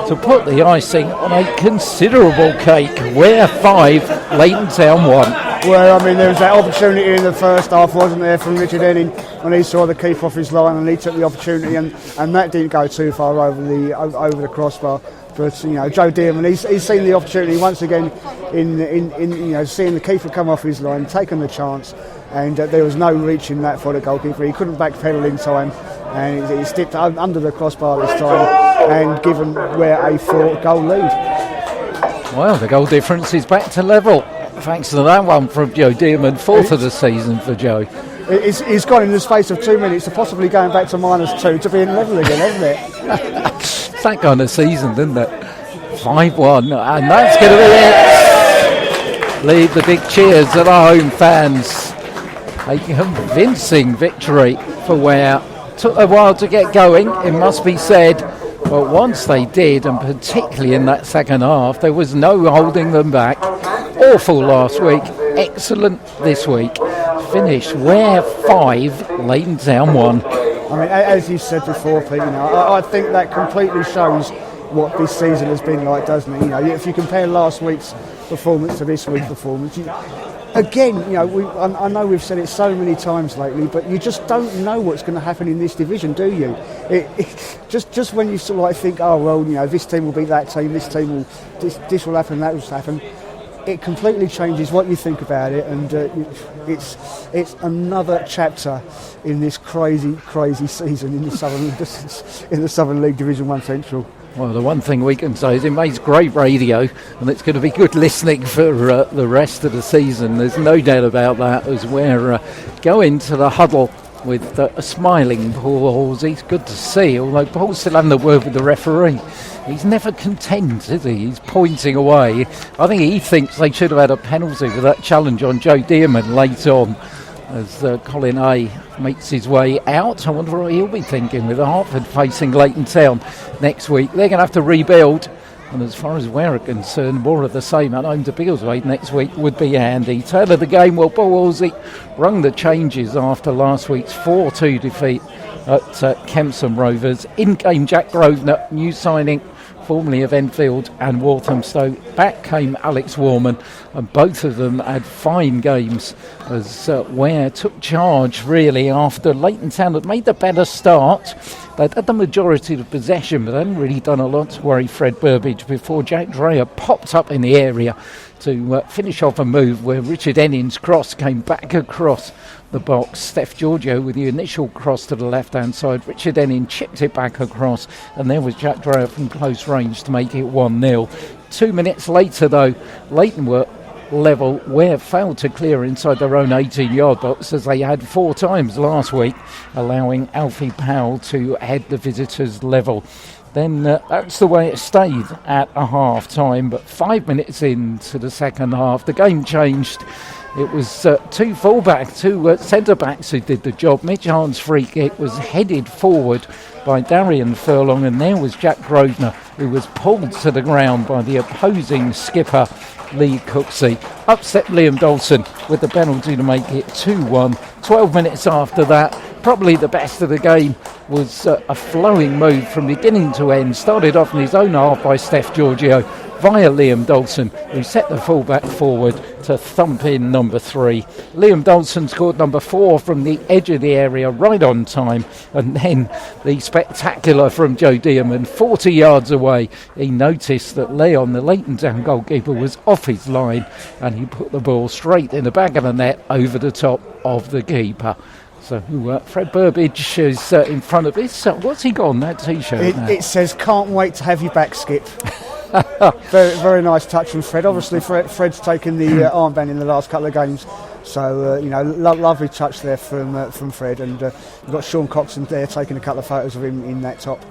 to put the icing on a considerable cake. Ware 5, Leighton Town 1. Well, there was that opportunity in the first half, wasn't there, from Richard Enning when he saw the keeper off his line, and he took the opportunity, and that didn't go too far over the crossbar. But Joe Dearman, he's seen the opportunity once again in seeing the keeper come off his line, taking the chance, and there was no reaching that for the goalkeeper. He couldn't backpedal in time, and he stepped under the crossbar this time and given Ware a 4-goal lead. Well, the goal difference is back to level, thanks to that one from Joe Dearman, 4th of the season for Joe. He's gone in the space of 2 minutes to possibly going back to -2 to being level again, hasn't it? It's that kind of season, isn't it? 5-1, and that's going to be it. Lead the big cheers at our home fans. A convincing victory for Ware. Took a while to get going, it must be said, but once they did, and particularly in that second half, there was no holding them back. Awful last week, excellent this week. Finished Ware 5, Leighton Town 1. As you said before, Pete, I think that completely shows what this season has been like, doesn't it? If you compare last week's performance to this week's performance, again, I know we've said it so many times lately, but you just don't know what's going to happen in this division, do you? Just when you sort of like think, oh well, this team will beat that team, this will happen, that will happen. It completely changes what you think about it, and it's another chapter in this crazy season in the Southern League Division 1 Central. Well, the one thing we can say is it makes great radio, and it's going to be good listening for the rest of the season. There's no doubt about that, as we're going to the huddle with a smiling Paul Halsey. It's good to see, although Paul's still having the word with the referee. He's never content, is he? He's pointing away. I think he thinks they should have had a penalty for that challenge on Joe Dearman late on, as Colin A makes his way out. I wonder what he'll be thinking with Hartford facing Leighton Town next week. They're going to have to rebuild, and as far as we're concerned, more of the same at home to Biggleswade next week would be handy. Tail of the game, well, Paul Halsey rung the changes after last week's 4-2 defeat at Kempston Rovers. In-game Jack Grosvenor, new signing, formerly of Enfield and Walthamstow. Back came Alex Warman, and both of them had fine games as Ware took charge really after Leighton Town had made the better start. They'd had the majority of possession, but hadn't really done a lot to worry Fred Burbage before Jack Dreyer popped up in the area to finish off a move where Richard Enning's cross came back across the box. Steph Giorgio with the initial cross to the left-hand side. Richard Enning chipped it back across, and there was Jack Dreyer from close range to make it 1-0. 2 minutes later, though, Leighton were level. Ware failed to clear inside their own 18-yard box, as they had 4 times last week, allowing Alfie Powell to head the visitors level. Then that's the way it stayed at a half-time, but 5 minutes into the second half, the game changed. It was two centre-backs who did the job. Mitch Hart's free kick was headed forward by Darian Furlong, and there was Jack Grosvenor, who was pulled to the ground by the opposing skipper, Lee Cooksey. Upset Liam Dawson with the penalty to make it 2-1. 12 minutes after that, probably the best of the game was a flowing move from beginning to end. Started off in his own half by Steph Giorgio via Liam Dawson, who set the fullback forward to thump in number 3. Liam Dawson scored number 4 from the edge of the area right on time, and then the spectacular from Joe Dearman 40 yards away. He noticed that Leon, the Leighton Town goalkeeper, was off his line, and he put the ball straight in the back of the net over the top of the keeper. So Fred Burbage is in front of this. What's he got on that T-shirt? It says, "Can't wait to have you back, Skip." Very, very nice touch from Fred. Obviously, Fred's taken the armband in the last couple of games, so lovely touch there from Fred. And we've got Sean Coxon there taking a couple of photos of him in that top.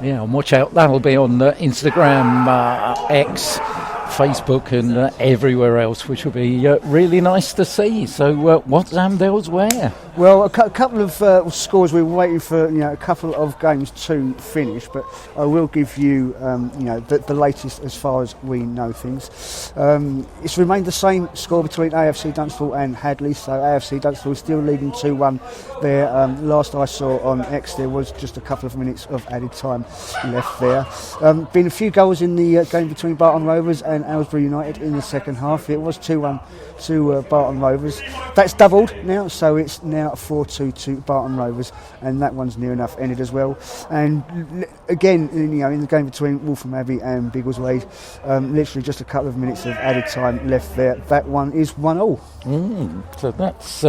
Yeah, and watch out, that'll be on Instagram, X, Facebook, and everywhere else, which will be really nice to see. So, what's Amdale's Ware? Well, a couple of scores. We were waiting for a couple of games to finish, but I will give you the latest as far as we know things. It's remained the same score between AFC Dunstable and Hadley. So AFC Dunstable is still leading 2-1. There, last I saw on X, there was just a couple of minutes of added time left there. Been a few goals in the game between Barton Rovers and Aylesbury United in the second half. It was 2-1 to Barton Rovers. That's doubled now, so it's now 4-2 to Barton Rovers, and that one's near enough ended as well. And again, in the game between Waltham Abbey and Biggleswade, literally just a couple of minutes of added time left there. That one is 1-1. So that's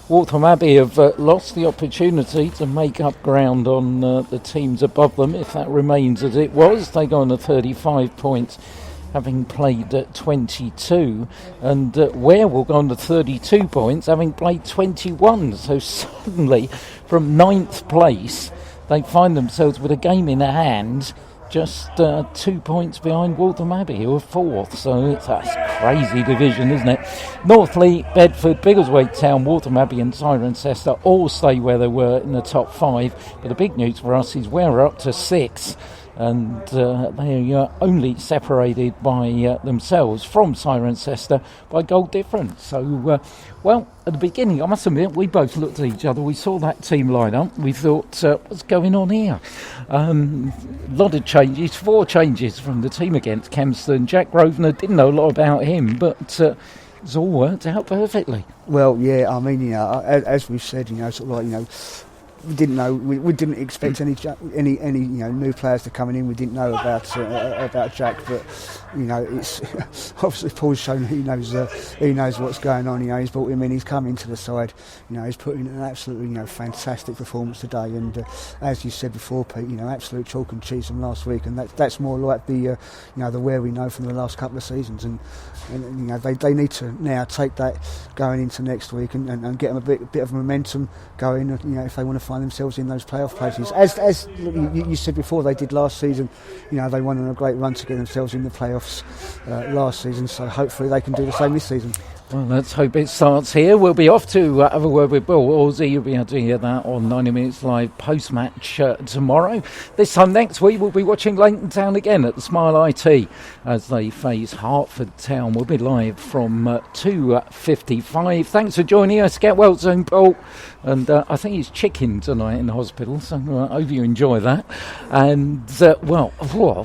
Waltham Abbey have lost the opportunity to make up ground on the teams above them. If that remains as it was, they go on to 35 points, having played 22, and Ware will go on to 32 points, having played 21. So suddenly, from 9th place, they find themselves with a game in hand, just 2 points behind Waltham Abbey, who are 4th. So that's a crazy division, isn't it? Northley, Bedford, Biggleswade Town, Waltham Abbey and Cirencester all stay where they were in the top 5. But the big news for us is we're up to 6. And they are only separated by themselves from Cirencester by goal difference. So, at the beginning, I must admit, we both looked at each other. We saw that team line up. We thought, what's going on here? A lot of changes, 4 changes from the team against Kempston. Jack Grosvenor, didn't know a lot about him, but It's all worked out perfectly. Well, yeah, I mean, as we've said, sort of like, we didn't know, we didn't expect any new players to come in. We didn't know about Jack, but it's obviously Paul's shown he knows what's going on. He's brought him in. He's come into the side. He's put in an absolutely fantastic performance today. And as you said before, Pete, absolute chalk and cheese from last week. And that's more like the the Ware we know from the last couple of seasons. And they need to now take that going into next week and get them a bit of momentum going. If they want to find themselves in those playoff places, as you said before, they did last season. They won on a great run to get themselves in the playoffs last season. So hopefully they can do the same this season. Well, let's hope it starts here. We'll be off to have a word with Bill Orsey. You'll be able to hear that on 90 Minutes Live post-match tomorrow. This time next week, we'll be watching Leighton Town again at the Smile IT as they face Hertford Town. We'll be live from 2:55. Thanks for joining us. Get well soon, Paul. And I think he's chicken tonight in the hospital, so I hope you enjoy that. And,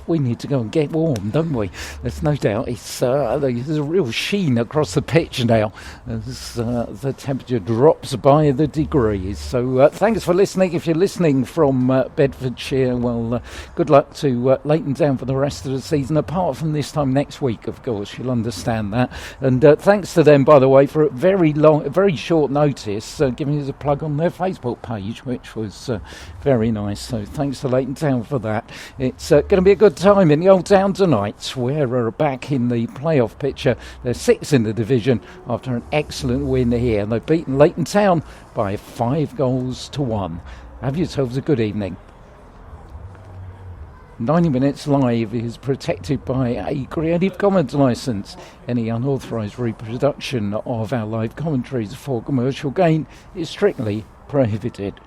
we need to go and get warm, don't we? There's no doubt there's a real sheen across the pitch now as the temperature drops by the degrees. So thanks for listening. If you're listening from Bedfordshire, well, good luck to Leighton Town for the rest of the season, apart from this time next week, of course. You'll understand that. And thanks to them, by the way, for a very short notice, giving us a plug on their Facebook page, which was very nice. So thanks to Leighton Town for that. It's going to be a good time in the Old Town tonight. Ware are back in the playoff picture. They're 6th in the division after an excellent win here, and they've beaten Leighton Town by 5-1. Have yourselves a good evening. 90 Minutes Live is protected by a Creative Commons licence. Any unauthorised reproduction of our live commentaries for commercial gain is strictly prohibited.